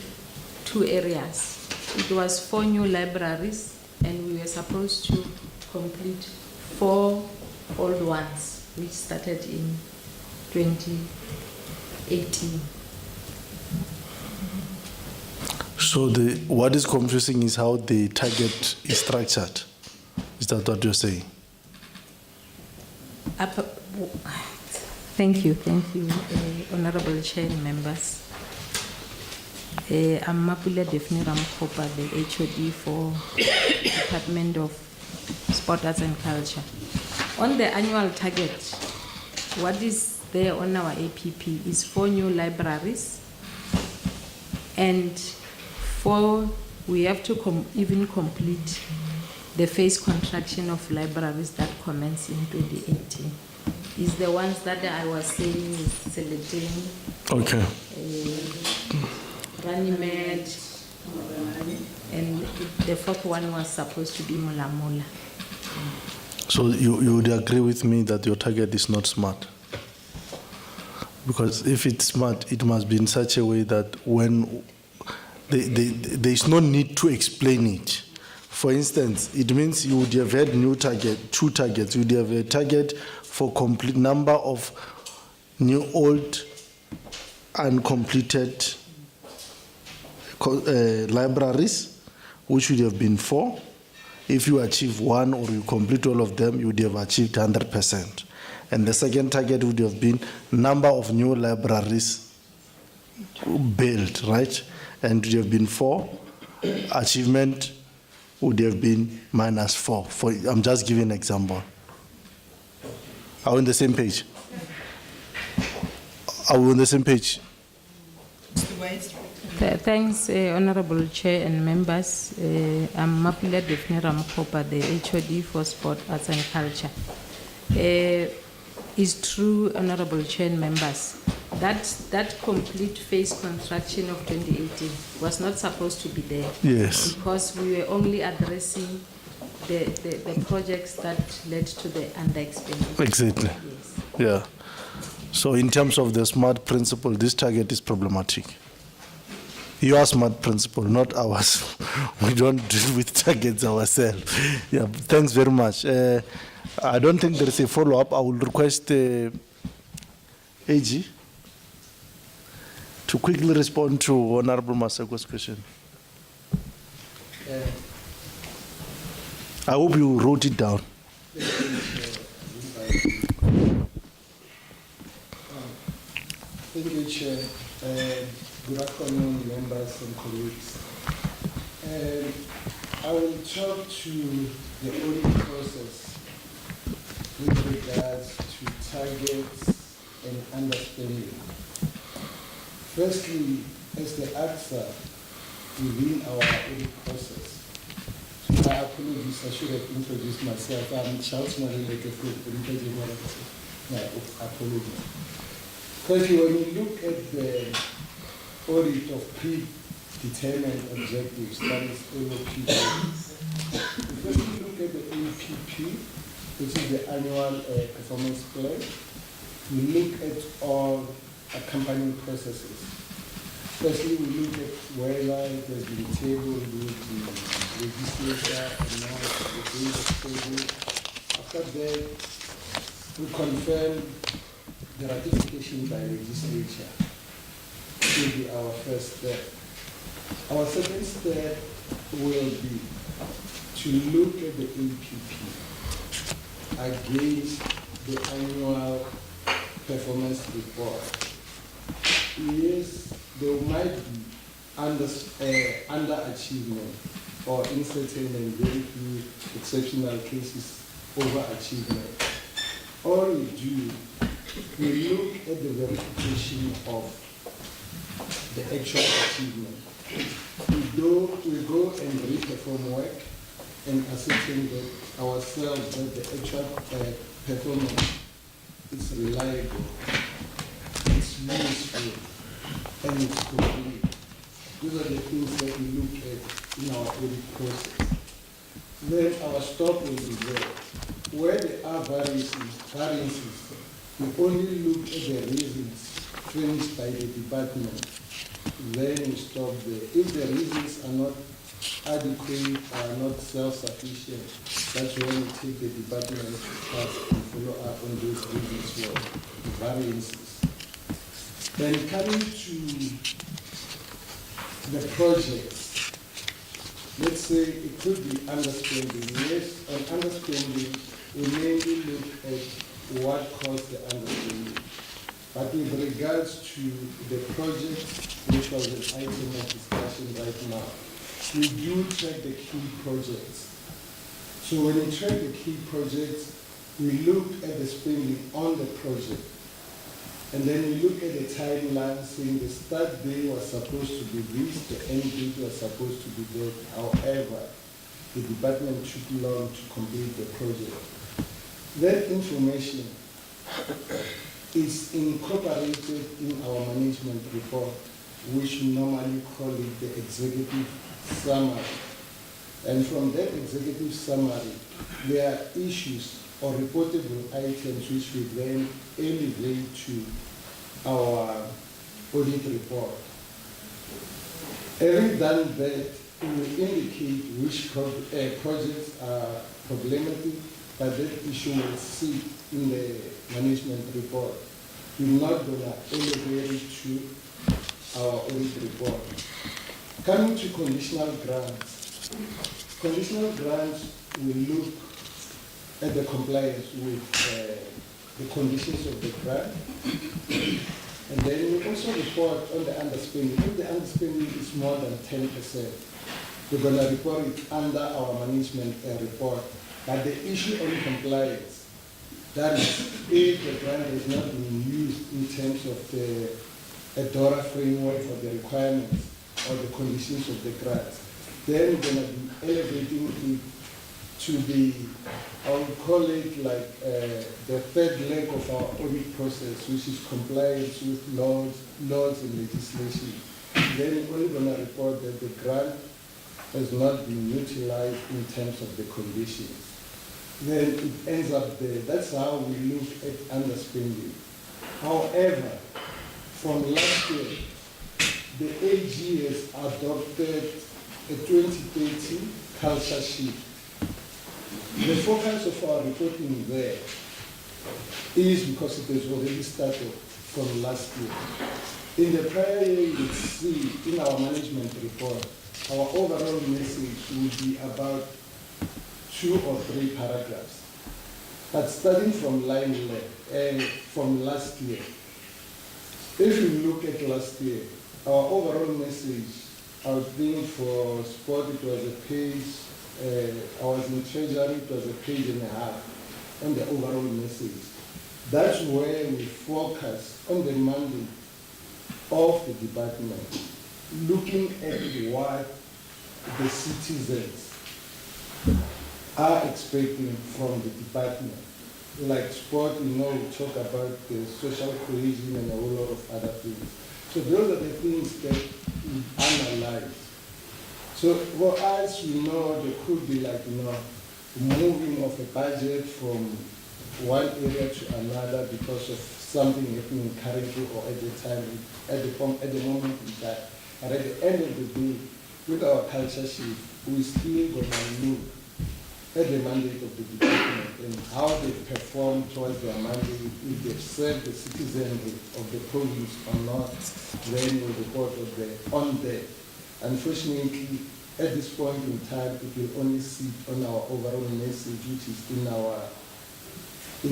areas. It was 4 new libraries, and we were supposed to complete 4 old ones, which started in 2018. So what is confusing is how the target is structured. Is that what you're saying? Thank you, Honorable Chair and members. I'm Mapula Defni Ramkhopa, the HOD for Department of Sport, Arts and Culture. On the annual target, what is there on our APP is 4 new libraries, and 4, we have to even complete the phase construction of libraries that commence in 2018. Is the ones that I was saying is Seleteng, Okay. Ranimed, and the 4th one was supposed to be Mulamula. So you would agree with me that your target is not smart? Because if it's smart, it must be in such a way that when there is no need to explain it. For instance, it means you would have had 2 targets. You would have a target for complete number of new old uncompleted libraries, which would have been 4. If you achieve 1 or you complete all of them, you would have achieved 100%. And the second target would have been number of new libraries built, right? And it would have been 4. Achievement would have been -4. I'm just giving an example. Are we on the same page? Are we on the same page? Thanks, Honorable Chair and members. I'm Mapula Defne Ramkopa, the HOD for Sport, Arts and Culture. It's true, Honorable Chair and members, that complete phase construction of 2018 was not supposed to be there. Yes. Because we were only addressing the projects that led to the under-expenditure. Exactly. Yes. Yeah. So in terms of the SMART principle, this target is problematic. Your SMART principle, not ours. We don't deal with targets ourselves. Yeah, thanks very much. I don't think there is a follow-up. I will request AG to quickly respond to Honorable Maseko's question. I hope you wrote it down. Thank you, Chair. Good afternoon, members and colleagues. I will talk to the audit process with regards to targets and understanding. Firstly, as the AXA within our audit process, my apologies, I should have introduced myself. I'm Charles Maleleke from my apologies. Firstly, when you look at the audit of predetermined objectives, that is AOP. First, we look at the APP, which is the annual performance plan. We look at all accompanying processes. Firstly, we look at whether there's been tabled with the legislature and now the data table. After that, we confirm the ratification by legislature. This will be our first step. Our second step will be to look at the APP against the annual performance report. Yes, there might be underachievement or in certain and very few exceptional cases, overachievement. All we do, we look at the verification of the actual achievement. We go and re-perform work and ascertain that ourselves that the actual performance is reliable, it's useful, and it's complete. These are the things that we look at in our audit process. Then our stop will be there. Where there are variances, we only look at the reasons furnished by the department. Then we stop there. If the reasons are not adequate, are not self-sufficient, that's when we take the department to task and follow up on those reasons for the variances. Then coming to the projects, let's say it could be underspending. Yes, on underspending, we mainly look at what caused the underspending. But with regards to the project, which was an item of discussion right now, we do track the key projects. So when we track the key projects, we look at the spending on the project. And then you look at the timeline, saying the start date was supposed to be this, the end date was supposed to be that. However, the department took long to complete the project. That information is incorporated in our management report, which we normally call it the executive summary. And from that executive summary, there are issues or reportable items which we then elevate to our audit report. Having done that, we will indicate which projects are problematic, but that issue will sit in the management report. We're not going to elevate it to our audit report. Coming to conditional grants. Conditional grants will look at the compliance with the conditions of the grant. And then we also report on the underspending. If the underspending is more than 10%, we're going to report it under our management report. But the issue on compliance, that is, if the grant has not been used in terms of the DORA framework for the requirements or the conditions of the grant, then we're going to be elevating it to the, I would call it like the third leg of our audit process, which is compliance with laws and legislation. Then we're only going to report that the grant has not been utilized in terms of the conditions. Then it ends up there. That's how we look at underspending. However, from last year, the AG has adopted a 2030 culture shift. The focus of our reporting there is because it has already started from last year. In the prior year, you would see in our management report, our overall message would be about 2 or 3 paragraphs. But starting from from last year, if you look at last year, our overall message, I was being for sport, it was a page. I was in treasury, it was a page and a half on the overall message. That's where we focus on the mandate of the department, looking at what the citizens are expecting from the department. Like sport, we talk about the social cohesion and a whole lot of other things. So those are the things that we analyze. So for us, we know there could be like, moving of a budget from one area to another because of something happening currently or at the time, at the moment in time. And at the end of the day, with our culture shift, we're still going to look at the mandate of the department and how they perform towards their mandate, if they've served the citizenry of the province or not, then we'll report on that. Unfortunately, at this point in time, it will only sit on our overall message, which is in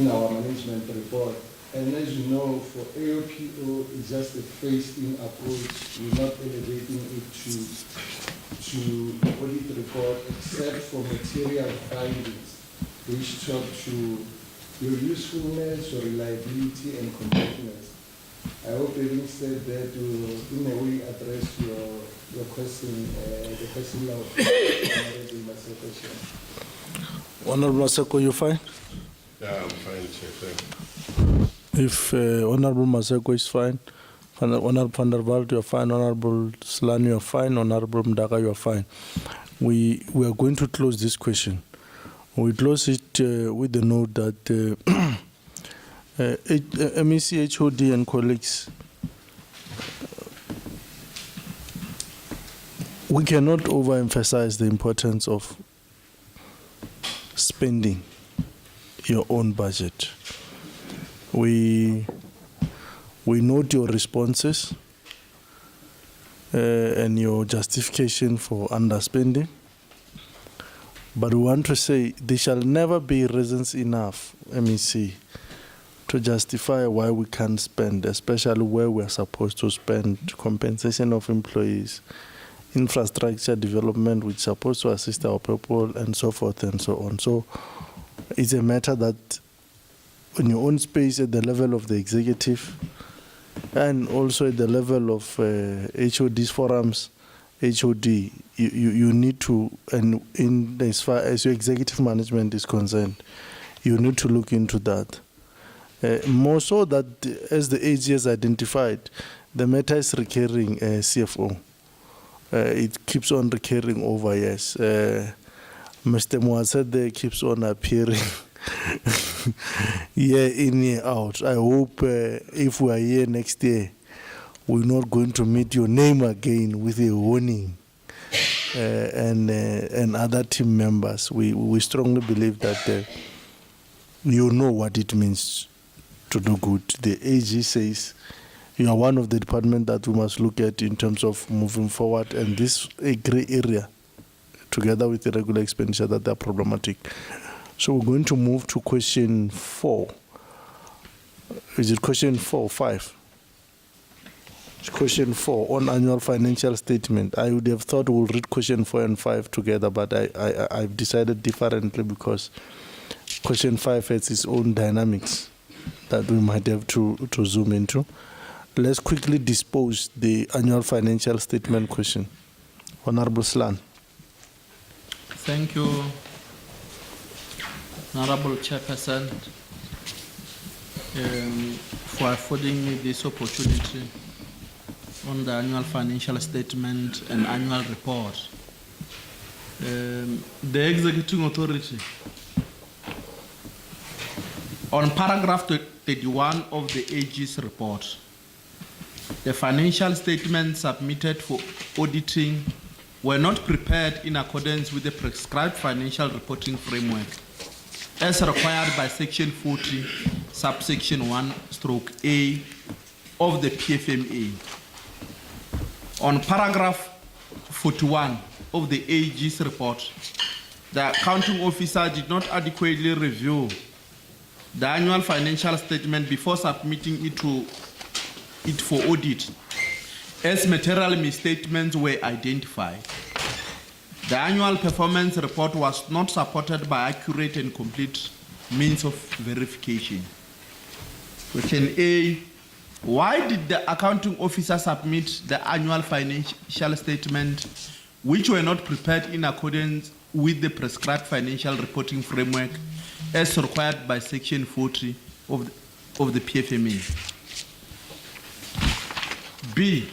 our management report. And as you know, for AOPO, it's just a phased-in approach. We're not elevating it to the audit report, except for material findings, which talk to your usefulness, your reliability, and completeness. I hope having said that, in a way address your question, the question of Honorable Maseko. Honorable Maseko, you fine? Yeah, I'm fine, Chair. Thank you. If Honorable Maseko is fine, Honorable Van der Walt, you are fine, Honorable Slani, you are fine, Honorable Mdaka, you are fine. We are going to close this question. We close it with the note that MEC, HOD and colleagues, we cannot overemphasize the importance of spending your own budget. We note your responses and your justification for underspending, but we want to say there shall never be reasons enough, MEC, to justify why we can't spend, especially where we're supposed to spend compensation of employees, infrastructure development, which is supposed to assist our people, and so forth and so on. So it's a matter that in your own space at the level of the executive, And also at the level of HOD's forums, HOD, you need to, and in as far as your executive management is concerned, you need to look into that. More so that, as the AG has identified, the matter is recurring, CFO. It keeps on recurring over years. Mr. Mwasade keeps on appearing year in, year out. I hope if we are here next year, we're not going to meet your name again with a warning. And other team members, we strongly believe that you know what it means to do good. The AG says you are one of the departments that we must look at in terms of moving forward, and this a grey area, together with the regular expenditure, that they are problematic. So we're going to move to question 4. Is it question 4 or 5? It's question 4 on annual financial statement. I would have thought we'll read question 4 and 5 together, but I've decided differently because question 5 has its own dynamics that we might have to zoom into. Let's quickly dispose the annual financial statement question. Honorable Slan. Thank you, Honorable Chairperson, for affording me this opportunity on the annual financial statement and annual report. The Executive Authority, on paragraph 31 of the AG's report, the financial statements submitted for auditing were not prepared in accordance with the prescribed financial reporting framework as required by Section 40, subsection 1/A of the PFMA. On paragraph 41 of the AG's report, the accounting officer did not adequately review the annual financial statement before submitting it for audit, as material misstatements were identified. The annual performance report was not supported by accurate and complete means of verification. Question A, why did the accounting officer submit the annual financial statement which were not prepared in accordance with the prescribed financial reporting framework as required by Section 40 of the PFMA? B,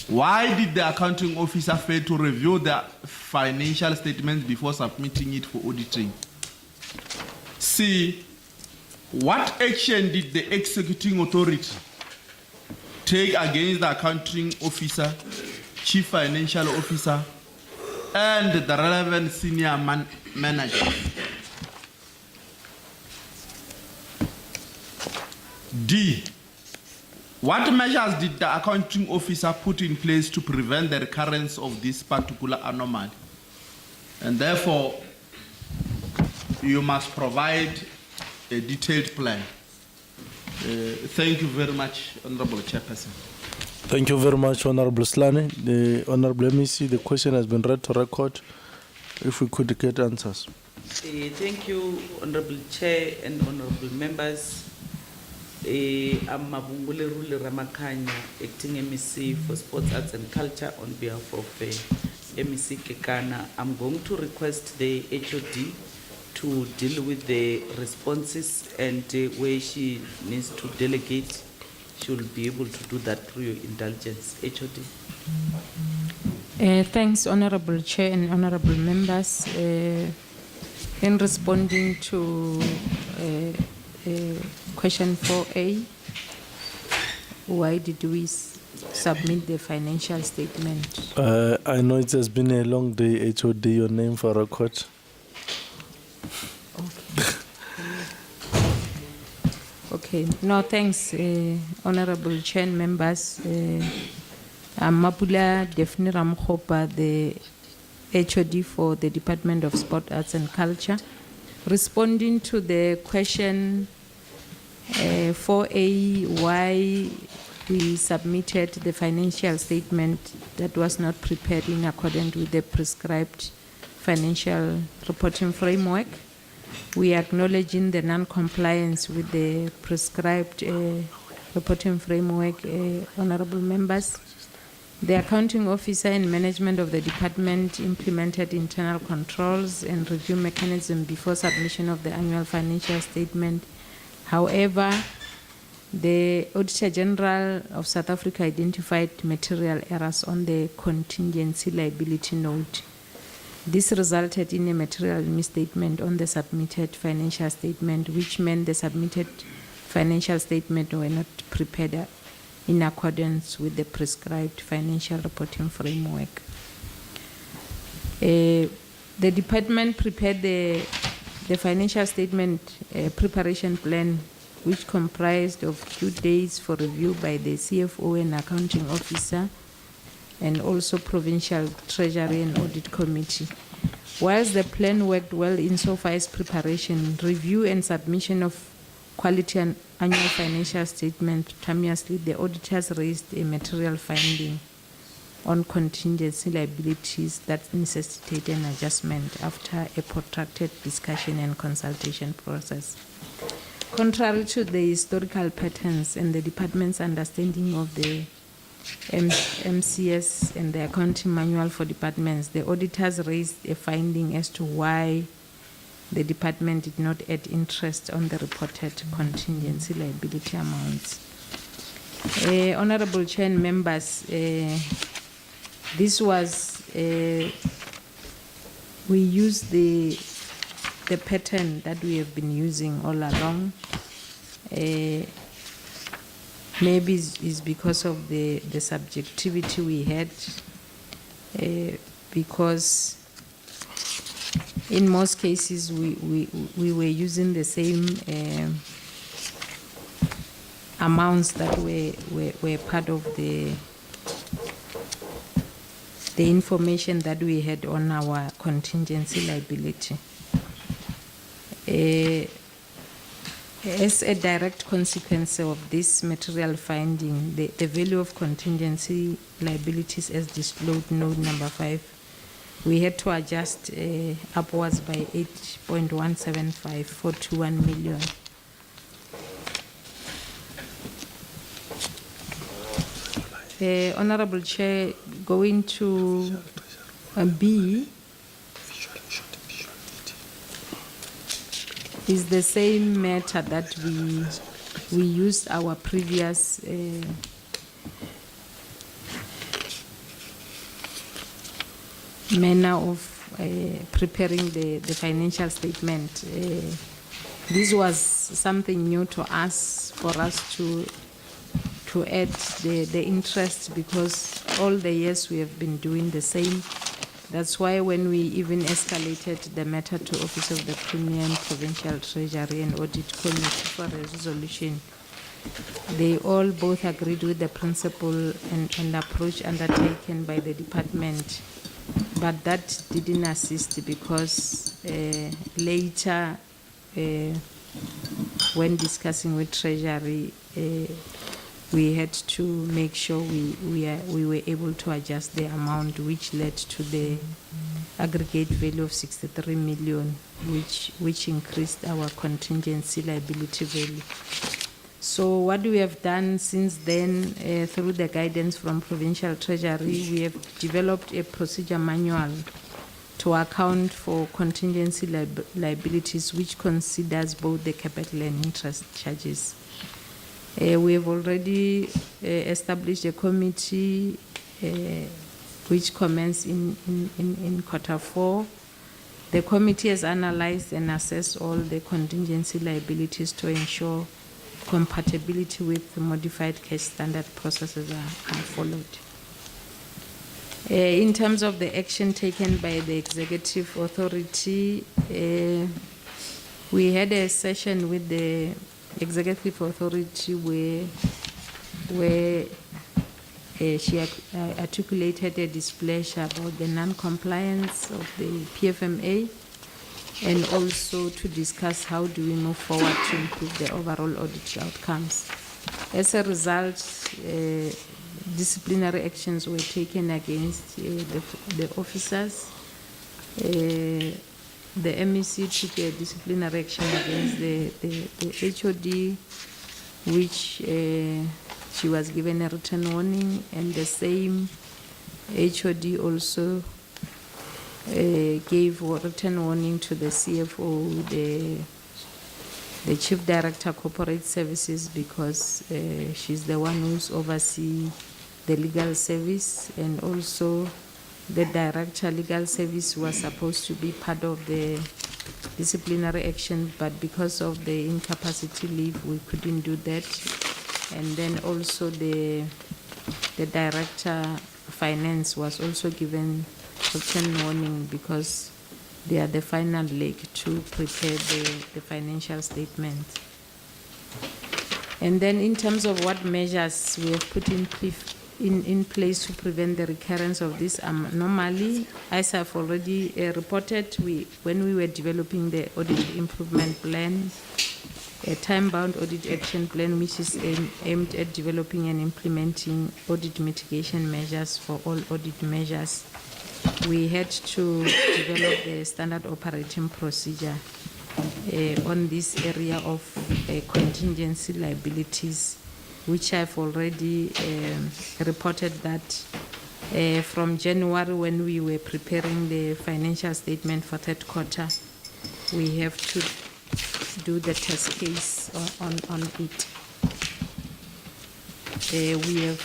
why did the accounting officer fail to review the financial statements before submitting it for auditing? C, what action did the executing authority take against the accounting officer, chief financial officer, and the relevant senior manager? D, what measures did the accounting officer put in place to prevent the recurrence of this particular anomaly? And therefore, you must provide a detailed plan. Thank you very much, Honorable Chairperson. Thank you very much, Honorable Slane. The Honorable MEC, the question has been read to record. If we could get answers. Thank you, Honorable Chair and Honorable Members. I'm Mabungule Rule Ramakanya, acting MEC for Sports, Arts and Culture on behalf of MEC Kekana. I'm going to request the HOD to deal with the responses, and where she needs to delegate, she will be able to do that through your indulgence. HOD. Thanks, Honorable Chair and Honorable Members. In responding to question 4A, why did we submit the financial statement? I know it has been a long day, HOD, your name for record. Okay, no, thanks, Honorable Chair and members. I'm Mapula Defni Ramkhopa, the HOD for the Department of Sport, Arts and Culture. Responding to the question 4A, why we submitted the financial statement that was not prepared in accordance with the prescribed financial reporting framework. We are acknowledging the non-compliance with the prescribed reporting framework, honorable members. The accounting officer and management of the department implemented internal controls and review mechanism before submission of the annual financial statement. However, the Auditor General of South Africa identified material errors on the contingency liability note. This resulted in a material misstatement on the submitted financial statement, which meant the submitted financial statement were not prepared in accordance with the prescribed financial reporting framework. The department prepared the financial statement preparation plan, which comprised of due days for review by the CFO and accounting officer, and also Provincial Treasury and Audit Committee. Whilst the plan worked well insofar as preparation, review and submission of quality and annual financial statement, simultaneously the auditors raised a material finding on contingency liabilities that necessitated an adjustment after a protracted discussion and consultation process. Contrary to the historical patterns and the department's understanding of the MCS and the accounting manual for departments, the auditors raised a finding as to why the department did not add interest on the reported contingency liability amounts. Honorable Chair and members, this was, we used the pattern that we have been using all along. Maybe it's because of the subjectivity we had, because in most cases we were using the same amounts that were part of the information that we had on our contingency liability. As a direct consequence of this material finding, the value of contingency liabilities as disclosed note number 5, we had to adjust upwards by 8.175 for 21 million. Honorable Chair, going to B, is the same matter that we used our previous manner of preparing the financial statement. This was something new to us, for us to add the interest, because all the years we have been doing the same. That's why when we even escalated the matter to Office of the Premier and Provincial Treasury and Audit Committee for a resolution, they all both agreed with the principle and approach undertaken by the department. But that didn't assist, because later, when discussing with Treasury, we had to make sure we were able to adjust the amount, which led to the aggregate value of 63 million, which increased our contingency liability value. So what we have done since then, through the guidance from Provincial Treasury, we have developed a procedure manual to account for contingency liabilities, which considers both the capital and interest charges. We have already established a committee which commenced in Q4. The committee has analyzed and assessed all the contingency liabilities to ensure compatibility with the modified cash standard processes are followed. In terms of the action taken by the executive authority, we had a session with the executive authority where she articulated a displeasure about the non-compliance of the PFMA, and also to discuss how do we move forward to improve the overall audit outcomes. As a result, disciplinary actions were taken against the officers. The MEC took a disciplinary action against the HOD, which she was given a written warning, and the same HOD also gave a written warning to the CFO, the Chief Director Corporate Services, because she's the one who's oversee the legal service, and also the Director Legal Service was supposed to be part of the disciplinary action, but because of the incapacity leave, we couldn't do that. And then also the Director Finance was also given written warning because they are the final leg to prepare the financial statement. And then in terms of what measures we have put in place to prevent the recurrence of this anomaly, as I've already reported, when we were developing the audit improvement plan, a time-bound audit action plan which is aimed at developing and implementing audit mitigation measures for all audit measures, we had to develop the standard operating procedure on this area of contingency liabilities, which I've already reported that from January, when we were preparing the financial statement for third quarter, we have to do the test case on it. We have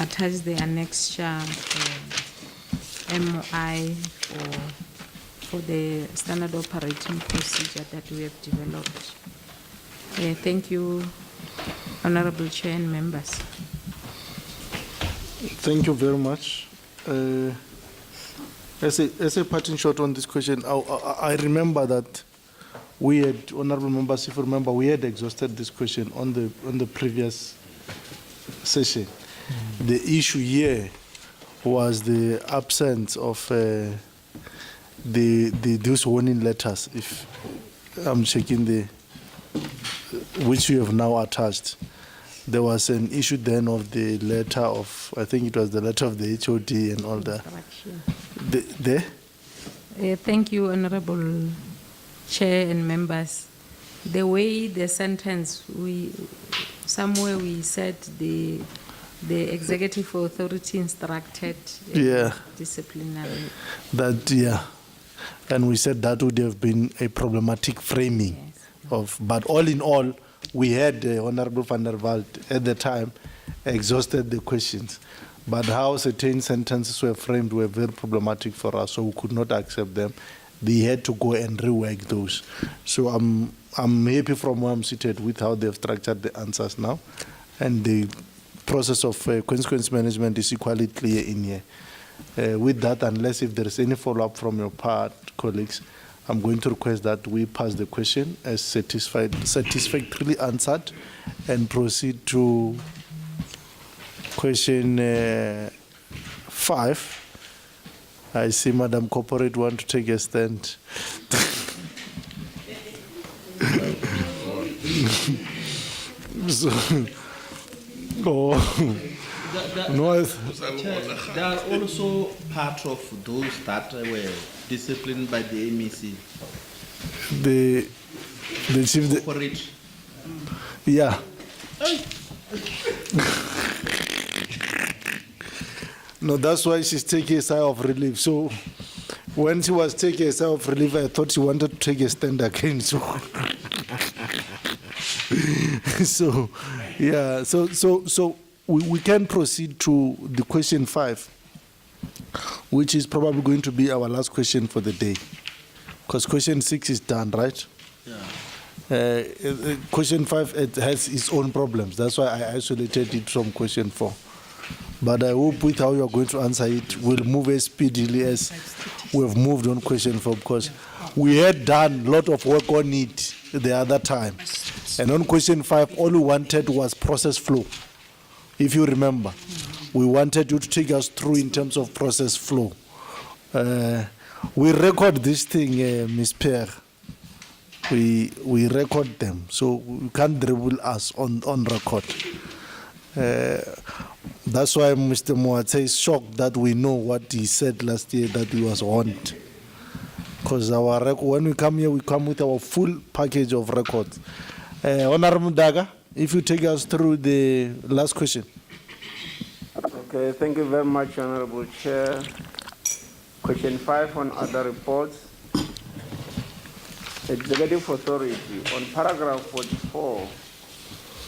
attached the annexure MOI for the standard operating procedure that we have developed. Thank you, Honorable Chair and members. Thank you very much. As a parting shot on this question, I remember that we had, honorable members, if you remember, we had exhausted this question on the previous session. The issue here was the absence of those warning letters. If I'm checking which we have now attached, there was an issue then of the letter of, I think it was the letter of the HOD and all that. Thank you, Honorable Chair and members. The way the sentence, somewhere we said the executive authority instructed disciplinary. And we said that would have been a problematic framing but all in all, we had Honorable van der Walt at the time exhausted the questions. But how certain sentences were framed were very problematic for us, so we could not accept them. They had to go and rework those. So I'm happy from where I'm seated with how they've structured the answers now. And the process of consequence management is equally clear in here. With that, unless if there is any follow-up from your part, colleagues, I'm going to request that we pass the question as satisfactorily answered and proceed to question 5. I see Madam Corporate want to take a stand. There are also part of those that were disciplined by the MEC. The chief. Corporate. Yeah. No, that's why she's taking a sigh of relief. So when she was taking a sigh of relief, I thought she wanted to take a stand again. So we can proceed to the question 5, which is probably going to be our last question for the day, because question 6 is done, right? Yeah. Question 5 it has its own problems. That's why I isolated it from question 4. But I hope with how you are going to answer it, we'll move as speedily as we have moved on question 4, because we had done a lot of work on it the other time. And on question 5, all we wanted was process flow. If you remember, we wanted you to take us through in terms of process flow. We record this thing, Ms. Pierre. We record them, so you can't dribble us on record. That's why Mr. Moate is shocked that we know what he said last year, that he was warned. Because when we come here, we come with our full package of records. Honorable Daga, if you take us through the last question. Okay, thank you very much, Honorable Chair. Question 5 on other reports. Executive Authority, on paragraph 44,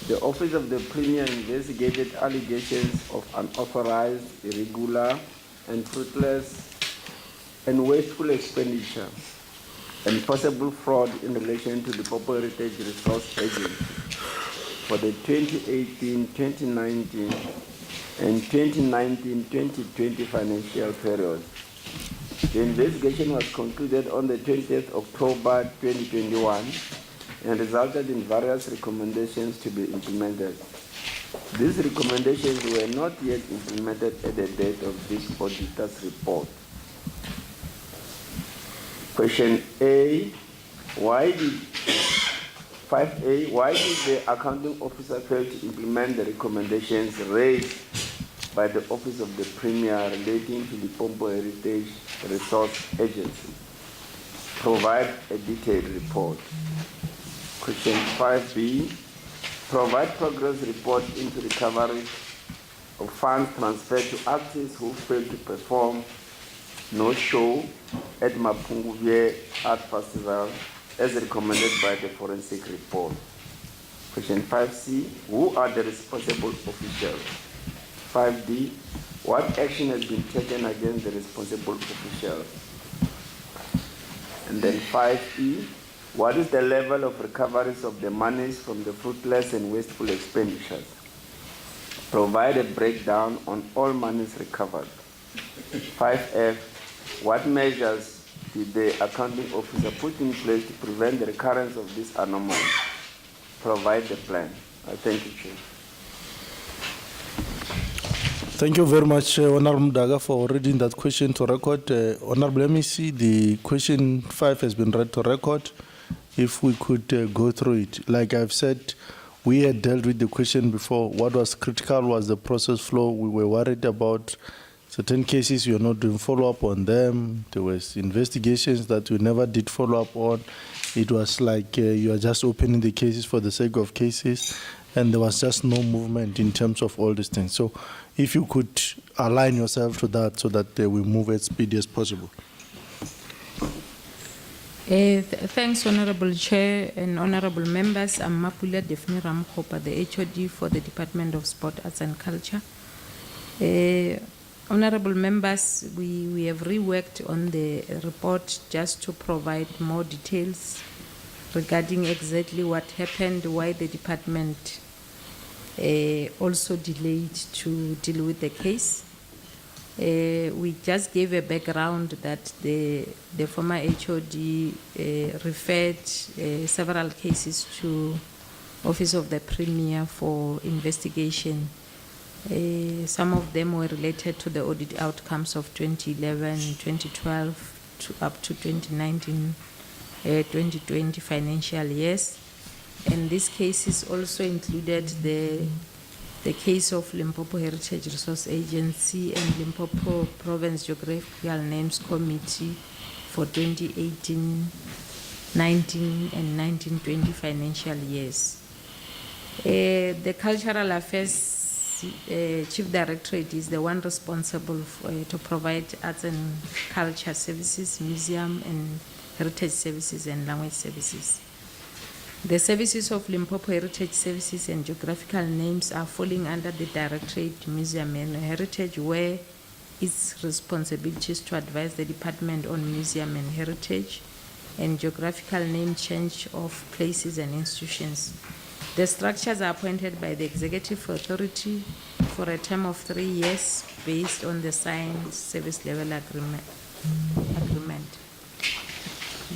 the Office of the Premier investigated allegations of unauthorized, irregular, and fruitless and wasteful expenditure and possible fraud in relation to the Limpopo Heritage Resource Agency for the 2018, 2019, and 2019-2020 financial period. The investigation was concluded on the 20th October 2021 and resulted in various recommendations to be implemented. These recommendations were not yet implemented at the date of this auditor's report. Question A, why did 5A, why did the accounting officer fail to implement the recommendations raised by the Office of the Premier relating to the Limpopo Heritage Resource Agency? Provide a detailed report. Question 5B, provide progress report into recovery of funds transferred to artists who failed to perform no show at Mapunguvye Art Festival as recommended by the forensic report. Question 5C, who are the responsible officials? 5D, what action has been taken against the responsible officials? And then 5E, what is the level of recoveries of the monies from the fruitless and wasteful expenditures? Provide a breakdown on all monies recovered. 5F, what measures did the accounting officer put in place to prevent the recurrence of this anomaly? Provide the plan. I thank you, Chair. Thank you very much, Honorable Daga, for reading that question to record. Honorable MEC, the question 5 has been read to record. If we could go through it. Like I've said, we had dealt with the question before. What was critical was the process flow. We were worried about certain cases, we are not doing follow-up on them. There was investigations that we never did follow-up on. It was like you are just opening the cases for the sake of cases, and there was just no movement in terms of all these things. So if you could align yourself to that so that we move as speedy as possible. Thanks, Honorable Chair and Honorable Members. I'm Mapula Defni Ramkhopa, the HOD for the Department of Sport, Arts and Culture. Honorable Members, we have reworked on the report just to provide more details regarding exactly what happened, why the department also delayed to deal with the case. We just gave a background that the former HOD referred several cases to Office of the Premier for investigation. Some of them were related to the audit outcomes of 2011, 2012, to up to 2019, 2020 financial years. And these cases also included the case of Limpopo Heritage Resource Agency and Limpopo Province Geographical Names Committee for 2018, 19 and 1920 financial years. The Cultural Affairs Chief Directorate is the one responsible to provide arts and culture services, museum and heritage services and language services. The services of Limpopo Heritage Services and Geographical Names are falling under the Directorate Museum and Heritage, where its responsibilities to advise the Department on Museum and Heritage and Geographical Name change of places and institutions. The structures are appointed by the Executive Authority for a term of 3 years based on the signed service level agreement.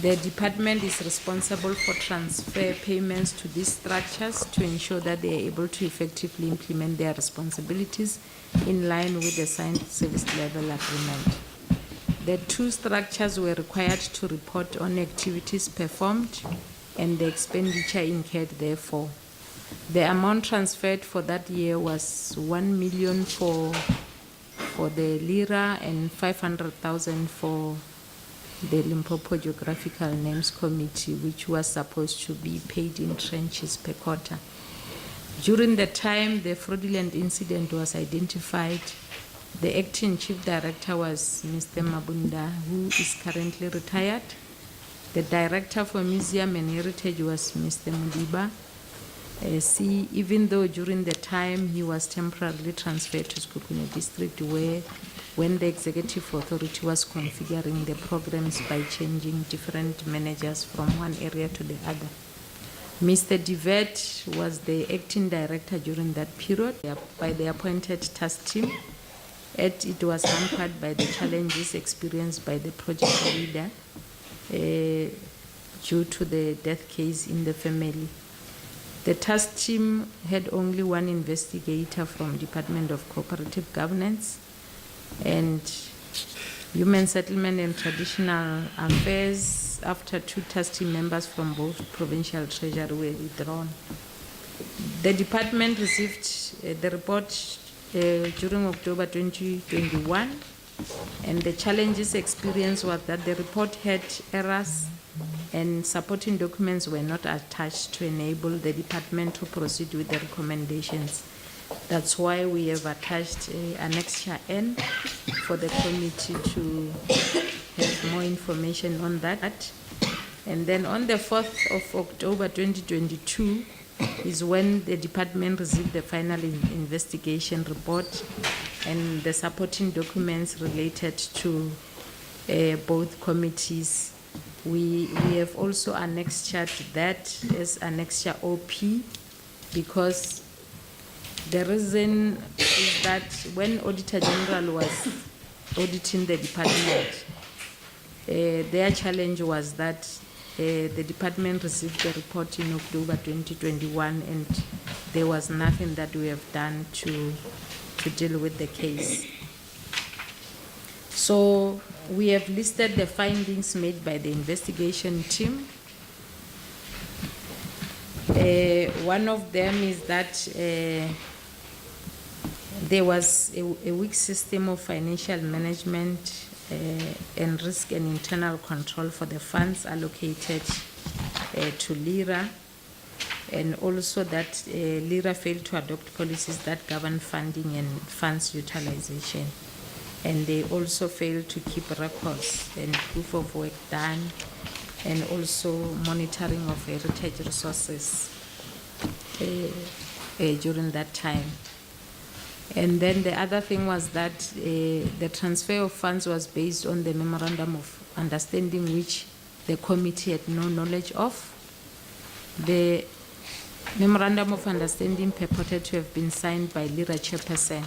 The department is responsible for transfer payments to these structures to ensure that they are able to effectively implement their responsibilities in line with the signed service level agreement. The 2 structures were required to report on activities performed and the expenditure incurred therefore. The amount transferred for that year was 1 million for the lira and 500,000 for the Limpopo Geographical Names Committee, which was supposed to be paid in tranches per quarter. During the time the fraudulent incident was identified, the acting chief director was Mr. Mabunda, who is currently retired. The director for Museum and Heritage was Mr. Mudiba. Even though during the time he was temporarily transferred to Skukunya district, where when the executive authority was configuring the programs by changing different managers from one area to the other. Mr. Divet was the acting director during that period by the appointed task team. It was hampered by the challenges experienced by the project leader due to the death case in the family. The task team had only one investigator from Department of Cooperative Governance and Human Settlement and Traditional Affairs, after 2 task team members from both provincial treasury were withdrawn. The department received the report during October 2021, and the challenges experienced was that the report had errors and supporting documents were not attached to enable the department to proceed with the recommendations. That's why we have attached Annexure N for the committee to have more information on that. And then on the 4th of October 2022 is when the department received the final investigation report and the supporting documents related to both committees. We have also annexed that as Annexure OP, because the reason is that when Auditor General was auditing the department, their challenge was that the department received the report in October 2021 and there was nothing that we have done to deal with the case. So we have listed the findings made by the investigation team. One of them is that there was a weak system of financial management and risk and internal control for the funds allocated to LIRA, and also that LIRA failed to adopt policies that govern funding and funds utilization. And they also failed to keep records and proof of work done, and also monitoring of heritage resources during that time. And then the other thing was that the transfer of funds was based on the memorandum of understanding which the committee had no knowledge of. The memorandum of understanding purported to have been signed by LIRA chairperson,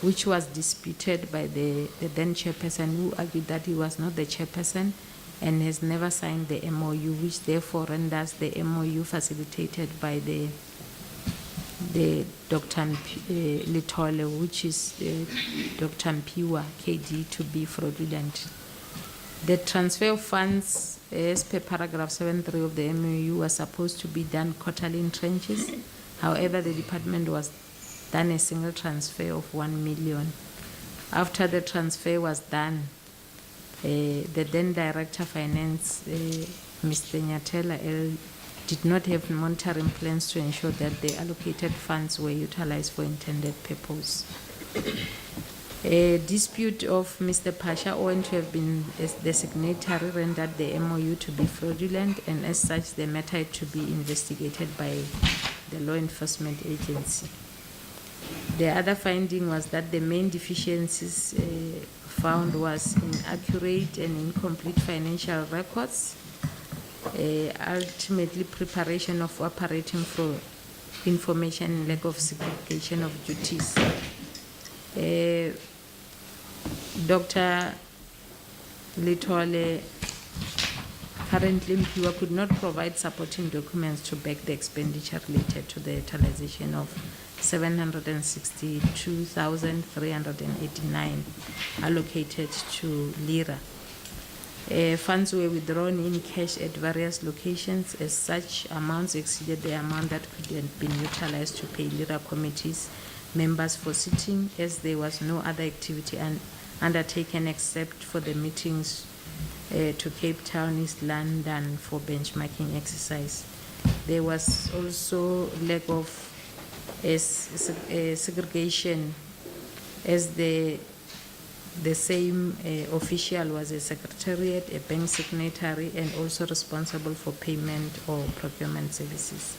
which was disputed by the then chairperson, who argued that he was not the chairperson and has never signed the MOU, which therefore renders the MOU facilitated by the Dr. Litole, which is Dr. Mpiwa KD, to be fraudulent. The transfer of funds, as per paragraph 7.3 of the MOU, was supposed to be done quarterly in tranches. However, the department was done a single transfer of 1 million. After the transfer was done, the then Director of Finance, Mr. Nyatela L, did not have monitoring plans to ensure that the allocated funds were utilized for intended purpose. A dispute of Mr. Pasha owing to have been the signatory rendered the MOU to be fraudulent, and as such the matter had to be investigated by the law enforcement agency. The other finding was that the main deficiencies found was inaccurate and incomplete financial records, ultimately preparation of operating for information and lack of segregation of duties. Dr. Litole, currently Mpiwa, could not provide supporting documents to back the expenditure related to the utilization of 762,389 allocated to LIRA. Funds were withdrawn in cash at various locations. As such, amounts exceeded the amount that could have been utilized to pay LIRA committees members for sitting, as there was no other activity undertaken except for the meetings to Cape Town, East London for benchmarking exercise. There was also lack of segregation, as the same official was a secretariat, a bank signatory, and also responsible for payment or procurement services.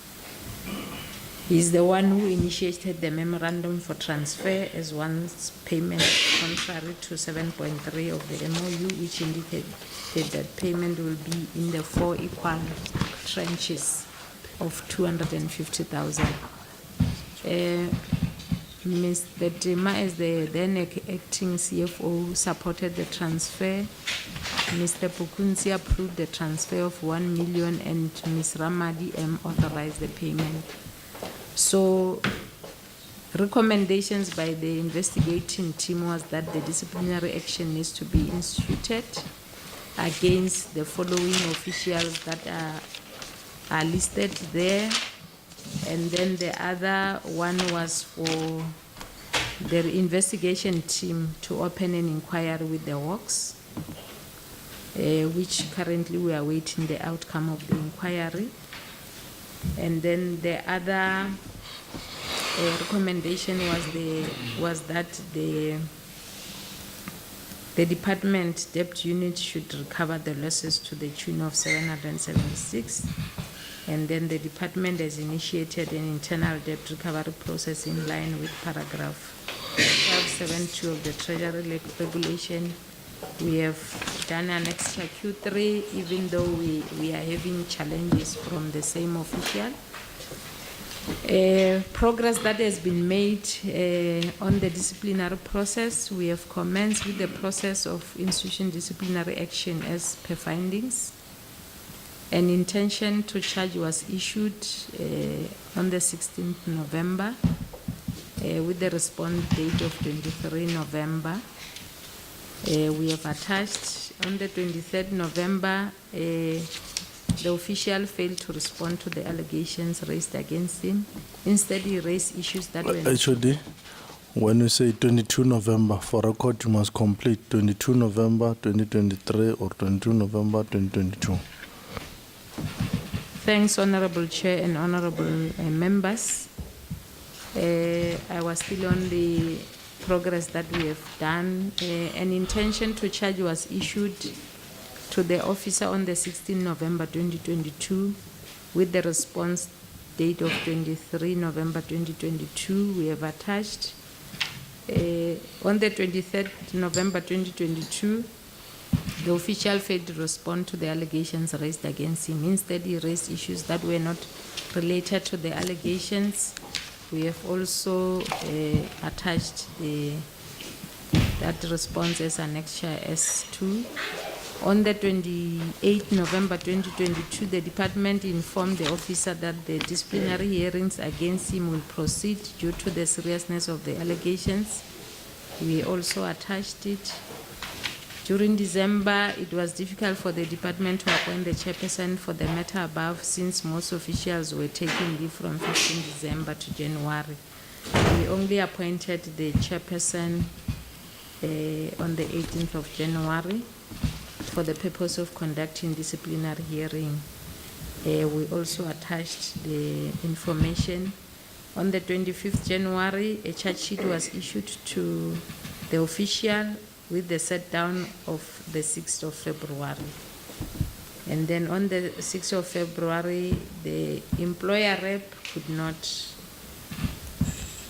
He's the one who initiated the memorandum for transfer as one's payment, contrary to 7.3 of the MOU, which indicated that payment will be in the 4 equal tranches of 250,000. Mr. Dima, as the then acting CFO, supported the transfer. Mr. Pukunzi approved the transfer of 1 million, and Ms. Ramadi M authorized the payment. So, recommendations by the investigating team was that the disciplinary action needs to be instituted against the following officials that are listed there. And then the other one was for the investigation team to open an inquiry with the works, which currently we are waiting the outcome of the inquiry. And then the other recommendation was that the department debt unit should recover the losses to the tune of 776. And then the department has initiated an internal debt recovery process in line with paragraph 1272 of the Treasury Regulation. We have done an extra Q3, even though we are having challenges from the same official. Progress that has been made on the disciplinary process. We have commenced with the process of institution disciplinary action as per findings. An intention to charge was issued on the 16th November with the response date of 23 November. We have attached on the 23rd November, the official failed to respond to the allegations raised against him. Instead, he raised issues that were... Actually, when you say 22 November, for record, you must complete 22 November 2023 or 22 November 2022. Thanks, Honorable Chair and Honorable members. I was still on the progress that we have done. An intention to charge was issued to the officer on the 16th November 2022 with the response date of 23 November 2022. We have attached on the 23rd November 2022, the official failed to respond to the allegations raised against him. Instead, he raised issues that were not related to the allegations. We have also attached that response as Annexure S2. On the 28th November 2022, the department informed the officer that the disciplinary hearings against him will proceed due to the seriousness of the allegations. We also attached it. During December, it was difficult for the department to appoint the chairperson for the matter above, since most officials were taking leave from 15 December to January. We only appointed the chairperson on the 18th of January for the purpose of conducting disciplinary hearing. We also attached the information. On the 25th January, a charge sheet was issued to the official with the set down of the 6th of February. And then on the 6th of February, the employer rep could not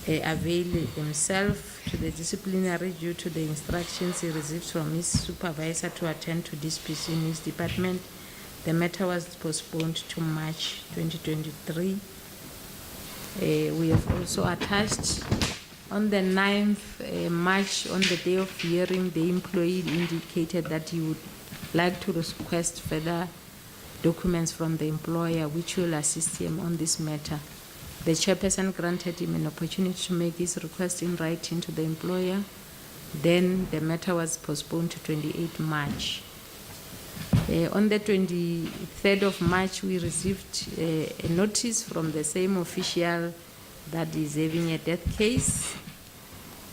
avail himself to the disciplinary due to the instructions he received from his supervisor to attend to disputes in his department. The matter was postponed to March 2023. We have also attached on the 9th March, on the day of hearing, the employee indicated that he would like to request further documents from the employer which will assist him on this matter. The chairperson granted him an opportunity to make his request in writing to the employer. Then the matter was postponed to 28 March. On the 23rd of March, we received a notice from the same official that is having a death case.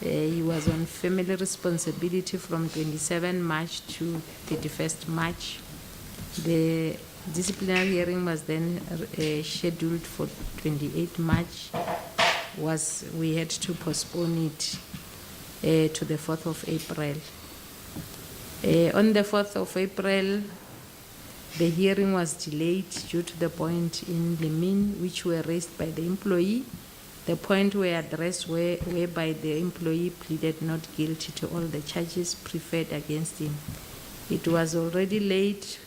He was on family responsibility from 27 March to 31st March. The disciplinary hearing was then scheduled for 28 March. We had to postpone it to the 4th of April. On the 4th of April, the hearing was delayed due to the point in Limine which were raised by the employee. The point were addressed whereby the employee pleaded not guilty to all the charges preferred against him. It was already late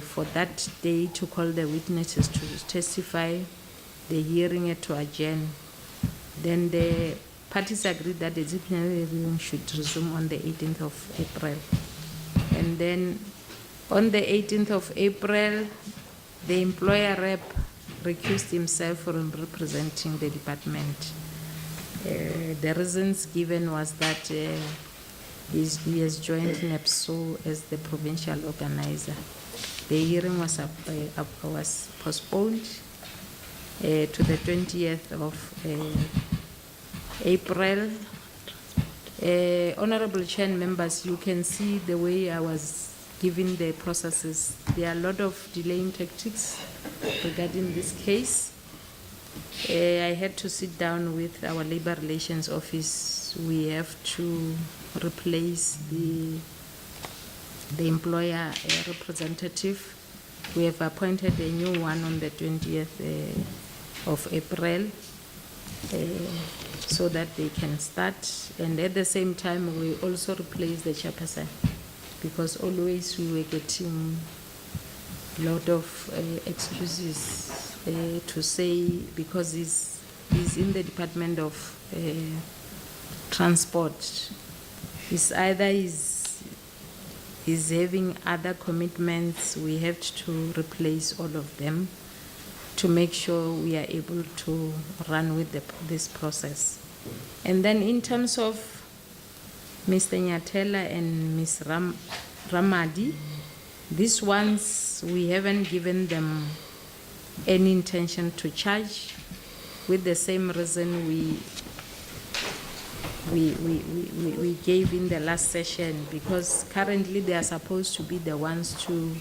for that day to call the witnesses to testify. The hearing had to adjourn. Then the parties agreed that the disciplinary hearing should resume on the 18th of April. And then on the 18th of April, the employer rep recused himself from representing the department. The reasons given was that he has joined NEPSO as the provincial organizer. The hearing was postponed to the 20th of April. Honorable Chair and members, you can see the way I was giving the processes. There are a lot of delaying tactics regarding this case. I had to sit down with our Labor Relations Office. We have to replace the employer representative. We have appointed a new one on the 20th of April so that they can start. And at the same time, we also replace the chairperson, because always we were getting a lot of excuses to say, because he's in the Department of Transport. It's either he's having other commitments. We have to replace all of them to make sure we are able to run with this process. And then in terms of Mr. Nyatela and Ms. Ramadi, these ones, we haven't given them any intention to charge, with the same reason we gave in the last session, because currently they are supposed to be the ones to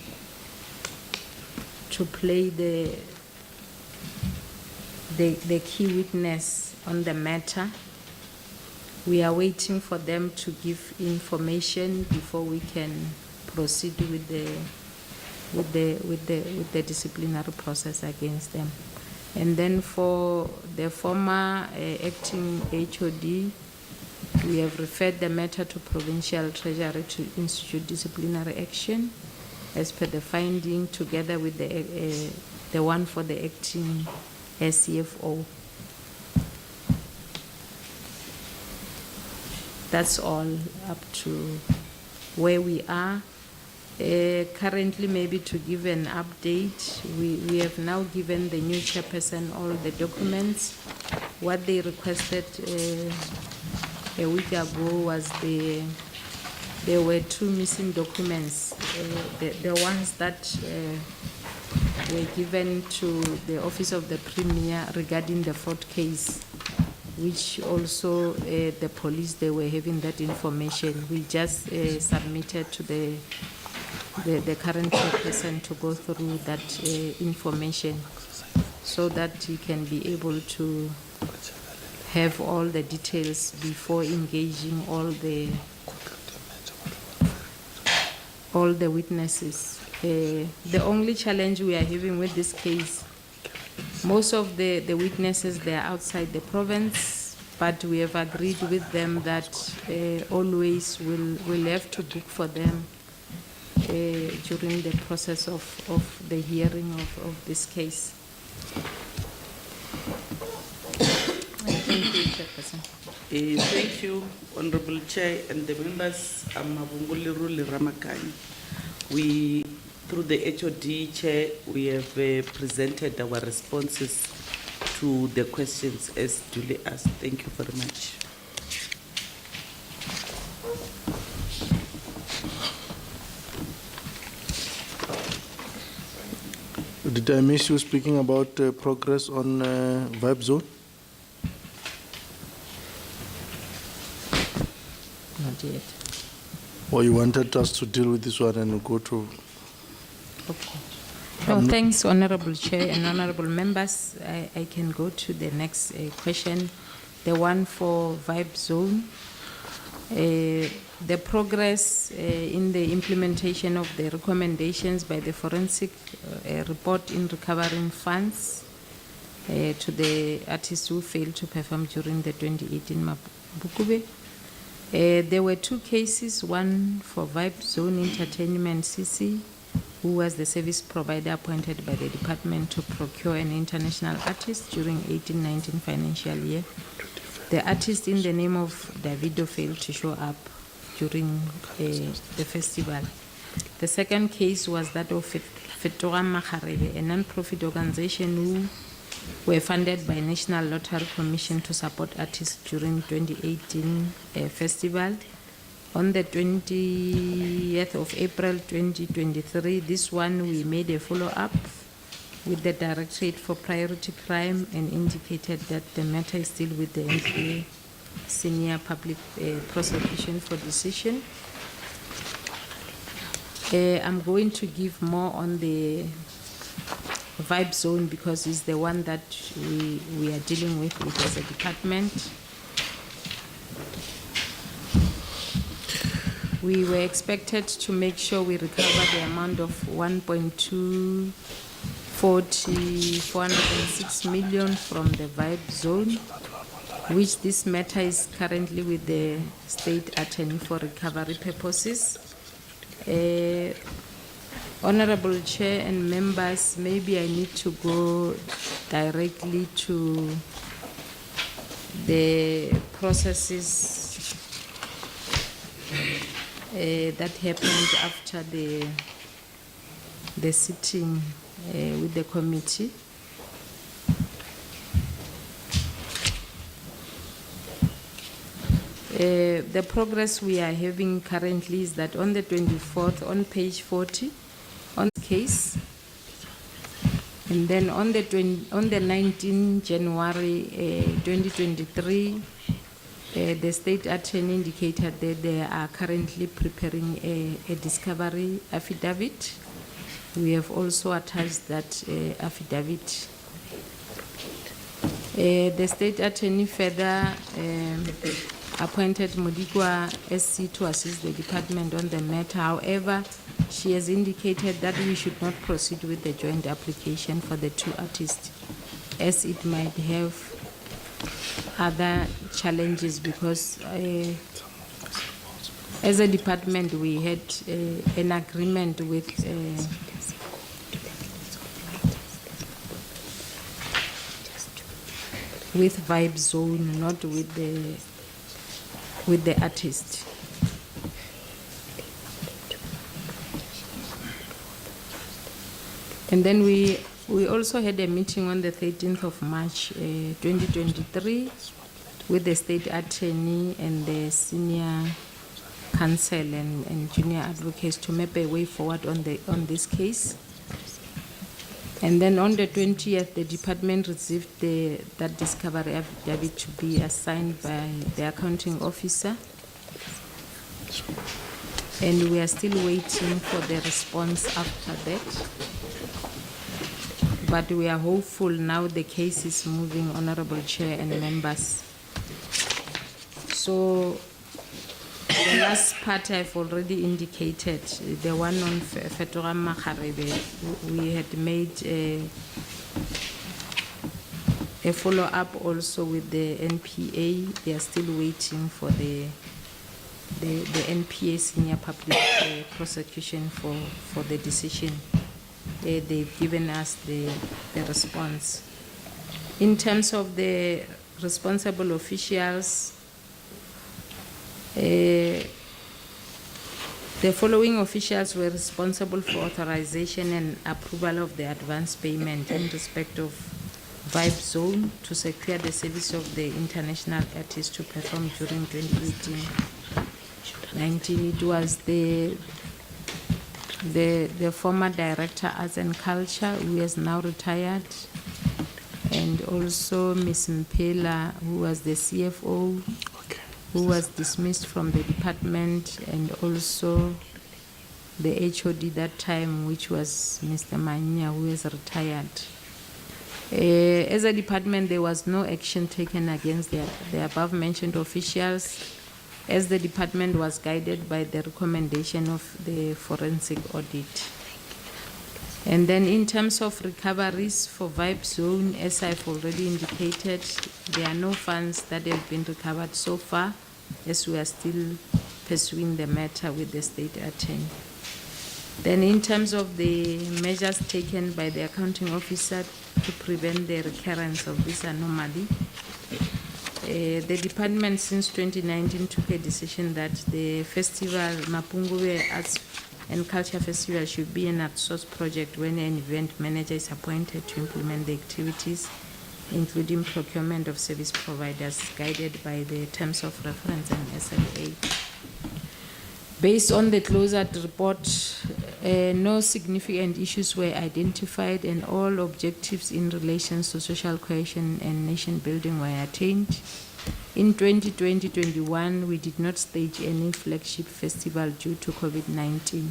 play the key witness on the matter. We are waiting for them to give information before we can proceed with the disciplinary process against them. And then for the former acting HOD, we have referred the matter to Provincial Treasury to institute disciplinary action as per the finding, together with the one for the acting SCFO. That's all up to where we are. Currently, maybe to give an update, we have now given the new chairperson all the documents. What they requested a week ago was there were 2 missing documents. The ones that were given to the Office of the Premier regarding the fraud case, which also the police, they were having that information. We just submitted to the current chairperson to go through that information so that he can be able to have all the details before engaging all the witnesses. The only challenge we are having with this case, most of the witnesses, they are outside the province, but we have agreed with them that always we'll have to book for them during the process of the hearing of this case. Thank you, Chairperson. Thank you, Honorable Chair and the members. I'm Mabunguli Ramakanyi. We, through the HOD Chair, we have presented our responses to the questions as duly asked. Thank you very much. Did I miss you speaking about progress on Vibe Zone? yet. Or you wanted us to deal with this one and go to... No, thanks, Honorable Chair and Honorable Members. I can go to the next question, the one for Vibe Zone. The progress in the implementation of the recommendations by the forensic report in recovering funds to the artists who failed to perform during the 2018 Mabukube. There were two cases, one for Vibe Zone Entertainment CC, who was the service provider appointed by the department to procure an international artist during 18-19 financial year. The artist in the name of Davido failed to show up during the festival. The second case was that of Fetoga Makharebe, a non-profit organization who were funded by National Lottery Commission to support artists during 2018 festival. On the 20th of April 2023, this one we made a follow-up with the Directorate for Priority Crime and indicated that the matter is still with the NPA Senior Public Prosecution for decision. I'm going to give more on the Vibe Zone because it's the one that we are dealing with as a department. We were expected to make sure we recover the amount of 406 million from the Vibe Zone, which this matter is currently with the State Attorney for recovery purposes. Honorable Chair and members, maybe I need to go directly to the processes that happened after the sitting with the committee. The progress we are having currently is that on the 24th, on page 40, on the case, and then on the 19th January 2023, the State Attorney indicated that they are currently preparing a discovery affidavit. We have also attached that affidavit. The State Attorney further appointed Modikwa SC to assist the department on the matter. However, she has indicated that we should not proceed with the joint application for the two artists, as it might have other challenges, because as a department we had an agreement with Vibe Zone, not with the artist. And then we also had a meeting on the 13th of March 2023 with the State Attorney and the Senior Counsel and Junior Advocates to map a way forward on this case. And then on the 20th, the department received that discovery affidavit to be assigned by the accounting officer. And we are still waiting for the response after that. But we are hopeful now the case is moving, Honorable Chair and members. So the last part I've already indicated, the one on Fetoga Makharebe, we had made a follow-up also with the NPA. They are still waiting for the NPA Senior Public Prosecution for the decision. They've given us the response. In terms of the responsible officials, the following officials were responsible for authorization and approval of the advance payment in respect of Vibe Zone to secure the service of the international artists to perform during 2018-19. It was the former Director Arts and Culture, who is now retired, and also Ms. Mpela, who was the CFO, who was dismissed from the department, and also the HOD that time, which was Mr. Manya, who is retired. As a department, there was no action taken against the above-mentioned officials, as the department was guided by the recommendation of the forensic audit. And then in terms of recoveries for Vibe Zone, as I've already indicated, there are no funds that have been recovered so far, as we are still pursuing the matter with the state attorney. Then in terms of the measures taken by the accounting officer to prevent the recurrence of this anomaly, the department since 2019 took a decision that the festival, Mapungube Arts and Culture Festival, should be an outsourced project when an event manager is appointed to implement the activities, including procurement of service providers, guided by the terms of reference and SLA. Based on the closed report, no significant issues were identified, and all objectives in relation to social cohesion and nation building were attained. In 2020-21, we did not stage any flagship festival due to COVID-19.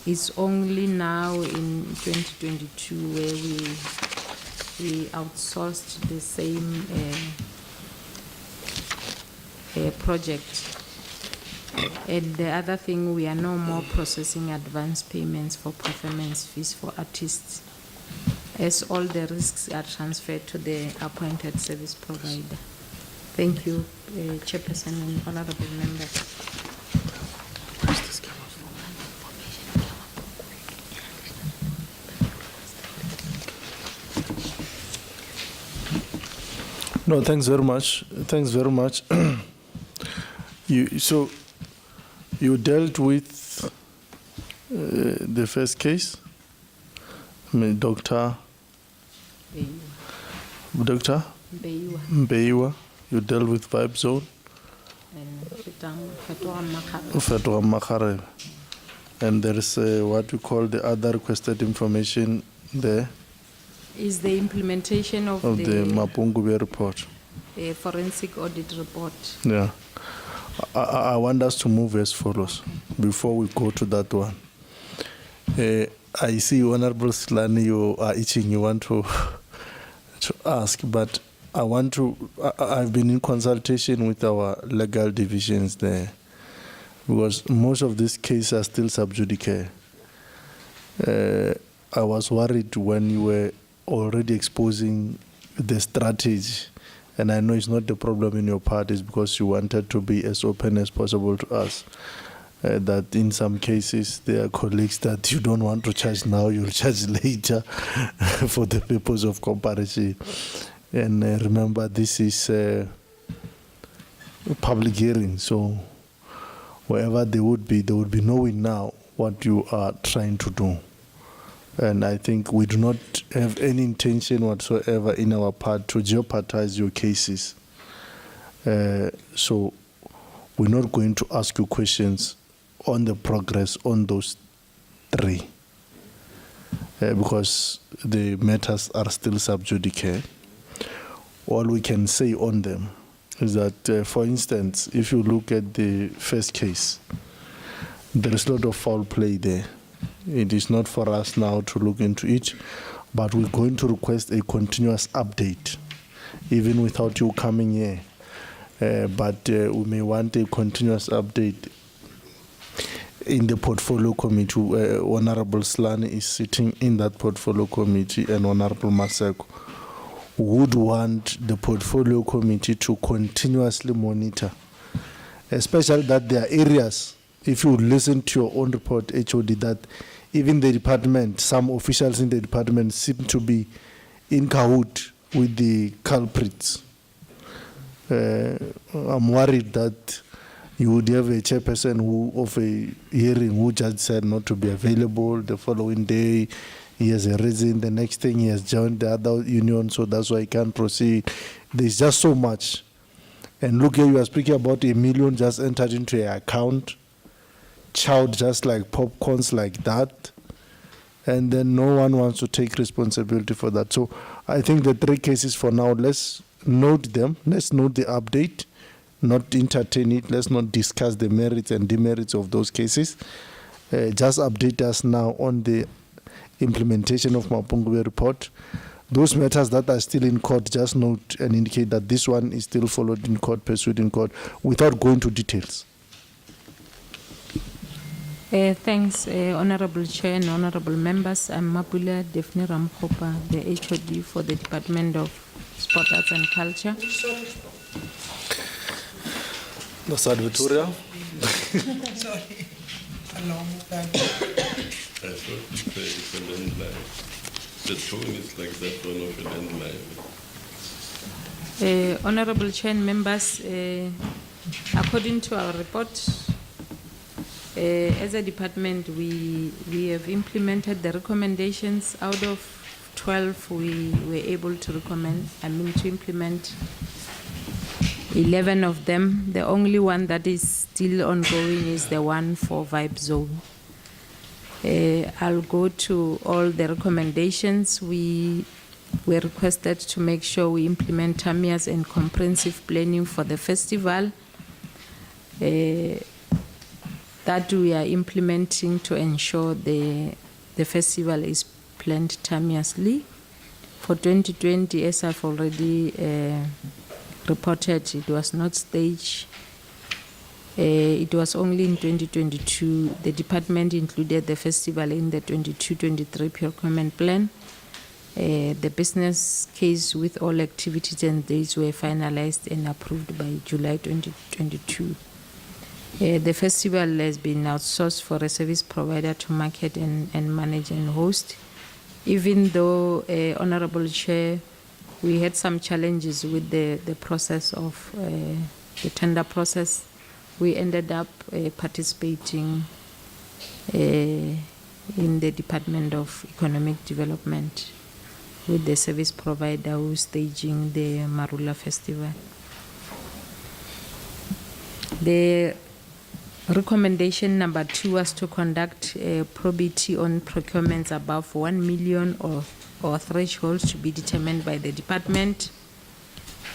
It's only now in 2022 where we outsourced the same project. And the other thing, we are no more processing advance payments for performance fees for artists, as all the risks are transferred to the appointed service provider. Thank you, Chairperson and honorable members. No, thanks very much. Thanks very much. So you dealt with the first case, Dr. Mbeiwa. You dealt with Vibe Zone. Fetoga Makharebe. And there is what we call the other requested information there. Is the implementation of the Mapungube report. The forensic audit report. Yeah. I want us to move as follows before we go to that one. I see Honorable Slani, you are itching, you want to ask, but I've been in consultation with our legal divisions there, because most of these cases are still sub judice. I was worried when you were already exposing the strategy, and I know it's not the problem in your part, it's because you wanted to be as open as possible to us. That in some cases there are colleagues that you don't want to charge now, you'll charge later for the purpose of comparison. And remember, this is a public hearing, so wherever they would be knowing now what you are trying to do. And I think we do not have any intention whatsoever in our part to jeopardize your cases. So we're not going to ask you questions on the progress on those three, because the matters are still sub judice. All we can say on them is that, for instance, if you look at the first case, there is a lot of foul play there. It is not for us now to look into it, but we're going to request a continuous update, even without you coming here. But we may want a continuous update in the portfolio committee. Honorable Slani is sitting in that portfolio committee, and Honorable Maseko would want the portfolio committee to continuously monitor, especially that there are areas, if you listen to your own report, HOD, that even the department, some officials in the department seem to be in cahoot with the culprits. I'm worried that you would have a chairperson of a hearing who just said not to be available. The following day, he has a reason. The next thing, he has joined the other union, so that's why he can't proceed. There's just so much. And look here, you are speaking about 1 million just entered into your account. Child just like popcorns like that. And then no one wants to take responsibility for that. So I think the three cases for now, let's note them. Let's note the update, not entertain it. Let's not discuss the merits and demerits of those cases. Just update us now on the implementation of Mapungube report. Those matters that are still in court, just note and indicate that this one is still followed in court, pursued in court, without going to details. Thanks, Honorable Chair and Honorable Members. I'm Mapula Defne Ramkhopa, the HOD for the Department of Sport, Arts and Culture. That's Victoria. Sorry. Along with that. I thought it's a landline. The tone is like that one of a landline. Honorable Chair and Members, according to our report, as a department, we have implemented the recommendations. Out of 12, we were able to implement 11 of them. The only one that is still ongoing is the one for Vibe Zone. I'll go to all the recommendations. We were requested to make sure we implement TAMIAs and comprehensive planning for the festival. That we are implementing to ensure the festival is planned timeously. For 2020, as I've already reported, it was not staged. It was only in 2022 the department included the festival in the 22-23 procurement plan. The business case with all activities and dates were finalized and approved by July 2022. The festival has been outsourced for a service provider to market and manage and host. Even though, Honorable Chair, we had some challenges with the process of the tender process, we ended up participating in the Department of Economic Development with the service provider who's staging the Marula Festival. The recommendation number 2 was to conduct probity on procurements above 1 million or thresholds to be determined by the department.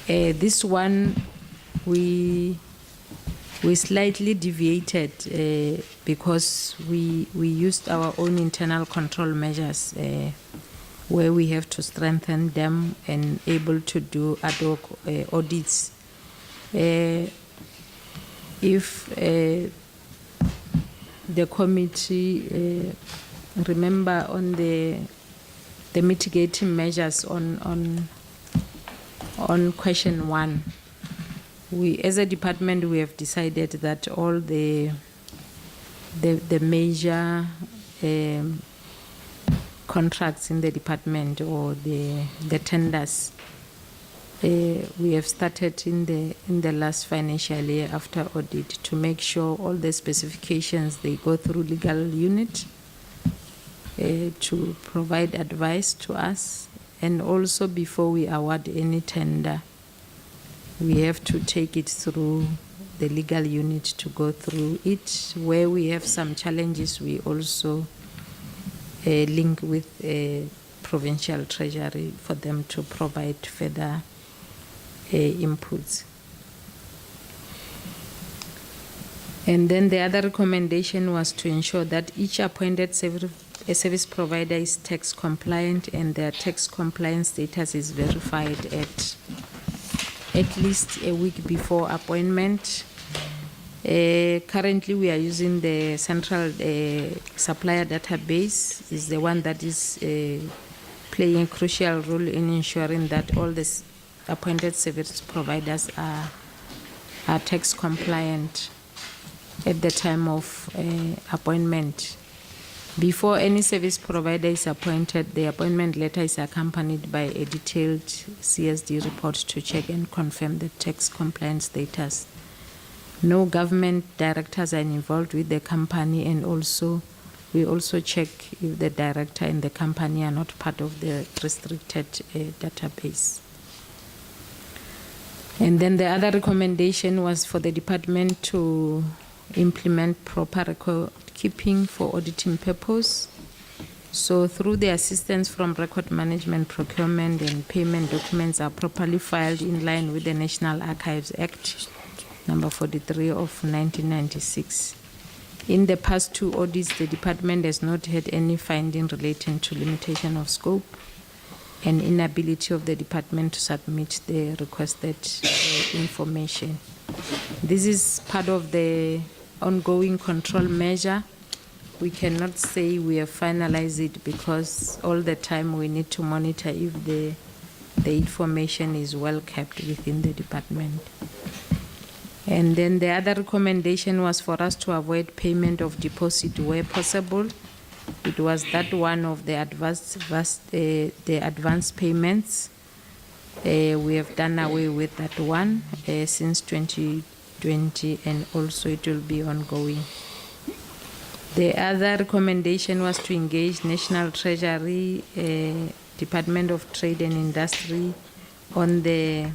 This one we slightly deviated because we used our own internal control measures where we have to strengthen them and able to do ad hoc audits. If the committee remember on the mitigating measures on question 1, we as a department we have decided that all the major contracts in the department or the tenders we have started in the last financial year after audit to make sure all the specifications they go through legal unit to provide advice to us, and also before we award any tender we have to take it through the legal unit to go through it. Where we have some challenges we also link with provincial treasury for them to provide further inputs. And then the other recommendation was to ensure that each appointed service provider is tax compliant and their tax compliance status is verified at least a week before appointment. Currently we are using the central supplier database. Is the one that is playing a crucial role in ensuring that all the appointed service providers are tax compliant at the time of appointment. Before any service provider is appointed, the appointment letter is accompanied by a detailed CSD report to check and confirm the tax compliance status. No government directors are involved with the company, and we also check if the director and the company are not part of the restricted database. And then the other recommendation was for the department to implement proper record keeping for auditing purpose. So through the assistance from record management, procurement and payment documents are properly filed in line with the National Archives Act number 43 of 1996. In the past 2 audits, the department has not had any finding relating to limitation of scope and inability of the department to submit the requested information. This is part of the ongoing control measure. We cannot say we have finalized it because all the time we need to monitor if the information is well kept within the department. And then the other recommendation was for us to avoid payment of deposit where possible. It was that one of the advance payments. We have done away with that one since 2020, and also it will be ongoing. The other recommendation was to engage National Treasury, Department of Trade and Industry on the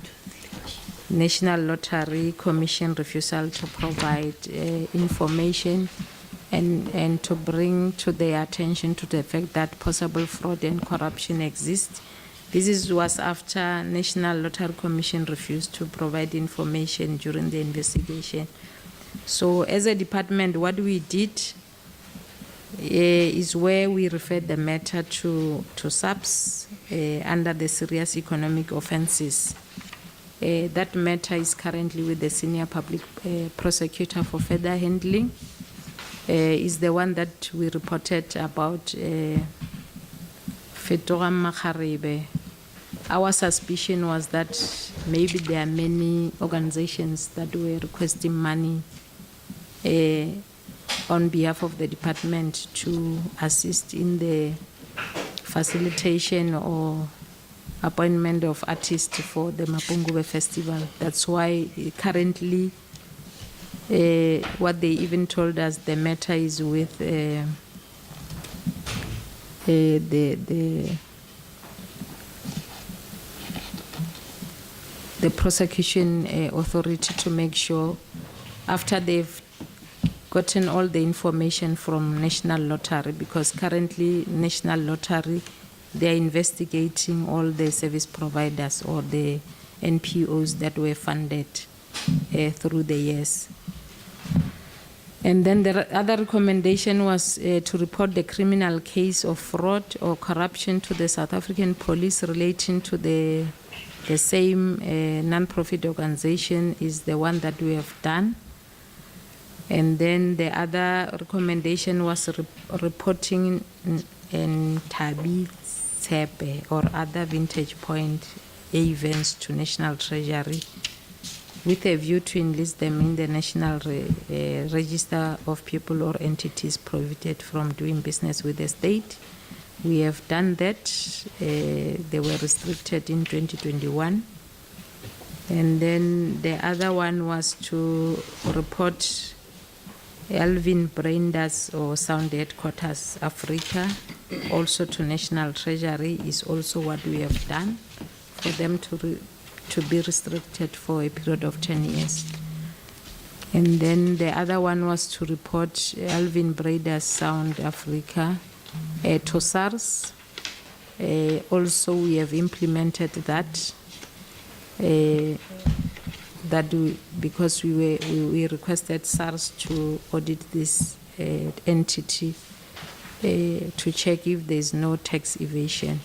National Lottery Commission refusal to provide information and to bring to their attention to the fact that possible fraud and corruption exists. Was after National Lottery Commission refused to provide information during the investigation. So as a department, what we did is where we referred the matter to SAPS under the serious economic offenses. That matter is currently with the senior public prosecutor for further handling. Is the one that we reported about Fetoga Makharebe. Our suspicion was that maybe there are many organizations that were requesting money on behalf of the department to assist in the facilitation or appointment of artists for the Mapungube Festival. That's why currently what they even told us, the matter is with the prosecution authority to make sure after they've gotten all the information from National Lottery, because currently National Lottery, they are investigating all the service providers or the NPOs that were funded through the years. And then the other recommendation was to report the criminal case of fraud or corruption to the South African police relating to the same non-profit organization is the one that we have done. And then the other recommendation was reporting in Tabi Tsepe or other vintage point events to National Treasury with a view to enlist them in the National Register of People or entities prohibited from doing business with the state. We have done that. They were restricted in 2021. And then the other one was to report Alvin Brainders or Sound Headquarters Africa, also to National Treasury, is also what we have done for them to be restricted for a period of 10 years. And then the other one was to report Alvin Brainders Sound Africa to SARS. Also, we have implemented that. Because we requested SARS to audit this entity to check if there is no tax evasion.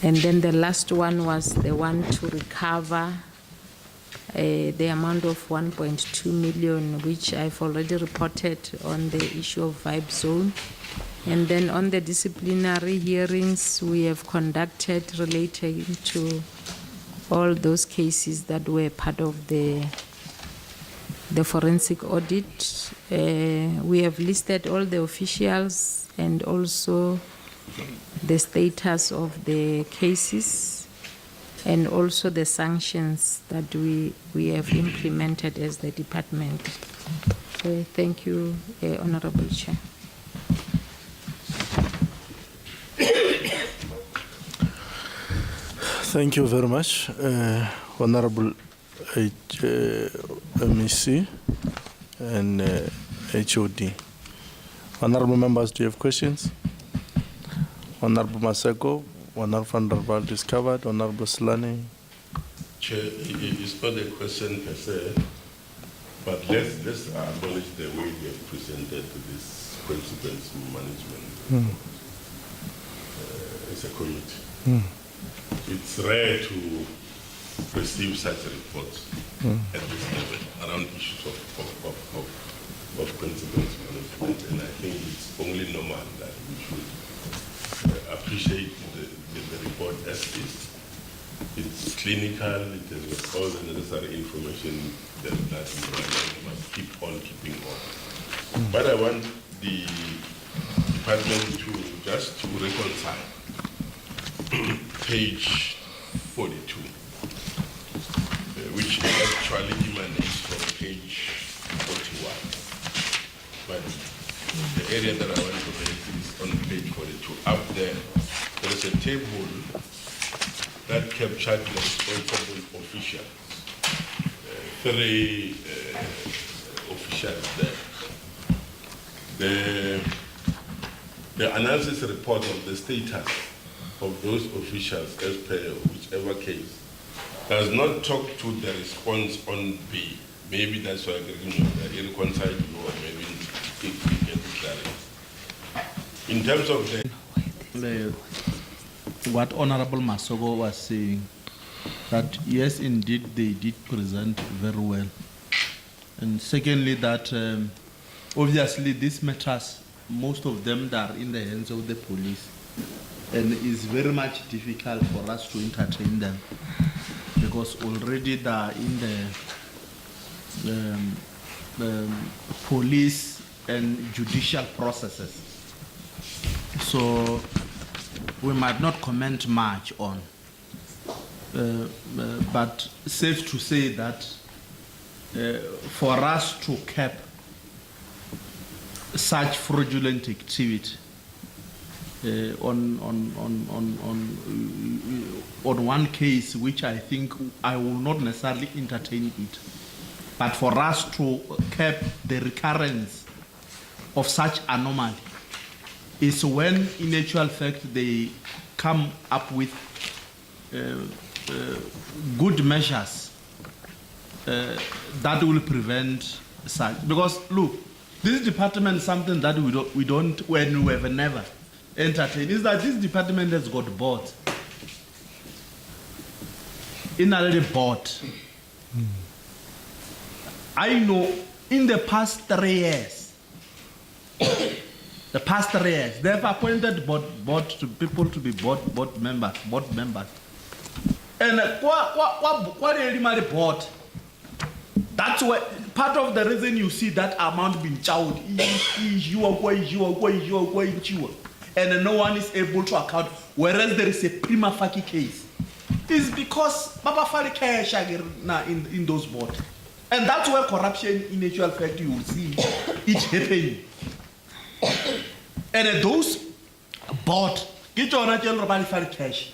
And then the last one was the one to recover the amount of 1.2 million, which I've already reported on the issue of Vibe Zone. And then on the disciplinary hearings we have conducted relating to all those cases that were part of the forensic audit. We have listed all the officials and also the status of the cases and also the sanctions that we have implemented as the department. Thank you, Honorable Chair. Thank you very much, Honorable MEC and HOD. Honorable members, do you have questions? Honorable Maseko, Honorable Van der Walt is covered. Honorable Slani. Chair, it's not a question per se, but let's acknowledge the way they have presented this consequence management as a committee. It's rare to receive such reports at this level around issues of consequence management, and I think it's only normal that we should appreciate the report as is. It's clinical, it has got all the necessary information that we must keep on keeping on. But I want the department to just to reconcile page 42, which actually emanates from page 41. But the area that I want to make is on page 42. Up there is a table that captured the responsible officials. Three officials there. The analysis report of the status of those officials as per whichever case does not talk to the response on B. Maybe that's why I reconcile you, or maybe it can be clarified. In terms of what Honorable Masogo was saying, that yes, indeed, they did present very well. And secondly, that obviously these matters, most of them are in the hands of the police, and it's very much difficult for us to entertain them because already they are in the police and judicial processes. So we might not comment much on, but safe to say that for us to cap such fraudulent activity on one case, which I think I will not necessarily entertain it, but for us to cap the recurrence of such anomaly is when, in actual fact, they come up with good measures that will prevent such. Because look, this department is something that we don't when we have never entertained. Is that this department has got board, inalready bought. I know in the past 3 years. The past 3 years, they have appointed board to people to be board members. And what really board? That's why part of the reason you see that amount being chowed is and no one is able to account, whereas there is a prima facie case. It's because Baba Fari cash in those boards. And that's where corruption in actual fact you will see it happening. And those bought, get your natural cash.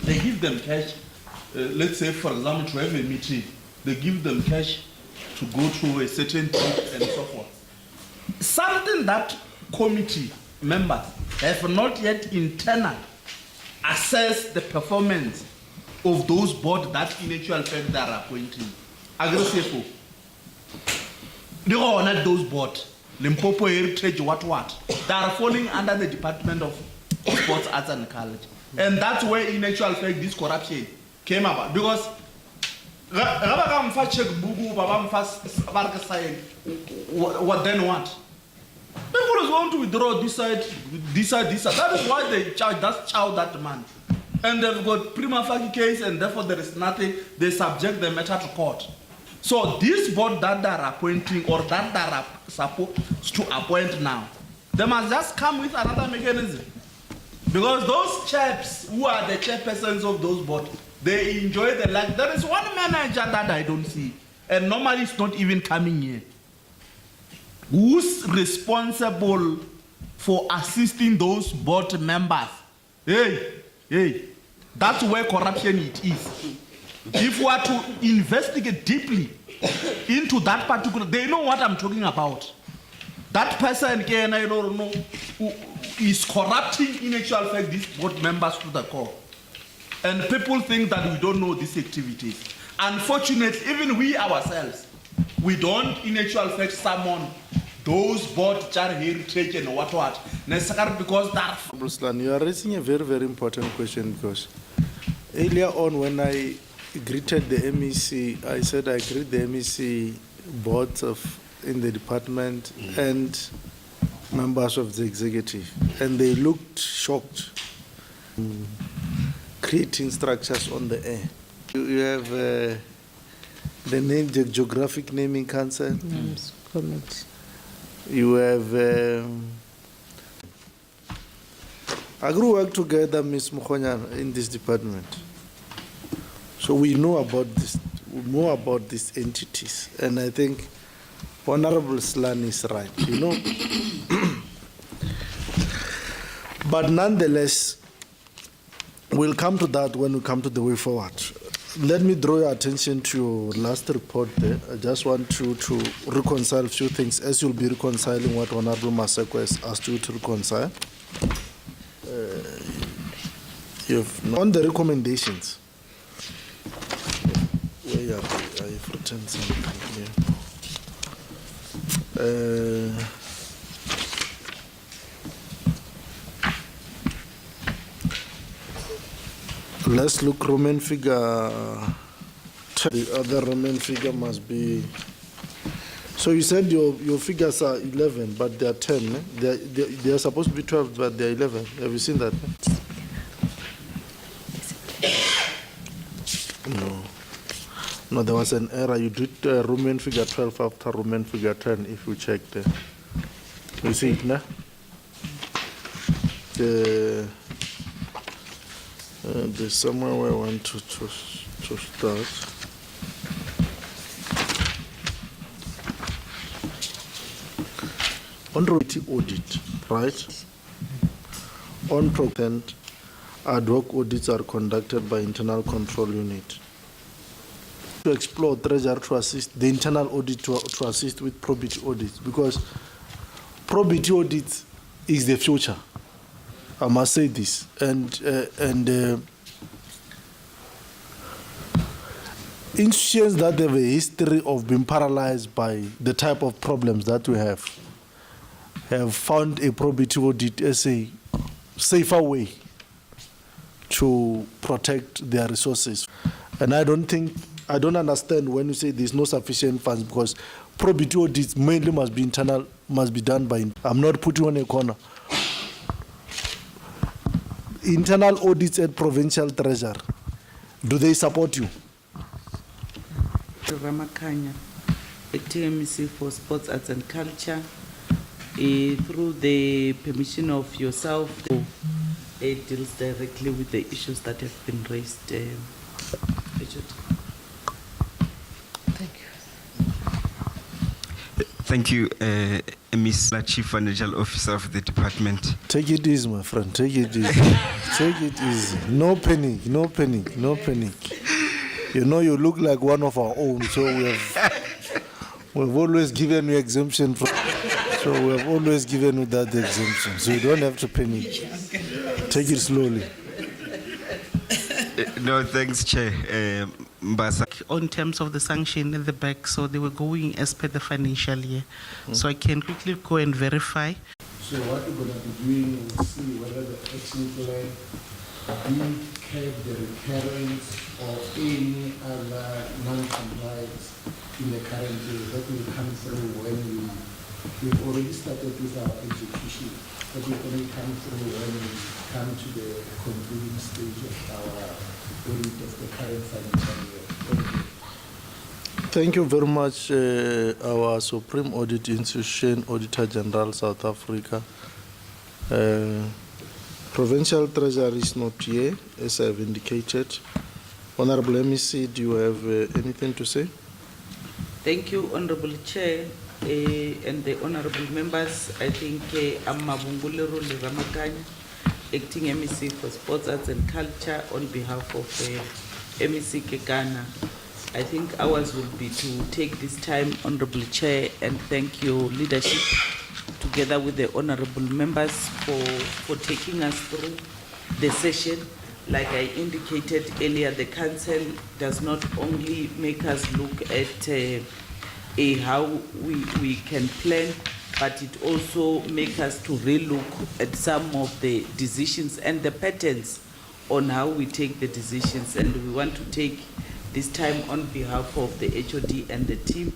They give them cash. Let's say, for example, to have a meeting, they give them cash to go to a certain trip and so forth. Something that committee members have not yet internally assessed the performance of those boards that in actual fact they are appointing. Aggressive. They are not those boards. Limpopo Heritage, what? They are falling under the Department of Sports, Arts and College. And that's where in actual fact this corruption came about. Because what then what? People is going to withdraw this side. That is why they charge that man. And they've got prima facie case, and therefore there is nothing, they subject the matter to court. So this board that they are appointing, or that they are supposed to appoint now, they must just come with another mechanism. Because those chaps who are the chairpersons of those boards, they enjoy the life. There is one manager that I don't see, and normally it's not even coming here. Who's responsible for assisting those board members? Hey, that's where corruption it is. If we are to investigate deeply into that particular, they know what I'm talking about. That person again, I don't know, who is corrupting in actual fact these board members to the core. And people think that we don't know these activities. Unfortunately, even we ourselves, we don't in actual fact summon those board heritage and what necessarily because that. Ruslan, you are raising a very, very important question because earlier on when I greeted the MEC, I said I greet the MEC boards in the department and members of the executive, and they looked shocked. Creating structures on the air. You have the name, the Geographic Naming Council. Comment. You have. I grew work together, Ms. Mukhonya, in this department. So we know about this. We know about these entities, and I think Honorable Slan is right. You know. But nonetheless, we'll come to that when we come to the way forward. Let me draw your attention to your last report there. I just want you to reconcile a few things as you'll be reconciling what Honorable Maseko has asked you to reconcile. On the recommendations, where I've written something here. Let's look Roman figure 10. The other Roman figure must be. So you said your figures are 11, but they are 10. Eh? They are supposed to be 12, but they are 11. Have you seen that? No, there was an error. You did Roman figure 12 after Roman figure 10, if you check there. You see it now? There's somewhere where I want to start. On audit, right? On procurement, ad hoc audits are conducted by internal control unit. To explore treasury to assist the internal audit to assist with probity audits, because probity audits is the future. I must say this, and institutions that have a history of being paralyzed by the type of problems that we have found a probity audit as a safer way to protect their resources. And I don't understand when you say there's no sufficient funds, because probity audits mainly must be internal, must be done by. I'm not putting on a corner. Internal audits at provincial treasury, do they support you? Ramakanya, acting MEC for Sports, Arts and Culture, through the permission of yourself, it deals directly with the issues that have been raised. Richard. Thank you, Ms. Chief Financial Officer of the department. Take it easy, my friend. Take it easy. Take it easy. No panic. No panic. No panic. You know, you look like one of our own, so we've always given you exemption. So we have always given you that exemption. So you don't have to panic. Take it slowly. No, thanks, Chair. Mbasa. On terms of the sanction at the back, so they were going as per the financial year. So I can quickly go and verify. So what we're going to be doing is see whether the action plan did have the recurrence or any other non-compliance in the current year. That will come through when we've already started with our execution. That will only come through when we come to the concluding stage of our audit of the current financial year. Thank you very much, our Supreme Audit Institution, Auditor General, South Africa. Provincial Treasury is not here, as I have indicated. Honorable MEC, do you have anything to say? Thank you, Honorable Chair, and the honorable members. I think I'm Mabungulero Ramakanya, acting MEC for Sports, Arts and Culture on behalf of MEC Kekana. I think ours will be to take this time, Honorable Chair, and thank your leadership together with the honorable members for taking us through the session. Like I indicated earlier, the council does not only make us look at how we can plan, but it also makes us to relook at some of the decisions and the patterns on how we take the decisions. And we want to take this time on behalf of the HOD and the team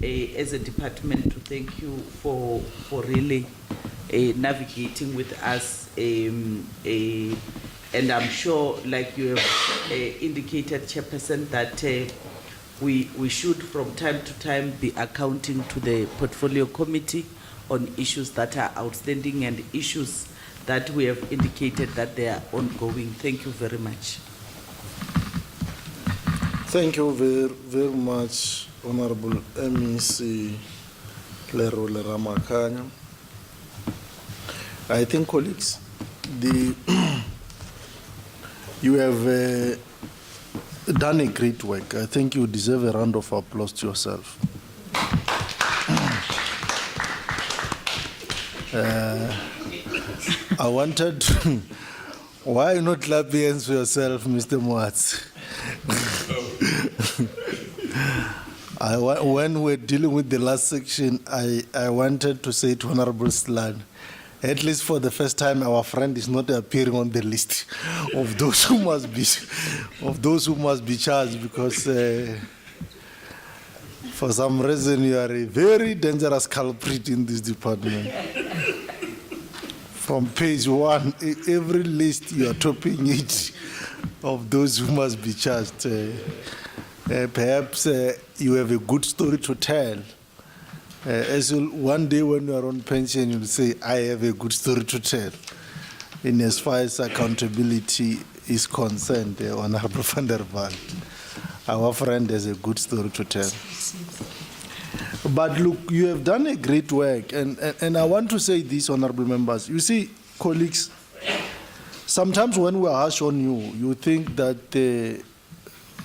as a department to thank you for really navigating with us. And I'm sure, like you have indicated, Chairperson, that we should from time to time be accounting to the portfolio committee on issues that are outstanding and issues that we have indicated that they are ongoing. Thank you very much. Thank you very much, Honorable MEC Lerole Ramakanya. I think, colleagues, you have done a great work. I think you deserve a round of applause to yourself. I wanted to, why not clap hands for yourself, Mr. Moats? When we're dealing with the last section, I wanted to say to Honorable Slan, at least for the first time, our friend is not appearing on the list of those who must be charged, because for some reason you are a very dangerous culprit in this department. From page 1, every list you are topping it of those who must be charged. Perhaps you have a good story to tell. As one day when you are on pension, you'll say, I have a good story to tell. In as far as accountability is concerned, Honorable van der Waal, our friend has a good story to tell. But look, you have done a great work, and I want to say this, honorable members. You see, colleagues, sometimes when we are harsh on you, you think that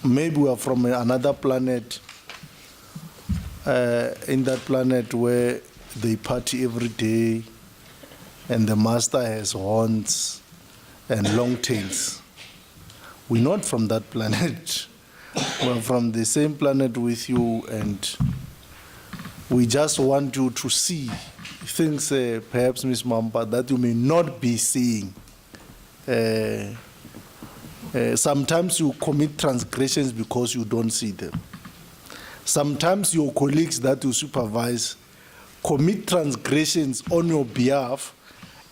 maybe we are from another planet, in that planet where they party every day and the master has horns and long tails. We're not from that planet. We're from the same planet with you, and we just want you to see things, perhaps, Ms. Mampa, that you may not be seeing. Sometimes you commit transgressions because you don't see them. Sometimes your colleagues that you supervise commit transgressions on your behalf,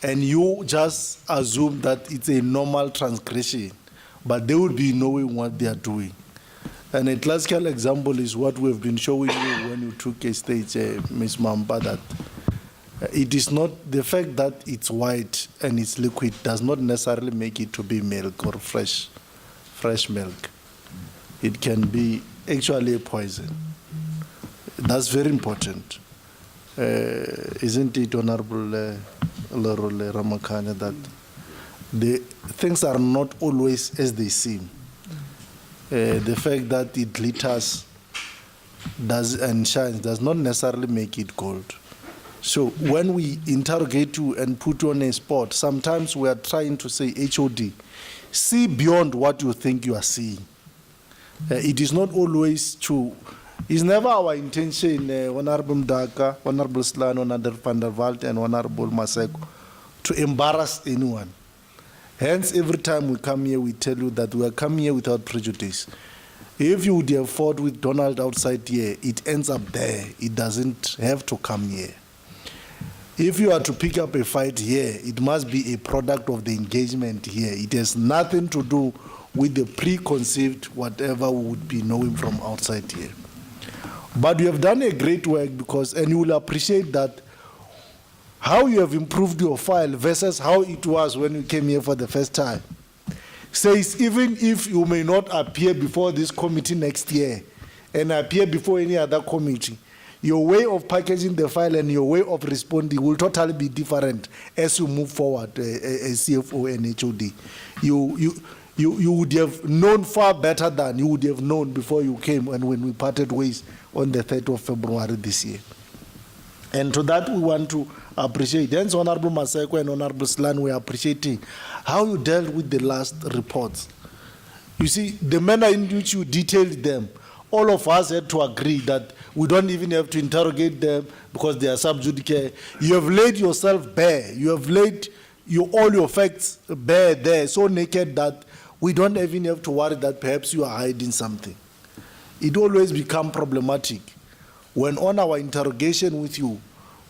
and you just assume that it's a normal transgression, but they will be knowing what they are doing. And a classical example is what we've been showing you when you took a stage, Ms. Mampa, that it is not the fact that it's white and it's liquid does not necessarily make it to be milk or fresh milk. It can be actually a poison. That's very important. Isn't it, Honorable Lerole Ramakanya, that the things are not always as they seem. The fact that it glitters and shines does not necessarily make it gold. So when we interrogate you and put you on a spot, sometimes we are trying to say, HOD, see beyond what you think you are seeing. It is not always true. It's never our intention, Honorable Mdaka, Honorable Slan, Honorable van der Walt, and Honorable Maseko, to embarrass anyone. Hence, every time we come here, we tell you that we are coming here without prejudice. If you would have fought with Donald outside here, it ends up there. It doesn't have to come here. If you are to pick up a fight here, it must be a product of the engagement here. It has nothing to do with the preconceived whatever we would be knowing from outside here. But you have done a great work because, and you will appreciate that, how you have improved your file versus how it was when you came here for the first time. Says even if you may not appear before this committee next year and appear before any other committee, your way of packaging the file and your way of responding will totally be different as you move forward as CFO and HOD. You would have known far better than you would have known before you came and when we parted ways on the 3rd of February this year. And to that we want to appreciate. Hence, Honorable Maseko and Honorable Slan, we are appreciating how you dealt with the last reports. You see, the manner in which you detailed them, all of us had to agree that we don't even have to interrogate them because they are sub judice. You have laid yourself bare. You have laid all your facts bare there, so naked that we don't even have to worry that perhaps you are hiding something. It always becomes problematic when on our interrogation with you,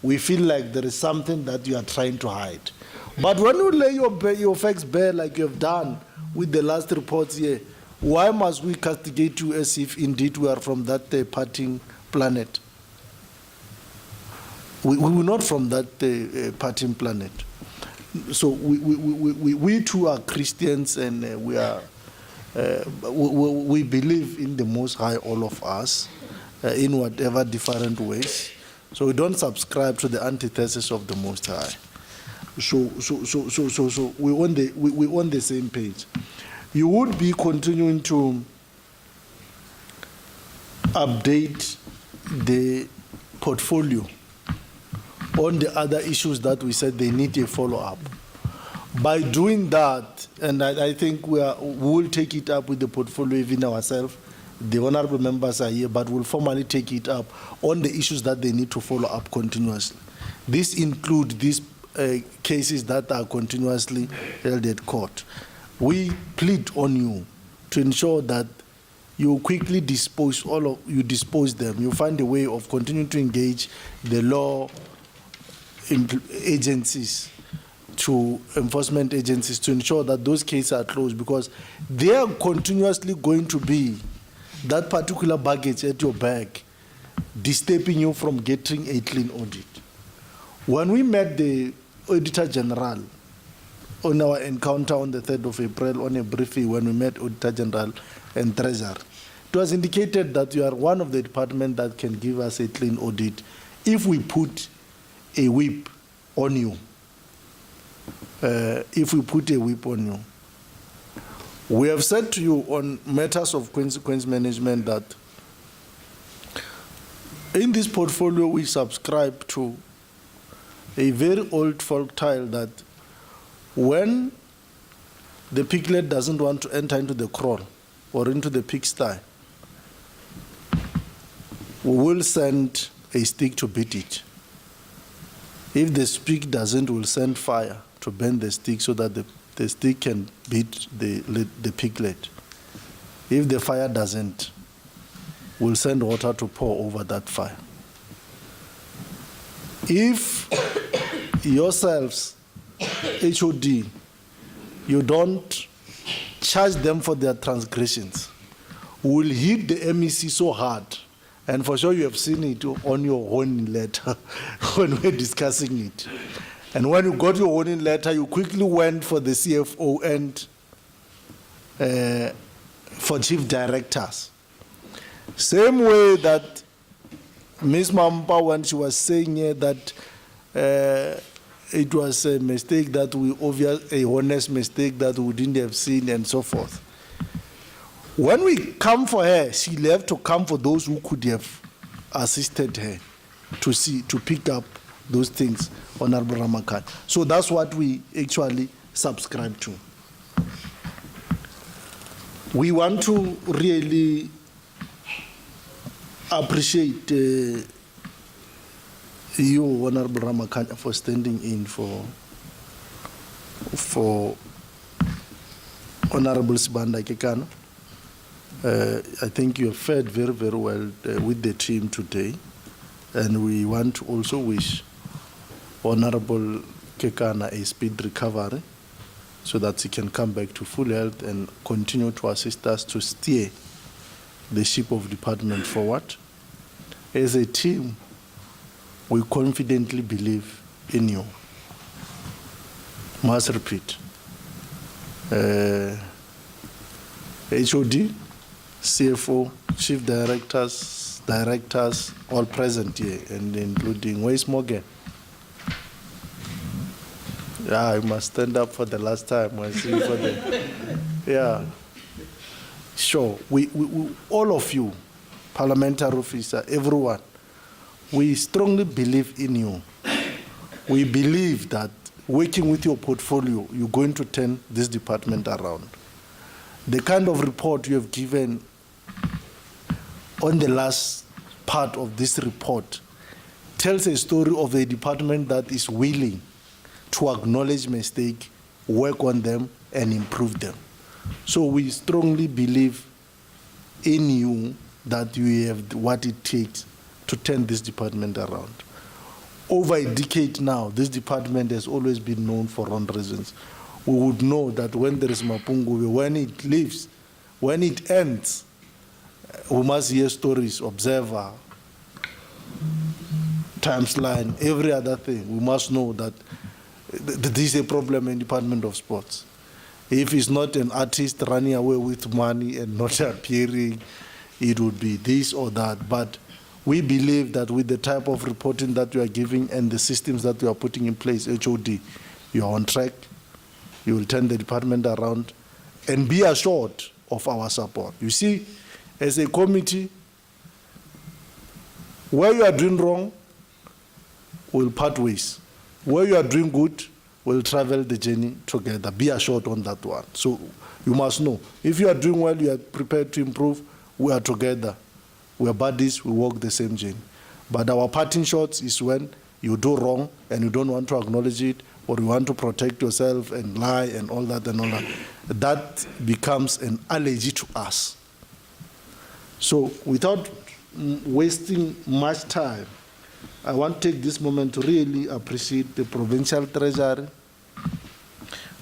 we feel like there is something that you are trying to hide. But when you lay your facts bare like you have done with the last reports here, why must we castigate you as if indeed we are from that parting planet? We were not from that parting planet. So we too are Christians, and we believe in the Most High, all of us, in whatever different ways. So we don't subscribe to the antithesis of the Most High. So we on the same page. You would be continuing to update the portfolio on the other issues that we said they need a follow-up. By doing that, and I think we will take it up with the portfolio even ourselves. The honorable members are here, but we'll formally take it up on the issues that they need to follow up continuously. This includes these cases that are continuously held at court. We plead on you to ensure that you quickly dispose them. You find a way of continuing to engage the law agencies, to enforcement agencies, to ensure that those cases are closed, because they are continuously going to be that particular baggage at your back, disturbing you from getting a clean audit. When we met the Auditor General on our encounter on the 3rd of April, on a briefing when we met Auditor General and Treasurer, it was indicated that you are one of the departments that can give us a clean audit if we put a whip on you. We have said to you on matters of consequence management that in this portfolio we subscribe to a very old folk tale that when the piglet doesn't want to enter into the kraal or into the pigsty, we will send a stick to beat it. If the stick doesn't, we'll send fire to burn the stick so that the stick can beat the piglet. If the fire doesn't, we'll send water to pour over that fire. If yourselves, HOD, you don't charge them for their transgressions, we'll hit the MEC so hard, and for sure you have seen it on your warning letter when we're discussing it. And when you got your warning letter, you quickly went for the CFO and for chief directors. Same way that Ms. Mampa, when she was saying here that it was a mistake that a honest mistake that we didn't have seen and so forth. When we come for her, she left to come for those who could have assisted her to pick up those things, Honorable Ramakan. So that's what we actually subscribe to. We want to really appreciate you, Honorable Ramakan, for standing in for Honorable Sibanda Kekana. I think you have fared very, very well with the team today. And we want to also wish Honorable Kekana a speed recovery so that he can come back to full health and continue to assist us to steer the ship of department forward. As a team, we confidently believe in you. Must repeat. HOD, CFO, chief directors, all present here, and including Wes Morgan. Yeah, I must stand up for the last time. I see for the, yeah. Sure, we all of you, parliamentary officer, everyone, we strongly believe in you. We believe that working with your portfolio, you're going to turn this department around. The kind of report you have given on the last part of this report tells a story of a department that is willing to acknowledge mistakes, work on them, and improve them. So we strongly believe in you that you have what it takes to turn this department around. Over a decade now, this department has always been known for wrong reasons. We would know that when there is Mapungube, when it leaves, when it ends, we must hear stories, Observer, Timesline, every other thing. We must know that this is a problem in the Department of Sports. If it's not an artist running away with money and not appearing, it would be this or that. But we believe that with the type of reporting that you are giving and the systems that you are putting in place, HOD, you are on track. You will turn the department around and be assured of our support. You see, as a committee, where you are doing wrong, we'll part ways. Where you are doing good, we'll travel the journey together. Be assured on that one. So you must know. If you are doing well, you are prepared to improve, we are together. We are buddies, we walk the same journey. But our parting shots is when you do wrong and you don't want to acknowledge it, or you want to protect yourself and lie and all that and all that. That becomes an allergy to us. So without wasting much time, I want to take this moment to really appreciate the Provincial Treasury,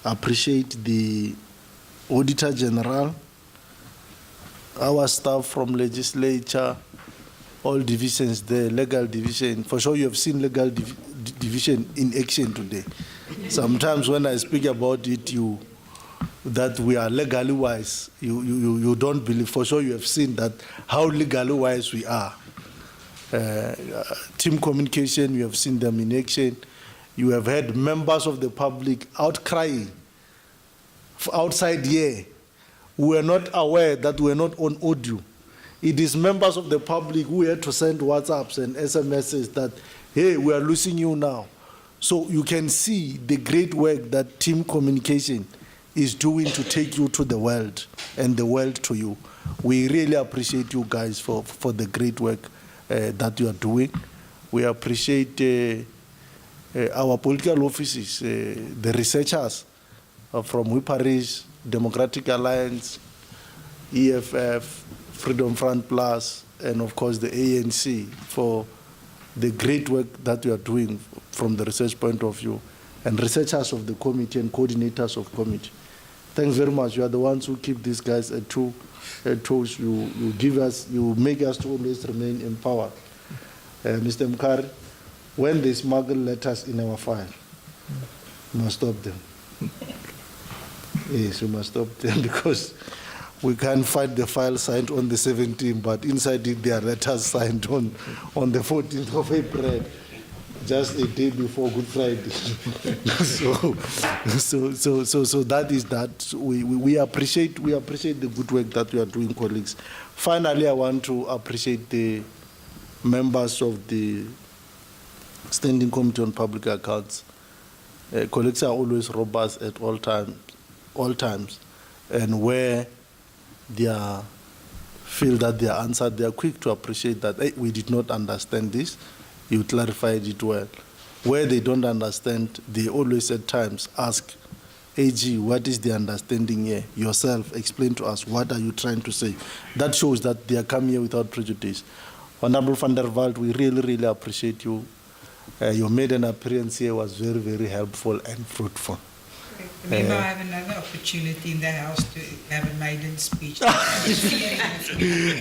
appreciate the Auditor General, our staff from legislature, all divisions there, legal division. For sure you have seen legal division in action today. Sometimes when I speak about it, that we are legally wise, you don't believe. For sure you have seen that how legally wise we are. Team communication, you have seen them in action. You have had members of the public outcrying outside here who were not aware that we were not on audio. It is members of the public who had to send WhatsApps and SMSs that, hey, we are losing you now. So you can see the great work that team communication is doing to take you to the world and the world to you. We really appreciate you guys for the great work that you are doing. We appreciate our political offices, the researchers from Wiparis, Democratic Alliance, EFF, Freedom Front Plus, and of course the ANC for the great work that you are doing from the research point of view, and researchers of the committee and coordinators of committee. Thanks very much. You are the ones who keep these guys at toes. You give us, you make us to always remain empowered. Mr. Mkari, when they smuggle letters in our file, we must stop them. Yes, we must stop them because we can't find the file signed on the 17th, but inside it there are letters signed on the 14th of April, just a day before Good Friday. so that is that. We appreciate the good work that you are doing, colleagues. Finally, I want to appreciate the members of the Standing Committee on Public Accounts. Colleagues are always robust at all times, and where they feel that they are answered, they are quick to appreciate that, hey, we did not understand this, you clarified it well. Where they don't understand, they always at times ask, AG, what is the understanding here? Yourself, explain to us, what are you trying to say? That shows that they are coming here without prejudice. Honorable van der Walt, we really, really appreciate you. Your maiden appearance here was very, very helpful and fruitful. Remember, I have another opportunity in the House to have a maiden speech.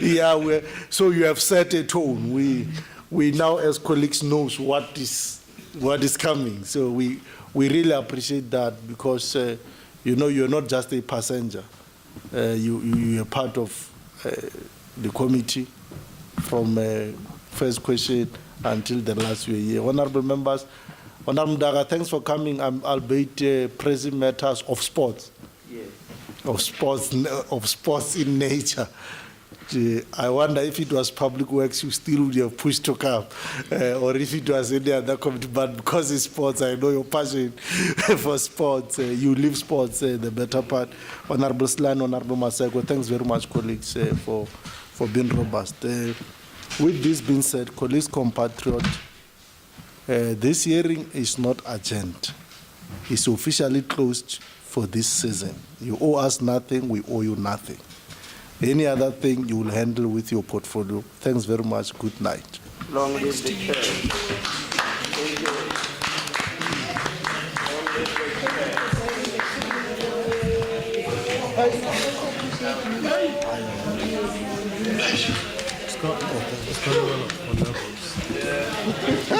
Yeah, so you have set a tone. We now, as colleagues, knows what is coming. So we really appreciate that because you're not just a passenger. You're part of the committee from first question until the last year. Honorable members, Honorable Daga, thanks for coming. Albeit pressing matters of sports. Yes. Of sports in nature. I wonder if it was Public Works, you still would have pushed to come, or if it was any other committee. But because it's sports, I know your passion for sports. You live sports, the better part. Honorable Slan, Honorable Maseko, thanks very much, colleagues, for being robust. With this being said, colleagues, compatriots, this hearing is not adjourned. It's officially closed for this season. You owe us nothing, we owe you nothing. Any other thing you will handle with your portfolio. Thanks very much. Good night. Long live the chair. Thank you. Long live the chair.